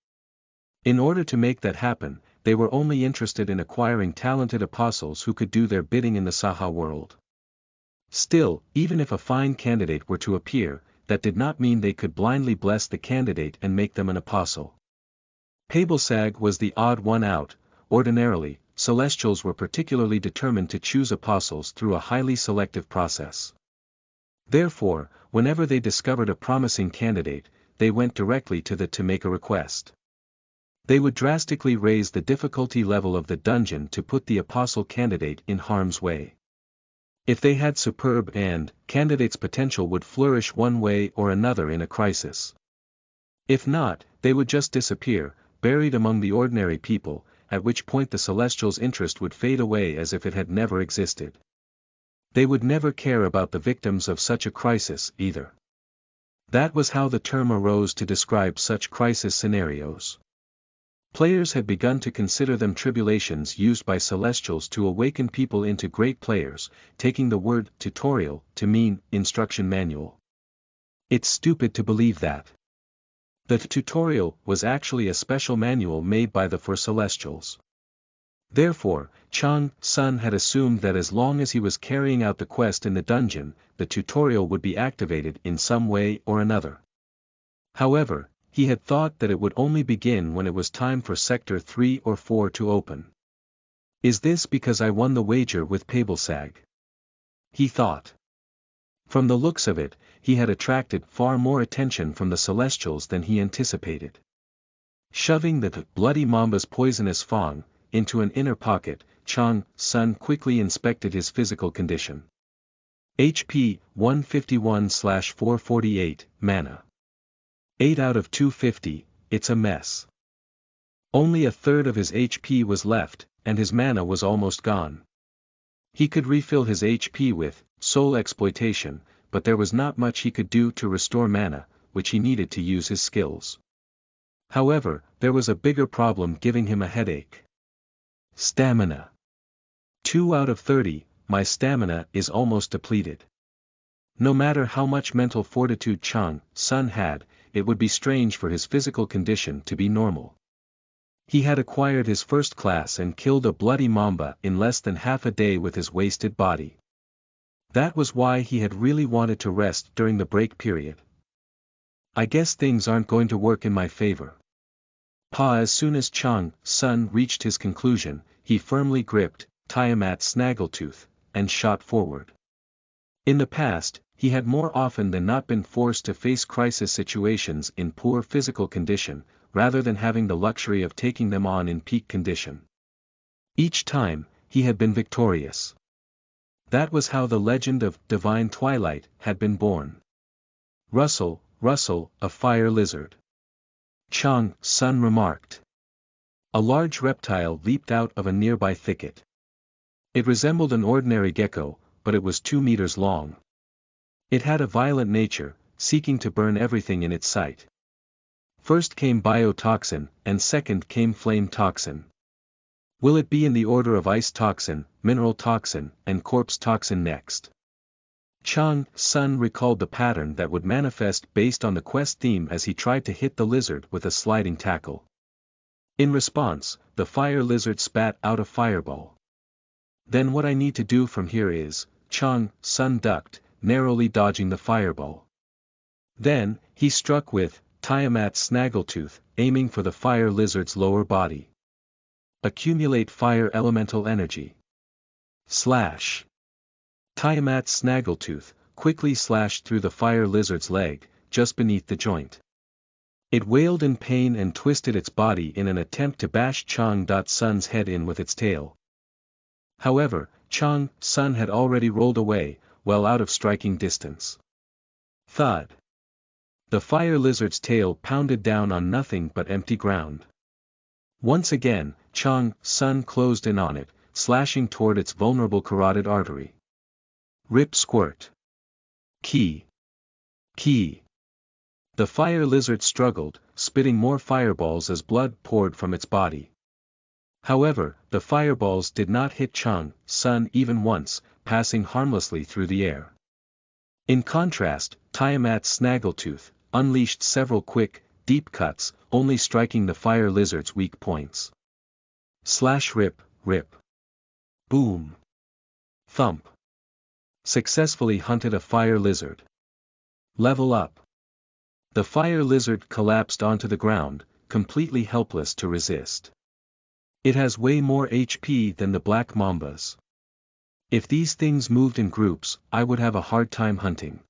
In order to make that happen, they were only interested in acquiring talented apostles who could do their bidding in the Saha world. Still, even if a fine candidate were to appear, that did not mean they could blindly bless the candidate and make them an apostle. Pabelsag was the odd one out. Ordinarily, Celestials were particularly determined to choose apostles through a highly selective process. Therefore, whenever they discovered a promising candidate, they went directly to make a request. They would drastically raise the difficulty level of the dungeon to put the apostle candidate in harm's way. If they had superb candidate's potential would flourish one way or another in a crisis. If not, they would just disappear, buried among the ordinary people, at which point the Celestials' interest would fade away as if it had never existed. They would never care about the victims of such a crisis, either. That was how the term arose to describe such crisis scenarios. Players had begun to consider them tribulations used by Celestials to awaken people into great players, taking the word tutorial to mean instruction manual. It's stupid to believe that. The tutorial was actually a special manual made by the Celestials. Therefore, Chang Sun had assumed that as long as he was carrying out the quest in the dungeon, the tutorial would be activated in some way or another. However, he had thought that it would only begin when it was time for Sector 3 or 4 to open. Is this because I won the wager with Pabelsag? He thought. From the looks of it, he had attracted far more attention from the Celestials than he anticipated. Shoving the bloody mamba's poisonous fang into an inner pocket, Chang Sun quickly inspected his physical condition. HP 151/448, mana. 8 out of 250, it's a mess. Only a third of his HP was left, and his mana was almost gone. He could refill his HP with soul exploitation, but there was not much he could do to restore mana, which he needed to use his skills. However, there was a bigger problem giving him a headache. Stamina. 2 out of 30, my stamina is almost depleted. No matter how much mental fortitude Chang Sun had, it would be strange for his physical condition to be normal. He had acquired his first class and killed a bloody mamba in less than half a day with his wasted body. That was why he had really wanted to rest during the break period. I guess things aren't going to work in my favor. As soon as Chang Sun reached his conclusion, he firmly gripped Tiamat's snaggletooth, and shot forward. In the past, he had more often than not been forced to face crisis situations in poor physical condition, rather than having the luxury of taking them on in peak condition. Each time, he had been victorious. That was how the legend of Divine Twilight had been born. Rustle, rustle, a fire lizard. Chang Sun remarked. A large reptile leaped out of a nearby thicket. It resembled an ordinary gecko, but it was 2 meters long. It had a violent nature, seeking to burn everything in its sight. First came biotoxin, and second came flame toxin. Will it be in the order of ice toxin, mineral toxin, and corpse toxin next? Chang Sun recalled the pattern that would manifest based on the quest theme as he tried to hit the lizard with a sliding tackle. In response, the fire lizard spat out a fireball. Then what I need to do from here is, Chang Sun ducked, narrowly dodging the fireball. Then, he struck with Tiamat's snaggletooth, aiming for the fire lizard's lower body. Accumulate fire elemental energy. Slash. Tiamat's snaggletooth quickly slashed through the fire lizard's leg, just beneath the joint. It wailed in pain and twisted its body in an attempt to bash Chang Sun's head in with its tail. However, Chang Sun had already rolled away, well out of striking distance. Thud. The fire lizard's tail pounded down on nothing but empty ground. Once again, Chang Sun closed in on it, slashing toward its vulnerable carotid artery. Rip squirt. Key. Key. The fire lizard struggled, spitting more fireballs as blood poured from its body. However, the fireballs did not hit Chang Sun even once, passing harmlessly through the air. In contrast, Tiamat's snaggletooth unleashed several quick, deep cuts, only striking the fire lizard's weak points. Slash rip, rip. Boom. Thump. Successfully hunted a fire lizard. Level up. The fire lizard collapsed onto the ground, completely helpless to resist. It has way more HP than the black mambas. If these things moved in groups, I would have a hard time hunting.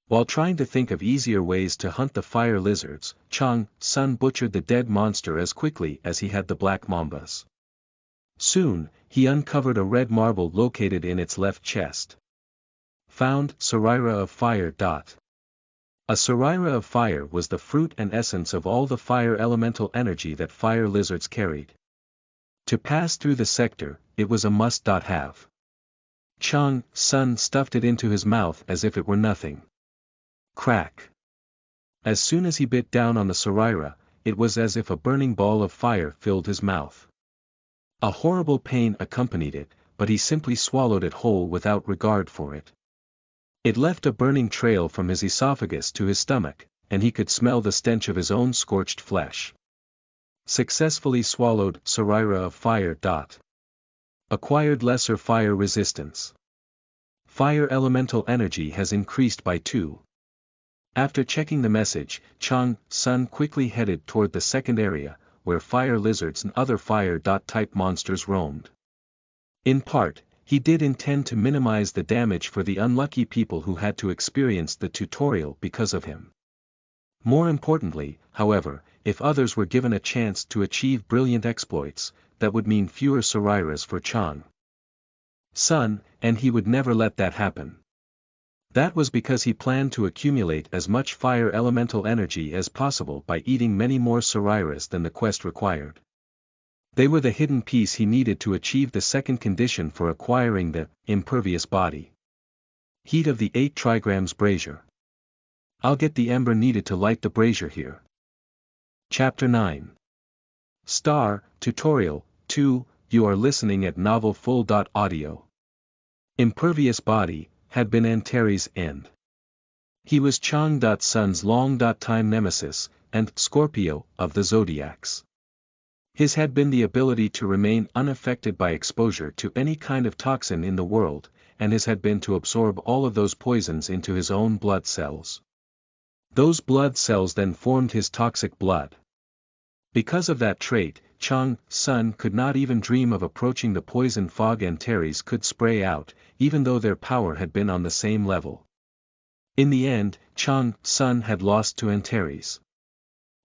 While trying to think of easier ways to hunt the fire lizards, Chang Sun butchered the dead monster as quickly as he had the black mambas. Soon, he uncovered a red marble located in its left chest. Found Sarira of Fire. A Sarira of Fire was the fruit and essence of all the fire elemental energy that fire lizards carried. To pass through the sector, it was a must-have. Chang Sun stuffed it into his mouth as if it were nothing. Crack. As soon as he bit down on the Sarira, it was as if a burning ball of fire filled his mouth. A horrible pain accompanied it, but he simply swallowed it whole without regard for it. It left a burning trail from his esophagus to his stomach, and he could smell the stench of his own scorched flesh. Successfully swallowed Sarira of Fire. Acquired lesser fire resistance. Fire elemental energy has increased by 2. After checking the message, Chang Sun quickly headed toward the second area, where fire lizards and other fire-type monsters roamed. In part, he did intend to minimize the damage for the unlucky people who had to experience the tutorial because of him. More importantly, however, if others were given a chance to achieve brilliant exploits, that would mean fewer Sariras for Chang Sun, and he would never let that happen. That was because he planned to accumulate as much fire elemental energy as possible by eating many more Sariras than the quest required. They were the hidden piece he needed to achieve the second condition for acquiring the impervious body. Heat of the 8 trigrams brazier. I'll get the ember needed to light the brazier here. Chapter 9. Tutorial 2. You are listening at novelfull.audio. Impervious body had been Antares' end. He was Chang Sun's long-time nemesis, and Scorpio of the zodiacs. His had been the ability to remain unaffected by exposure to any kind of toxin in the world, and his had been to absorb all of those poisons into his own blood cells. Those blood cells then formed his toxic blood. Because of that trait, Chang Sun could not even dream of approaching the poison fog Antares could spray out, even though their power had been on the same level. In the end, Chang Sun had lost to Antares.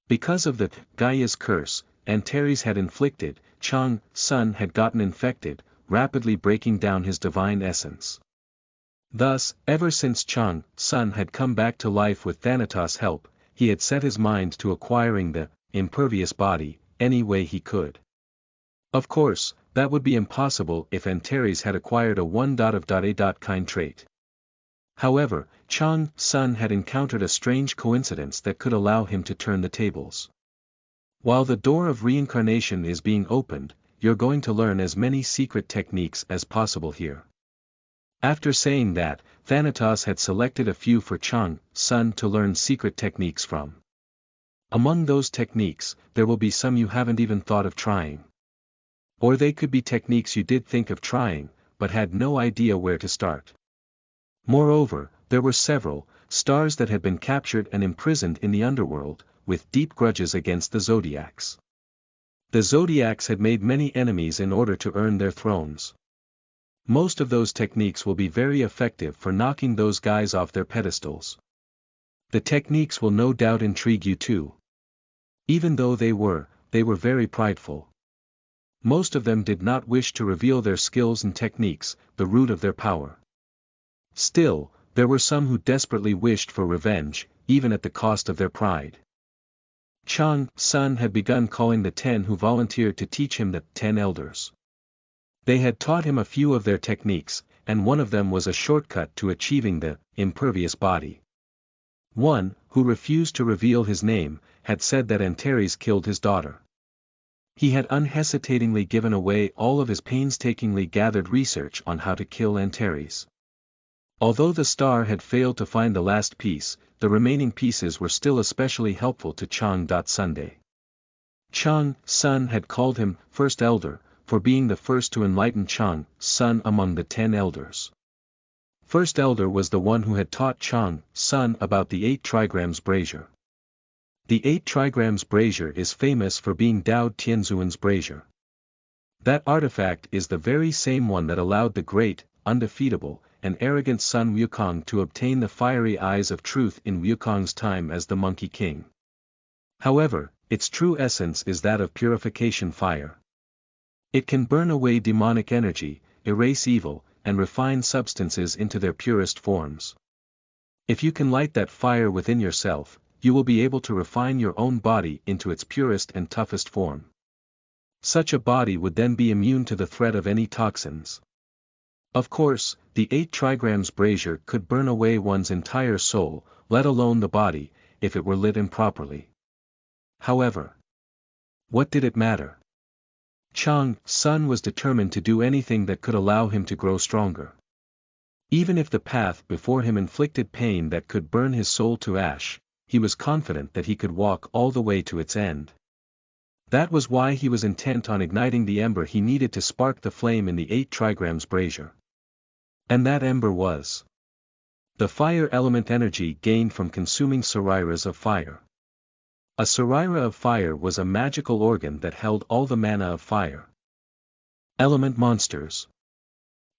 Because of the Gaia's curse Antares had inflicted, Chang Sun had gotten infected, rapidly breaking down his divine essence. Thus, ever since Chang Sun had come back to life with Thanatos' help, he had set his mind to acquiring the impervious body, any way he could. Of course, that would be impossible if Antares had acquired a 1.of.a. kind trait. However, Chang Sun had encountered a strange coincidence that could allow him to turn the tables. While the door of reincarnation is being opened, you're going to learn as many secret techniques as possible here. After saying that, Thanatos had selected a few for Chang Sun to learn secret techniques from. Among those techniques, there will be some you haven't even thought of trying. Or they could be techniques you did think of trying, but had no idea where to start. Moreover, there were several stars that had been captured and imprisoned in the underworld, with deep grudges against the Zodiacs. The Zodiacs had made many enemies in order to earn their thrones. Most of those techniques will be very effective for knocking those guys off their pedestals. The techniques will no doubt intrigue you too. Even though they were very prideful. Most of them did not wish to reveal their skills and techniques, the root of their power. Still, there were some who desperately wished for revenge, even at the cost of their pride. Chang Sun had begun calling the 10 who volunteered to teach him the 10 elders. They had taught him a few of their techniques, and one of them was a shortcut to achieving the impervious body. One, who refused to reveal his name, had said that Antares killed his daughter. He had unhesitatingly given away all of his painstakingly gathered research on how to kill Antares. Although the star had failed to find the last piece, the remaining pieces were still especially helpful to Chang. Sunday. Chang, Sun had called him First Elder, for being the first to enlighten Chang, Sun among the 10 elders. First Elder was the one who had taught Chang, Sun about the 8 trigrams brazier. The 8 trigrams brazier is famous for being Dao Tianzuan's brazier. That artifact is the very same one that allowed the great, undefeatable, and arrogant Sun Wukong to obtain the fiery eyes of truth in Wukong's time as the Monkey King. However, its true essence is that of purification fire. It can burn away demonic energy, erase evil, and refine substances into their purest forms. If you can light that fire within yourself, you will be able to refine your own body into its purest and toughest form. Such a body would then be immune to the threat of any toxins. Of course, the 8 trigrams brazier could burn away one's entire soul, let alone the body, if it were lit improperly. However, what did it matter? Chang, Sun was determined to do anything that could allow him to grow stronger. Even if the path before him inflicted pain that could burn his soul to ash, he was confident that he could walk all the way to its end. That was why he was intent on igniting the ember he needed to spark the flame in the 8 trigrams brazier. And that ember was the fire element energy gained from consuming sariras of fire. A sarira of fire was a magical organ that held all the mana of fire element monsters.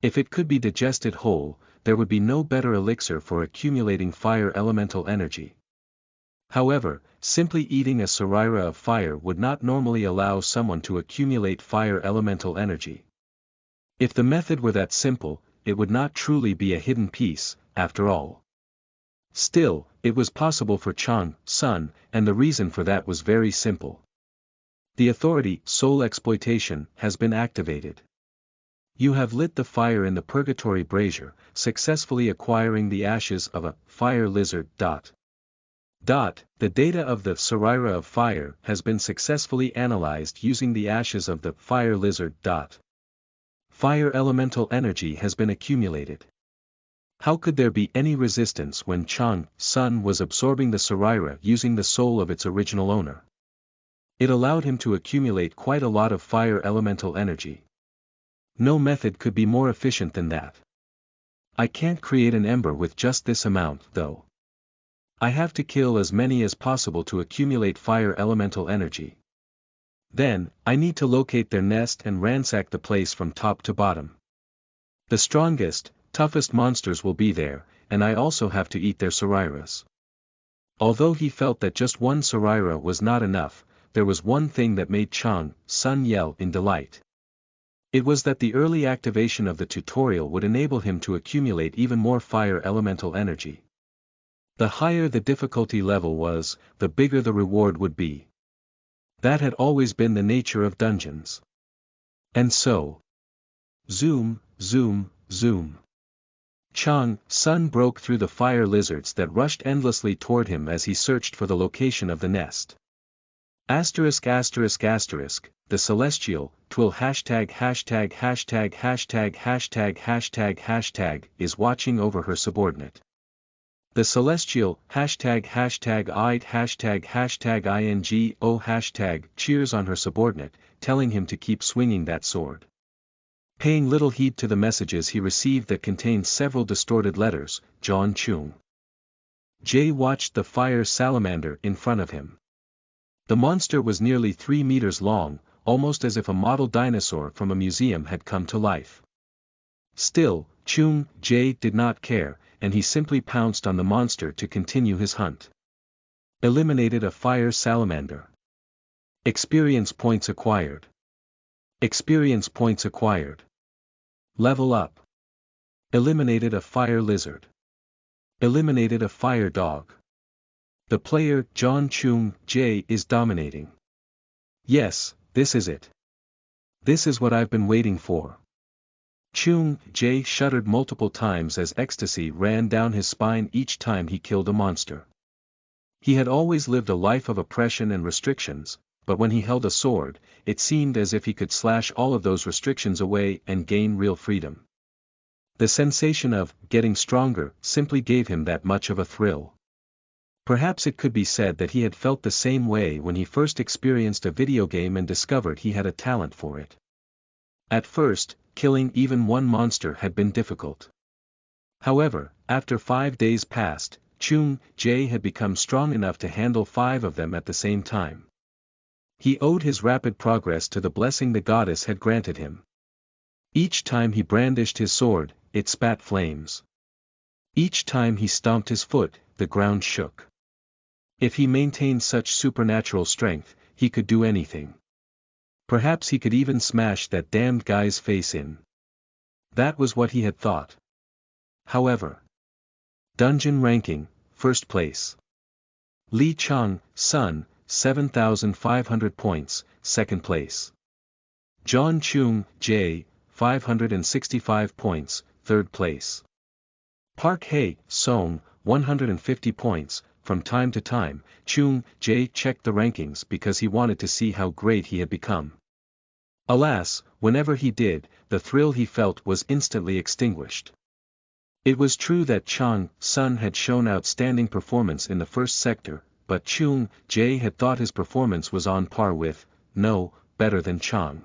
If it could be digested whole, there would be no better elixir for accumulating fire elemental energy. However, simply eating a sarira of fire would not normally allow someone to accumulate fire elemental energy. If the method were that simple, it would not truly be a hidden piece, after all. Still, it was possible for Chang, Sun, and the reason for that was very simple. The authority, soul exploitation, has been activated. You have lit the fire in the purgatory brazier, successfully acquiring the ashes of a fire lizard. The data of the sarira of fire has been successfully analyzed using the ashes of the fire lizard. Fire elemental energy has been accumulated. How could there be any resistance when Chang, Sun was absorbing the sarira using the soul of its original owner? It allowed him to accumulate quite a lot of fire elemental energy. No method could be more efficient than that. I can't create an ember with just this amount, though. I have to kill as many as possible to accumulate fire elemental energy. Then, I need to locate their nest and ransack the place from top to bottom. The strongest, toughest monsters will be there, and I also have to eat their sariras. Although he felt that just one sarira was not enough, there was one thing that made Chang, Sun yell in delight. It was that the early activation of the tutorial would enable him to accumulate even more fire elemental energy. The higher the difficulty level was, the bigger the reward would be. That had always been the nature of dungeons. And so, zoom, zoom, zoom. Chang, Sun broke through the fire lizards that rushed endlessly toward him as he searched for the location of the nest. *******, the celestial, twill ######### is watching over her subordinate. The celestial, ####INGO# cheers on her subordinate, telling him to keep swinging that sword. Paying little heed to the messages he received that contained several distorted letters, John Chung. Jay watched the fire salamander in front of him. The monster was nearly 3 meters long, almost as if a model dinosaur from a museum had come to life. Still, Chung Jay did not care, and he simply pounced on the monster to continue his hunt. Eliminated a fire salamander. Experience points acquired. Experience points acquired. Level up. Eliminated a fire lizard. Eliminated a fire dog. The player, John Chung Jay, is dominating. Yes, this is it. This is what I've been waiting for. Chung Jay shuddered multiple times as ecstasy ran down his spine each time he killed a monster. He had always lived a life of oppression and restrictions, but when he held a sword, it seemed as if he could slash all of those restrictions away and gain real freedom. The sensation of getting stronger simply gave him that much of a thrill. Perhaps it could be said that he had felt the same way when he first experienced a video game and discovered he had a talent for it. At first, killing even one monster had been difficult. However, after 5 days passed, Chung-jae had become strong enough to handle 5 of them at the same time. He owed his rapid progress to the blessing the goddess had granted him. Each time he brandished his sword, it spat flames. Each time he stomped his foot, the ground shook. If he maintained such supernatural strength, he could do anything. Perhaps he could even smash that damned guy's face in. That was what he had thought. However. Dungeon ranking, first place. Lee Chang-sun, 7,500 points, second place. John Chung-jae, 565 points, third place. Park Hae-sung, 150 points. From time to time, Chung-jae checked the rankings because he wanted to see how great he had become. Alas, whenever he did, the thrill he felt was instantly extinguished. It was true that Chang-sun had shown outstanding performance in the first sector, but Chung-jae had thought his performance was on par with, no, better than Chang-sun's.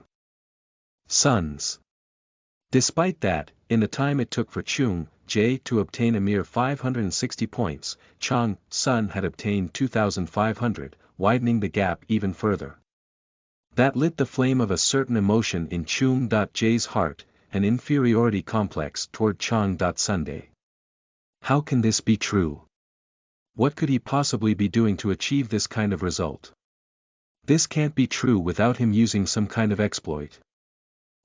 Despite that, in the time it took for Chung-jae to obtain a mere 560 points, Chang-sun had obtained 2,500, widening the gap even further. That lit the flame of a certain emotion in Chung-jae's heart, an inferiority complex toward Chang-sun. How can this be true? What could he possibly be doing to achieve this kind of result? This can't be true without him using some kind of exploit.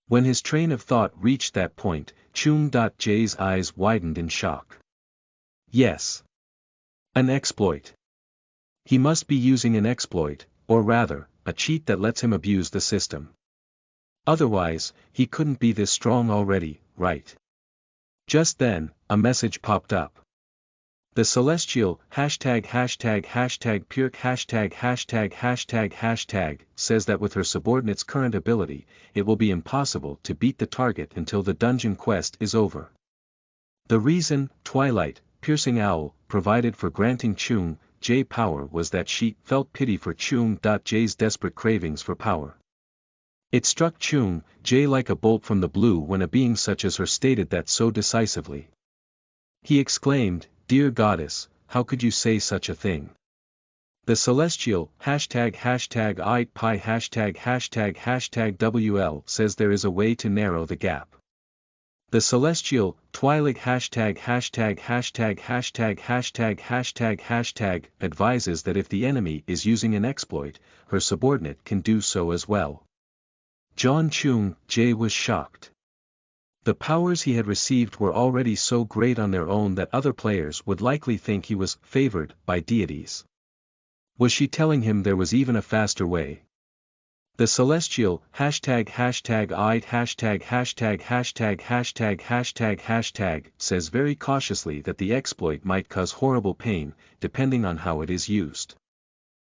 When his train of thought reached that point, Chung-jae's eyes widened in shock. Yes. An exploit. He must be using an exploit, or rather, a cheat that lets him abuse the system. Otherwise, he couldn't be this strong already, right? Just then, a message popped up. The celestial ###purk #### says that with her subordinate's current ability, it will be impossible to beat the target until the dungeon quest is over. The reason Twilight, piercing owl, provided for granting Chung-jae power was that she felt pity for Chung-jae's desperate cravings for power. It struck Chung-jae like a bolt from the blue when a being such as her stated that so decisively. He exclaimed, "Dear goddess, how could you say such a thing?" The celestial ###IPI###WL says there is a way to narrow the gap. The celestial Twilight #### advises that if the enemy is using an exploit, her subordinate can do so as well. John Chung-jae was shocked. The powers he had received were already so great on their own that other players would likely think he was favored by deities. Was she telling him there was even a faster way? The celestial ###I says very cautiously that the exploit might cause horrible pain, depending on how it is used.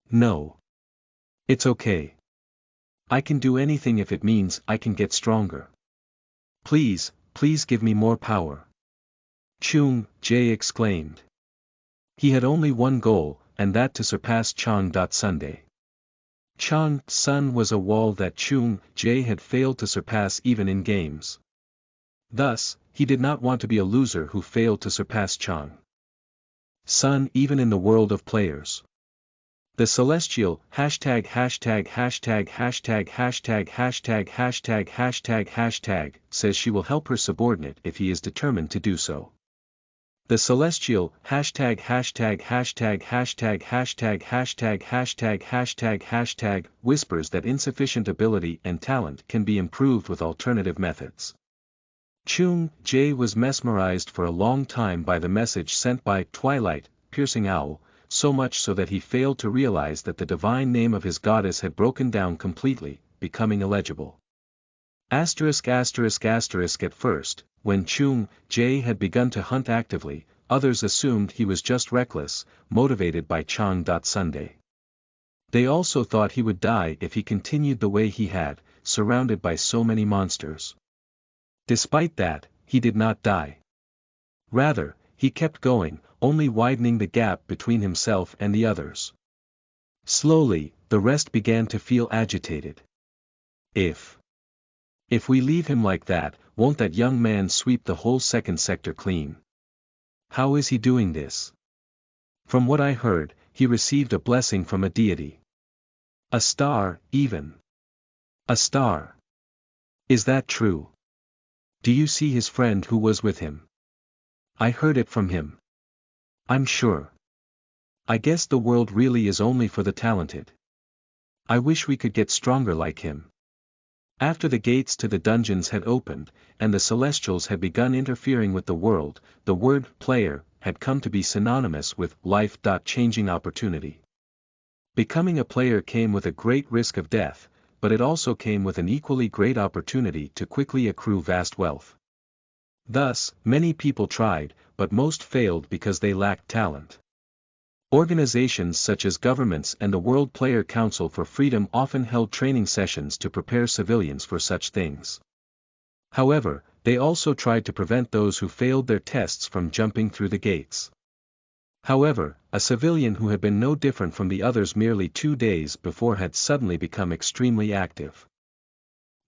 No. It's okay. I can do anything if it means I can get stronger. Please, please give me more power. Chung-jae exclaimed. He had only one goal, and that to surpass Chang-sun. Chang-sun was a wall that Chung-jae had failed to surpass even in games. Thus, he did not want to be a loser who failed to surpass Chang-sun even in the world of players. The celestial #### says she will help her subordinate if he is determined to do so. The celestial #### whispers that insufficient ability and talent can be improved with alternative methods. Chung-jae was mesmerized for a long time by the message sent by Twilight, piercing owl, so much so that he failed to realize that the divine name of his goddess had broken down completely, becoming illegible. ****** At first, when Chung-jae had begun to hunt actively, others assumed he was just reckless, motivated by Chang. Sunday. They also thought he would die if he continued the way he had, surrounded by so many monsters. Despite that, he did not die. Rather, he kept going, only widening the gap between himself and the others. Slowly, the rest began to feel agitated. If we leave him like that, won't that young man sweep the whole second sector clean? How is he doing this? From what I heard, he received a blessing from a deity. A star, even. A star. Is that true? Do you see his friend who was with him? I heard it from him. I'm sure. I guess the world really is only for the talented. I wish we could get stronger like him. After the gates to the dungeons had opened, and the Celestials had begun interfering with the world, the word player had come to be synonymous with life-changing opportunity. Becoming a player came with a great risk of death, but it also came with an equally great opportunity to quickly accrue vast wealth. Thus, many people tried, but most failed because they lacked talent. Organizations such as governments and the World Player Council for Freedom often held training sessions to prepare civilians for such things. However, they also tried to prevent those who failed their tests from jumping through the gates. However, a civilian who had been no different from the others merely 2 days before had suddenly become extremely active.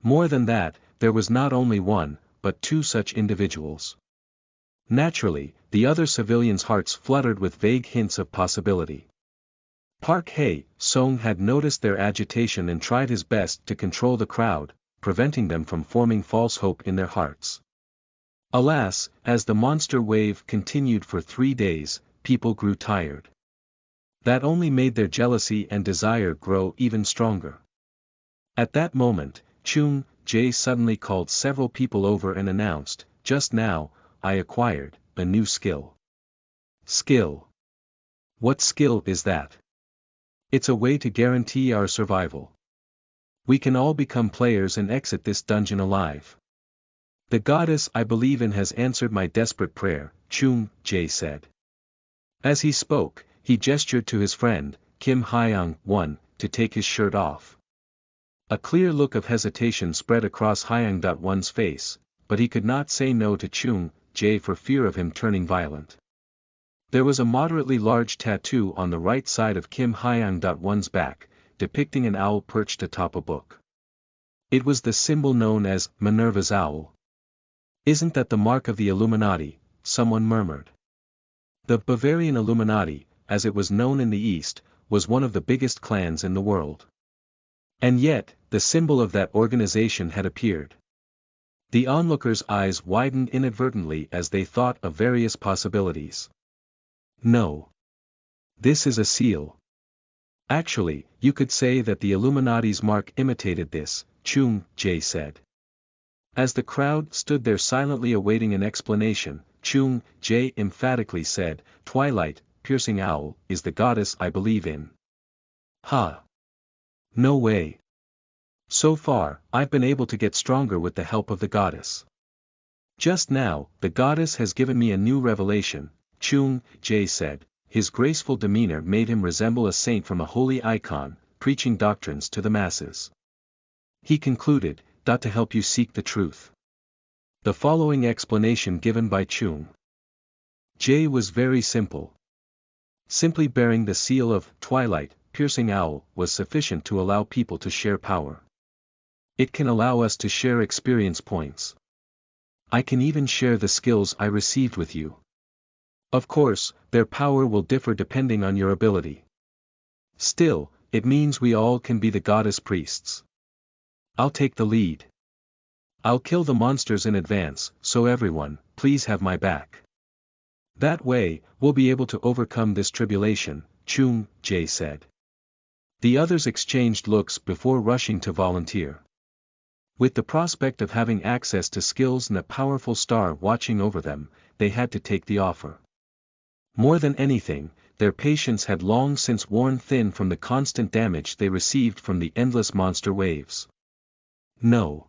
More than that, there was not only one, but 2 such individuals. Naturally, the other civilians' hearts fluttered with vague hints of possibility. Park Hae-sung had noticed their agitation and tried his best to control the crowd, preventing them from forming false hope in their hearts. Alas, as the monster wave continued for 3 days, people grew tired. That only made their jealousy and desire grow even stronger. At that moment, Chung Jae suddenly called several people over and announced, "Just now, I acquired a new skill." Skill? What skill is that? It's a way to guarantee our survival. We can all become players and exit this dungeon alive. The goddess I believe in has answered my desperate prayer, Chung Jae said. As he spoke, he gestured to his friend, Kim Hyung-won, to take his shirt off. A clear look of hesitation spread across Hyung-won's face, but he could not say no to Chung Jae for fear of him turning violent. There was a moderately large tattoo on the right side of Kim Hyung-won's back, depicting an owl perched atop a book. It was the symbol known as Minerva's owl. "Isn't that the mark of the Illuminati?" someone murmured. The Bavarian Illuminati, as it was known in the East, was one of the biggest clans in the world. And yet, the symbol of that organization had appeared. The onlookers' eyes widened inadvertently as they thought of various possibilities. No. This is a seal. Actually, you could say that the Illuminati's mark imitated this, Chung Jae said. As the crowd stood there silently awaiting an explanation, Chung Jae emphatically said, "Twilight, piercing owl, is the goddess I believe in." Ha! No way. So far, I've been able to get stronger with the help of the goddess. Just now, the goddess has given me a new revelation, Chung Jae said. His graceful demeanor made him resemble a saint from a holy icon, preaching doctrines to the masses. He concluded, "To help you seek the truth." The following explanation given by Chung Jae was very simple. Simply bearing the seal of Twilight, piercing owl, was sufficient to allow people to share power. It can allow us to share experience points. I can even share the skills I received with you. Of course, their power will differ depending on your ability. Still, it means we all can be the goddess priests. I'll take the lead. I'll kill the monsters in advance, so everyone, please have my back. That way, we'll be able to overcome this tribulation, Chung Jae said. The others exchanged looks before rushing to volunteer. With the prospect of having access to skills and a powerful star watching over them, they had to take the offer. More than anything, their patience had long since worn thin from the constant damage they received from the endless monster waves. No.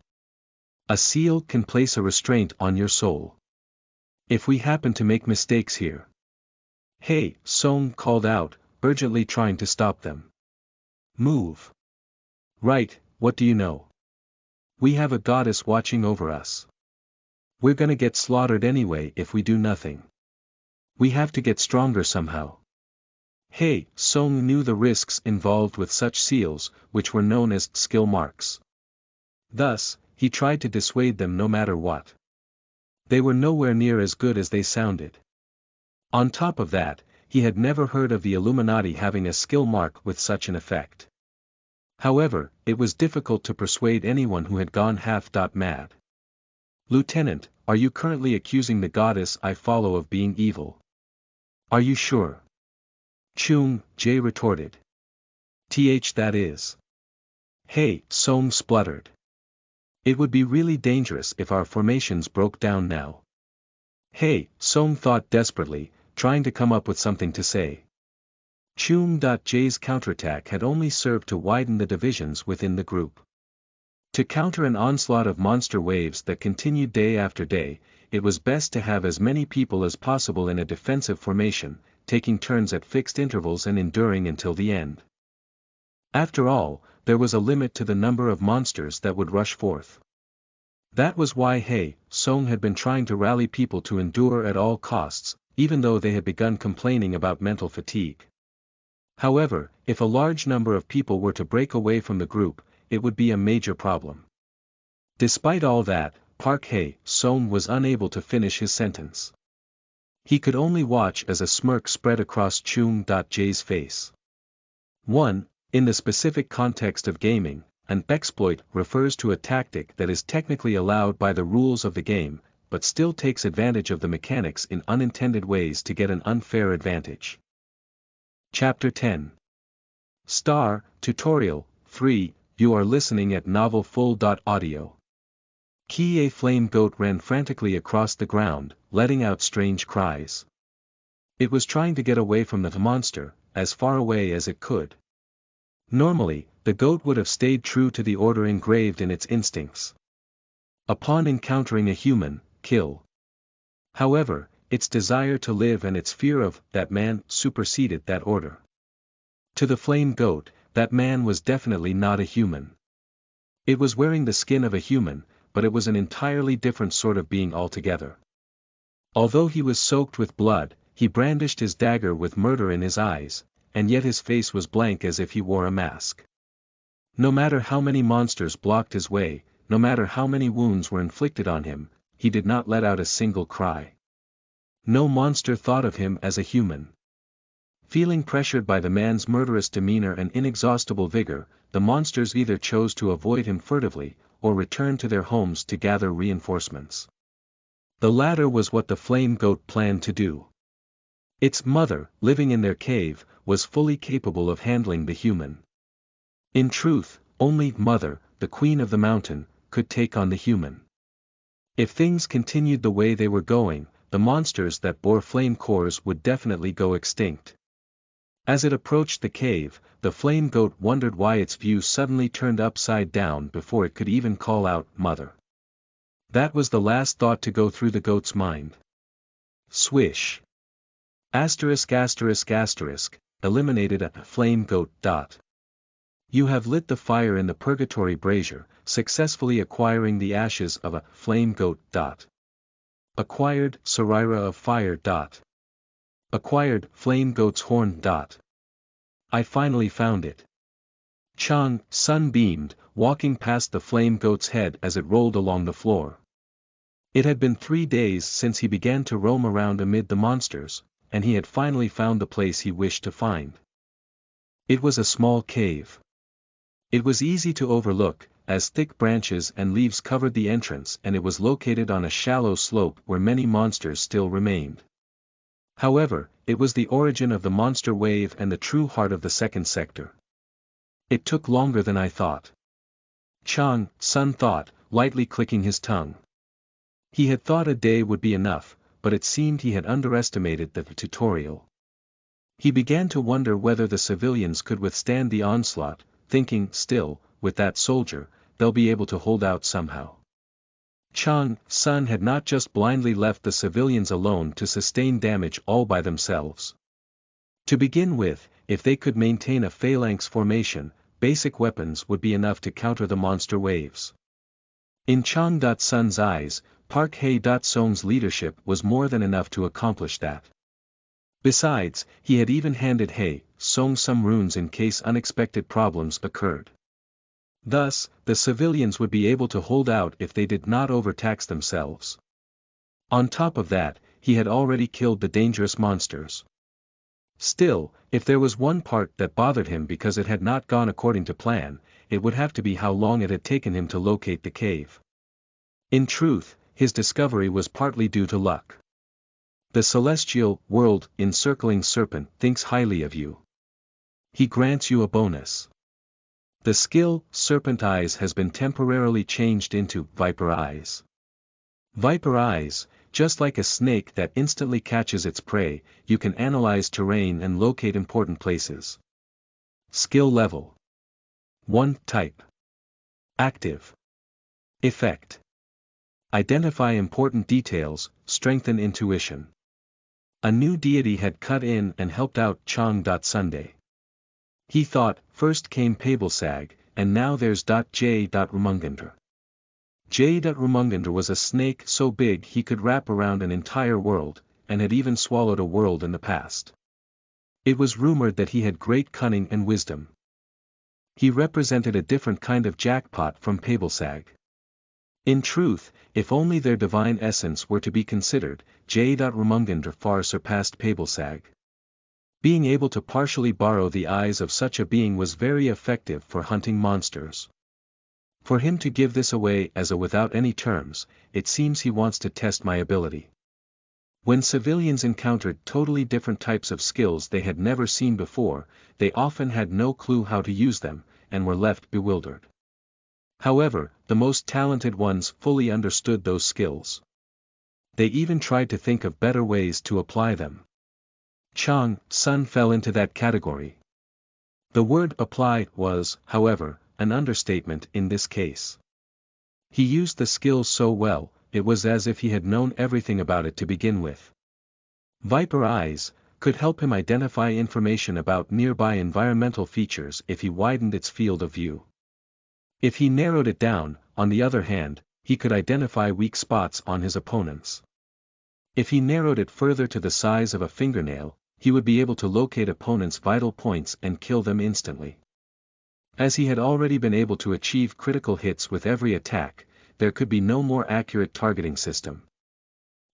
A seal can place a restraint on your soul. If we happen to make mistakes here. Hey, Song called out, urgently trying to stop them. Move. Right, what do you know? We have a goddess watching over us. We're gonna get slaughtered anyway if we do nothing. We have to get stronger somehow. Hey, Song knew the risks involved with such seals, which were known as skill marks. Thus, he tried to dissuade them no matter what. They were nowhere near as good as they sounded. On top of that, he had never heard of the Illuminati having a skill mark with such an effect. However, it was difficult to persuade anyone who had gone half mad. Lieutenant, are you currently accusing the goddess I follow of being evil? Are you sure? Chung, Jay retorted. That is. Hey, Song spluttered. It would be really dangerous if our formations broke down now. Hey, Song thought desperately, trying to come up with something to say. Jay's counterattack had only served to widen the divisions within the group. To counter an onslaught of monster waves that continued day after day, it was best to have as many people as possible in a defensive formation, taking turns at fixed intervals and enduring until the end. After all, there was a limit to the number of monsters that would rush forth. That was why He Song had been trying to rally people to endure at all costs, even though they had begun complaining about mental fatigue. However, if a large number of people were to break away from the group, it would be a major problem. Despite all that, Park He Song was unable to finish his sentence. He could only watch as a smirk spread across Jay's face. 1. In the specific context of gaming, an exploit refers to a tactic that is technically allowed by the rules of the game, but still takes advantage of the mechanics in unintended ways to get an unfair advantage. Chapter 10. Tutorial 3. You are listening at novelfull.audio. A flame goat ran frantically across the ground, letting out strange cries. It was trying to get away from the monster, as far away as it could. Normally, the goat would have stayed true to the order engraved in its instincts. Upon encountering a human, kill. However, its desire to live and its fear of that man superseded that order. To the flame goat, that man was definitely not a human. It was wearing the skin of a human, but it was an entirely different sort of being altogether. Although he was soaked with blood, he brandished his dagger with murder in his eyes, and yet his face was blank as if he wore a mask. No matter how many monsters blocked his way, no matter how many wounds were inflicted on him, he did not let out a single cry. No monster thought of him as a human. Feeling pressured by the man's murderous demeanor and inexhaustible vigor, the monsters either chose to avoid him furtively, or return to their homes to gather reinforcements. The latter was what the flame goat planned to do. Its mother, living in their cave, was fully capable of handling the human. In truth, only Mother, the queen of the mountain, could take on the human. If things continued the way they were going, the monsters that bore flame cores would definitely go extinct. As it approached the cave, the flame goat wondered why its view suddenly turned upside down before it could even call out, "Mother." That was the last thought to go through the goat's mind. Swish. ******, eliminated a flame goat. You have lit the fire in the purgatory brazier, successfully acquiring the ashes of a flame goat. Acquired Sarira of fire. Acquired flame goat's horn. I finally found it. Chang Sun beamed, walking past the flame goat's head as it rolled along the floor. It had been 3 days since he began to roam around amid the monsters, and he had finally found the place he wished to find. It was a small cave. It was easy to overlook, as thick branches and leaves covered the entrance, and it was located on a shallow slope where many monsters still remained. However, it was the origin of the monster wave and the true heart of the second sector. It took longer than I thought. Chang Sun thought, lightly clicking his tongue. He had thought a day would be enough, but it seemed he had underestimated the tutorial. He began to wonder whether the civilians could withstand the onslaught, thinking, still, with that soldier, they'll be able to hold out somehow. Chang Sun had not just blindly left the civilians alone to sustain damage all by themselves. To begin with, if they could maintain a phalanx formation, basic weapons would be enough to counter the monster waves. In Chang Sun's eyes, Park Hae-song's leadership was more than enough to accomplish that. Besides, he had even handed Hae-song some runes in case unexpected problems occurred. Thus, the civilians would be able to hold out if they did not overtax themselves. On top of that, he had already killed the dangerous monsters. Still, if there was one part that bothered him because it had not gone according to plan, it would have to be how long it had taken him to locate the cave. In truth, his discovery was partly due to luck. The celestial world encircling serpent thinks highly of you. He grants you a bonus. The skill, Serpent Eyes, has been temporarily changed into Viper Eyes. Viper Eyes, just like a snake that instantly catches its prey, you can analyze terrain and locate important places. Skill level 1. Type. Active. Effect. Identify important details, strengthen intuition. A new deity had cut in and helped out Chang Sunday. He thought, first came Pabelsag, and now there's J. Rumungandr. J. Rumungandr was a snake so big he could wrap around an entire world, and had even swallowed a world in the past. It was rumored that he had great cunning and wisdom. He represented a different kind of jackpot from Pabelsag. In truth, if only their divine essence were to be considered, J. Rumungandr far surpassed Pabelsag. Being able to partially borrow the eyes of such a being was very effective for hunting monsters. For him to give this away as a without any terms, it seems he wants to test my ability. When civilians encountered totally different types of skills they had never seen before, they often had no clue how to use them, and were left bewildered. However, the most talented ones fully understood those skills. They even tried to think of better ways to apply them. Chang Sun fell into that category. The word apply was, however, an understatement in this case. He used the skills so well, it was as if he had known everything about it to begin with. Viper Eyes could help him identify information about nearby environmental features if he widened its field of view. If he narrowed it down, on the other hand, he could identify weak spots on his opponents. If he narrowed it further to the size of a fingernail, he would be able to locate opponents' vital points and kill them instantly. As he had already been able to achieve critical hits with every attack, there could be no more accurate targeting system.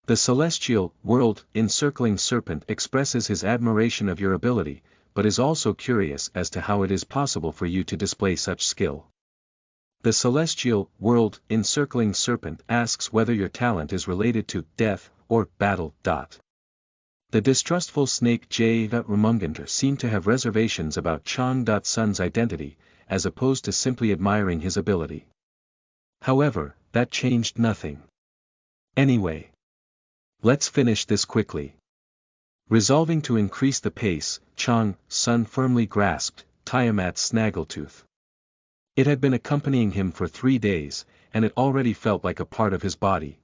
The celestial world encircling serpent expresses his admiration of your ability, but is also curious as to how it is possible for you to display such skill. The celestial world encircling serpent asks whether your talent is related to death or battle. The distrustful snake J. Rumungandr seemed to have reservations about Chang Sun's identity, as opposed to simply admiring his ability. However, that changed nothing. Anyway, let's finish this quickly. Resolving to increase the pace, Chang Sun firmly grasped Tiamat's snaggletooth. It had been accompanying him for 3 days, and it already felt like a part of his body.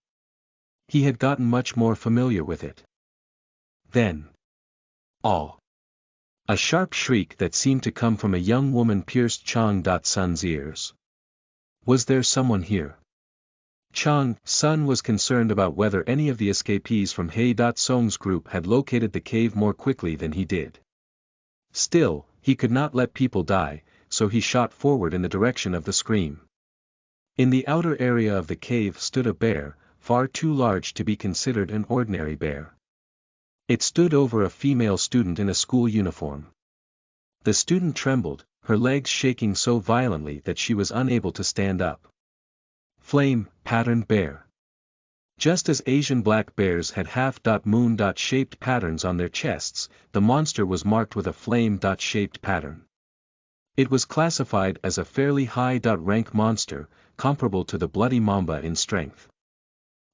He had gotten much more familiar with it. Then, "Aw!" A sharp shriek that seemed to come from a young woman pierced Chang Sun's ears. Was there someone here? Chang Sun was concerned about whether any of the escapees from Hae-song's group had located the cave more quickly than he did. Still, he could not let people die, so he shot forward in the direction of the scream. In the outer area of the cave stood a bear, far too large to be considered an ordinary bear. It stood over a female student in a school uniform. The student trembled, her legs shaking so violently that she was unable to stand up. Flame-patterned bear. Just as Asian black bears had half-moon-shaped patterns on their chests, the monster was marked with a flame-shaped pattern. It was classified as a fairly high-rank monster, comparable to the bloody mamba in strength.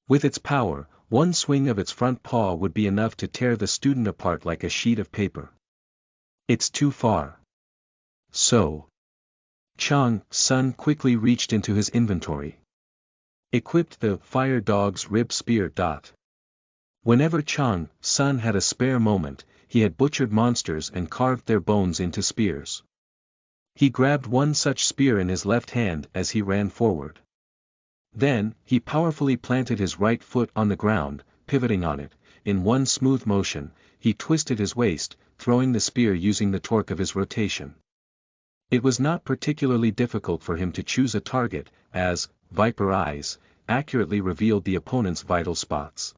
With its power, one swing of its front paw would be enough to tear the student apart like a sheet of paper. It's too far. So, Chang Sun quickly reached into his inventory. Equipped the fire dog's rib spear. Whenever Chang Sun had a spare moment, he had butchered monsters and carved their bones into spears. He grabbed one such spear in his left hand as he ran forward. Then, he powerfully planted his right foot on the ground, pivoting on it. In one smooth motion, he twisted his waist, throwing the spear using the torque of his rotation. It was not particularly difficult for him to choose a target, as viper eyes accurately revealed the opponent's vital spots.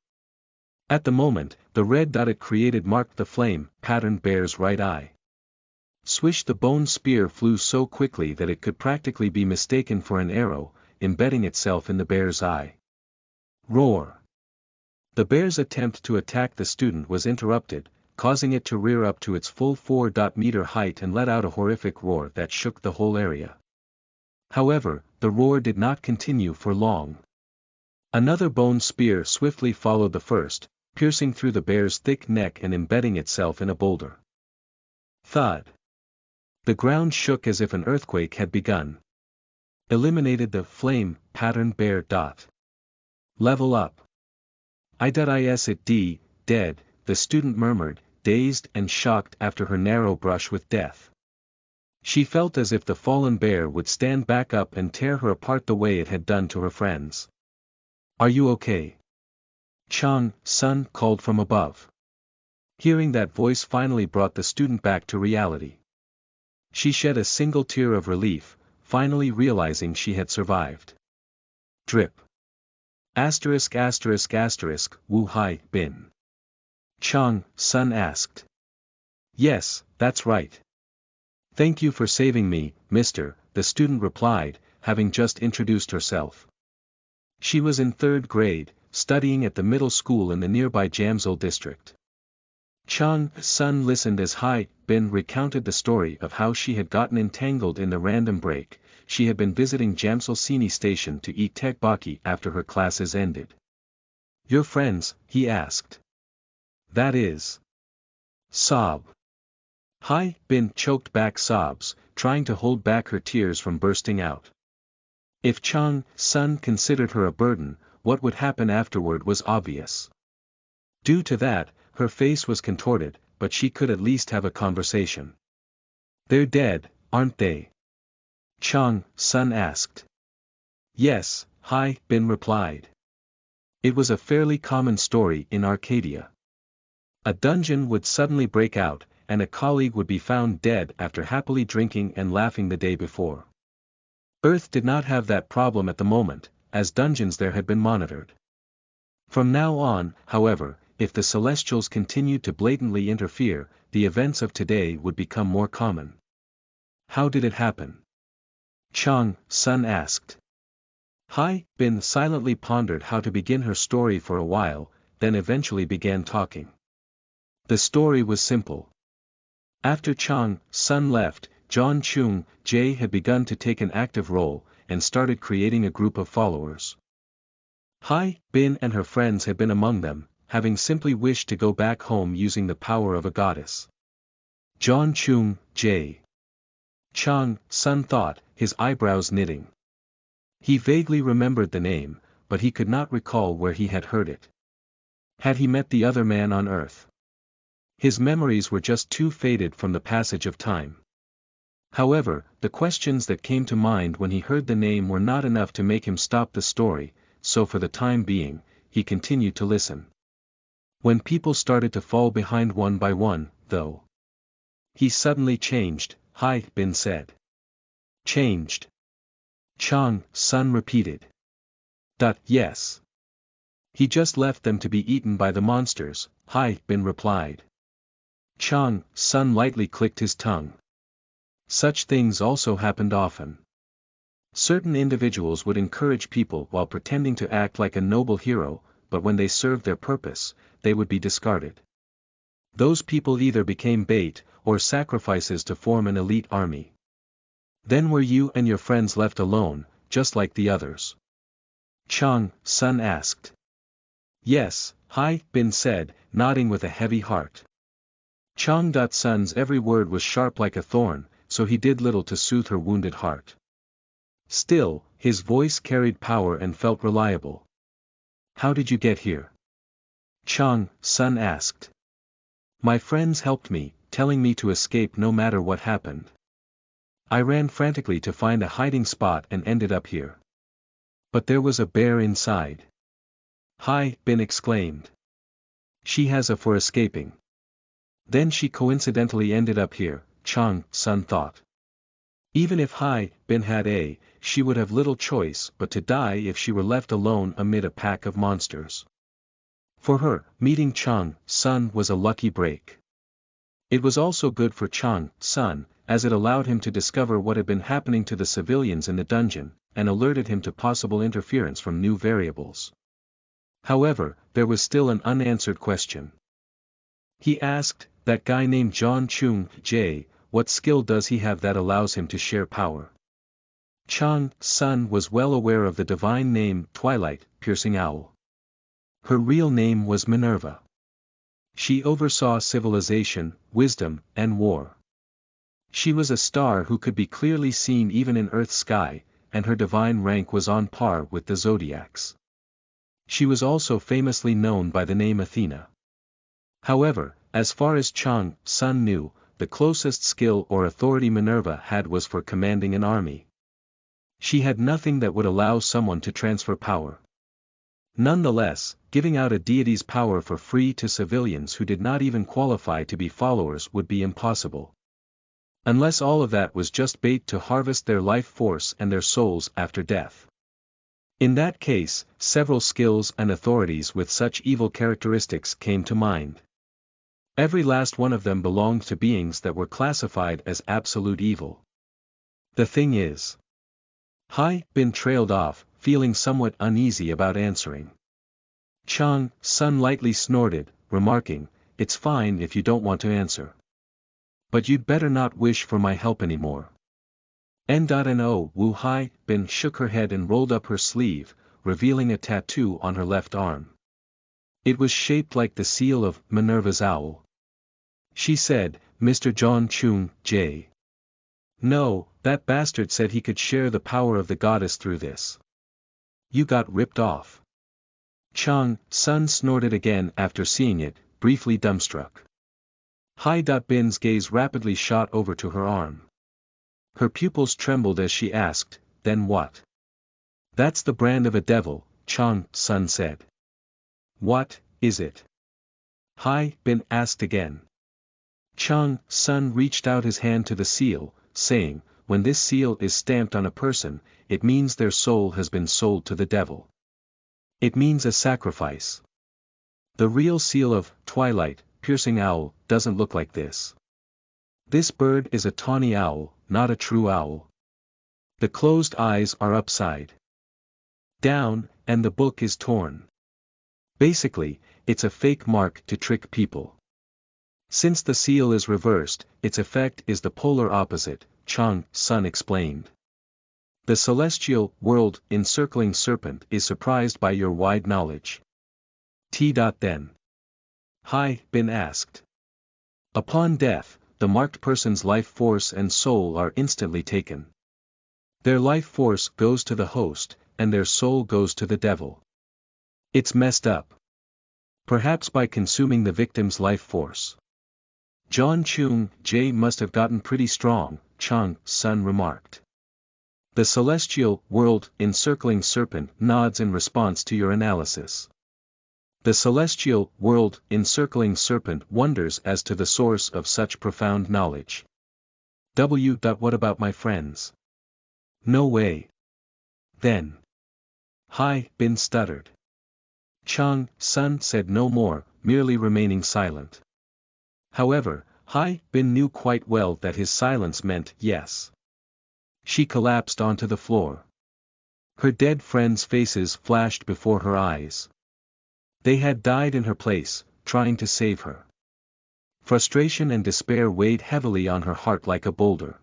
At the moment, the red dot it created marked the flame-patterned bear's right eye. Swish! The bone spear flew so quickly that it could practically be mistaken for an arrow, embedding itself in the bear's eye. Roar! The bear's attempt to attack the student was interrupted, causing it to rear up to its full 4-meter height and let out a horrific roar that shook the whole area. However, the roar did not continue for long. Another bone spear swiftly followed the first, piercing through the bear's thick neck and embedding itself in a boulder. Thud! The ground shook as if an earthquake had begun. Eliminated the flame-patterned bear. Level up. Is it dead, the student murmured, dazed and shocked after her narrow brush with death. She felt as if the fallen bear would stand back up and tear her apart the way it had done to her friends. Are you okay? Chang Sun called from above. Hearing that voice finally brought the student back to reality. She shed a single tear of relief, finally realizing she had survived. Drip. ****, Wu Hai Bin. Chang Sun asked. Yes, that's right. Thank you for saving me, mister, the student replied, having just introduced herself. She was in 3rd grade, studying at the middle school in the nearby Jamsil district. Chang Sun listened as Hai Bin recounted the story of how she had gotten entangled in the random break. She had been visiting Jamsil Sini station to eat tekbaki after her classes ended. Your friends? He asked. That is. Sob. Hai Bin choked back sobs, trying to hold back her tears from bursting out. If Chang Sun considered her a burden, what would happen afterward was obvious. Due to that, her face was contorted, but she could at least have a conversation. They're dead, aren't they? Chang Sun asked. Yes, Hai Bin replied. It was a fairly common story in Arcadia. A dungeon would suddenly break out, and a colleague would be found dead after happily drinking and laughing the day before. Earth did not have that problem at the moment, as dungeons there had been monitored. From now on, however, if the Celestials continued to blatantly interfere, the events of today would become more common. How did it happen? Chang Sun asked. Hai Bin silently pondered how to begin her story for a while, then eventually began talking. The story was simple. After Chang Sun left, John Chung Jae had begun to take an active role, and started creating a group of followers. Hai Bin and her friends had been among them, having simply wished to go back home using the power of a goddess. John Chung Jae. Chang Sun thought, his eyebrows knitting. He vaguely remembered the name, but he could not recall where he had heard it. Had he met the other man on Earth? His memories were just too faded from the passage of time. However, the questions that came to mind when he heard the name were not enough to make him stop the story, so for the time being, he continued to listen. When people started to fall behind one by one, though. He suddenly changed, Hai Bin said. Changed. Chang Sun repeated. Yes. He just left them to be eaten by the monsters, Hai Bin replied. Chang Sun lightly clicked his tongue. Such things also happened often. Certain individuals would encourage people while pretending to act like a noble hero, but when they served their purpose, they would be discarded. Those people either became bait, or sacrifices to form an elite army. Then were you and your friends left alone, just like the others? Chang Sun asked. Yes, Hai Bin said, nodding with a heavy heart. Chang Sun's every word was sharp like a thorn, so he did little to soothe her wounded heart. Still, his voice carried power and felt reliable. How did you get here? Chang Sun asked. My friends helped me, telling me to escape no matter what happened. I ran frantically to find a hiding spot and ended up here. But there was a bear inside. Hai Bin exclaimed. She has a for escaping. Then she coincidentally ended up here, Chang Sun thought. Even if Hai Bin had she would have little choice but to die if she were left alone amid a pack of monsters. For her, meeting Chang Sun was a lucky break. It was also good for Chang Sun, as it allowed him to discover what had been happening to the civilians in the dungeon, and alerted him to possible interference from new variables. However, there was still an unanswered question. He asked, that guy named John Chung Jae, what skill does he have that allows him to share power? Chang Sun was well aware of the divine name Twilight, Piercing Owl. Her real name was Minerva. She oversaw civilization, wisdom, and war. She was a star who could be clearly seen even in Earth's sky, and her divine rank was on par with the zodiacs. She was also famously known by the name Athena. However, as far as Chang Sun knew, the closest skill or authority Minerva had was for commanding an army. She had nothing that would allow someone to transfer power. Nonetheless, giving out a deity's power for free to civilians who did not even qualify to be followers would be impossible. Unless all of that was just bait to harvest their life force and their souls after death. In that case, several skills and authorities with such evil characteristics came to mind. Every last one of them belonged to beings that were classified as absolute evil. The thing is, Hai Bin trailed off, feeling somewhat uneasy about answering. Chang Sun lightly snorted, remarking, it's fine if you don't want to answer. But you'd better not wish for my help anymore. N.N.O. Wu Hai Bin shook her head and rolled up her sleeve, revealing a tattoo on her left arm. It was shaped like the seal of Minerva's owl. She said, Mr. John Chung Jae. No, that bastard said he could share the power of the goddess through this. You got ripped off. Chang Sun snorted again after seeing it, briefly dumbstruck. Hai Bin's gaze rapidly shot over to her arm. Her pupils trembled as she asked, then what? That's the brand of a devil, Chang Sun said. What is it? Hai Bin asked again. Chang Sun reached out his hand to the seal, saying, when this seal is stamped on a person, it means their soul has been sold to the devil. It means a sacrifice. The real seal of Twilight, Piercing Owl, doesn't look like this. This bird is a tawny owl, not a true owl. The closed eyes are upside down, and the book is torn. Basically, it's a fake mark to trick people. Since the seal is reversed, its effect is the polar opposite, Chang Sun explained. The celestial world encircling serpent is surprised by your wide knowledge. Then? Hai Bin asked. Upon death, the marked person's life force and soul are instantly taken. Their life force goes to the host, and their soul goes to the devil. It's messed up. Perhaps by consuming the victim's life force. John Chung Jae must have gotten pretty strong, Chang Sun remarked. The celestial world encircling serpent nods in response to your analysis. The celestial world encircling serpent wonders as to the source of such profound knowledge. What about my friends? No way. Then. Hai Bin stuttered. Chang Sun said no more, merely remaining silent. However, Hai Bin knew quite well that his silence meant yes. She collapsed onto the floor. Her dead friends' faces flashed before her eyes. They had died in her place, trying to save her. Frustration and despair weighed heavily on her heart like a boulder.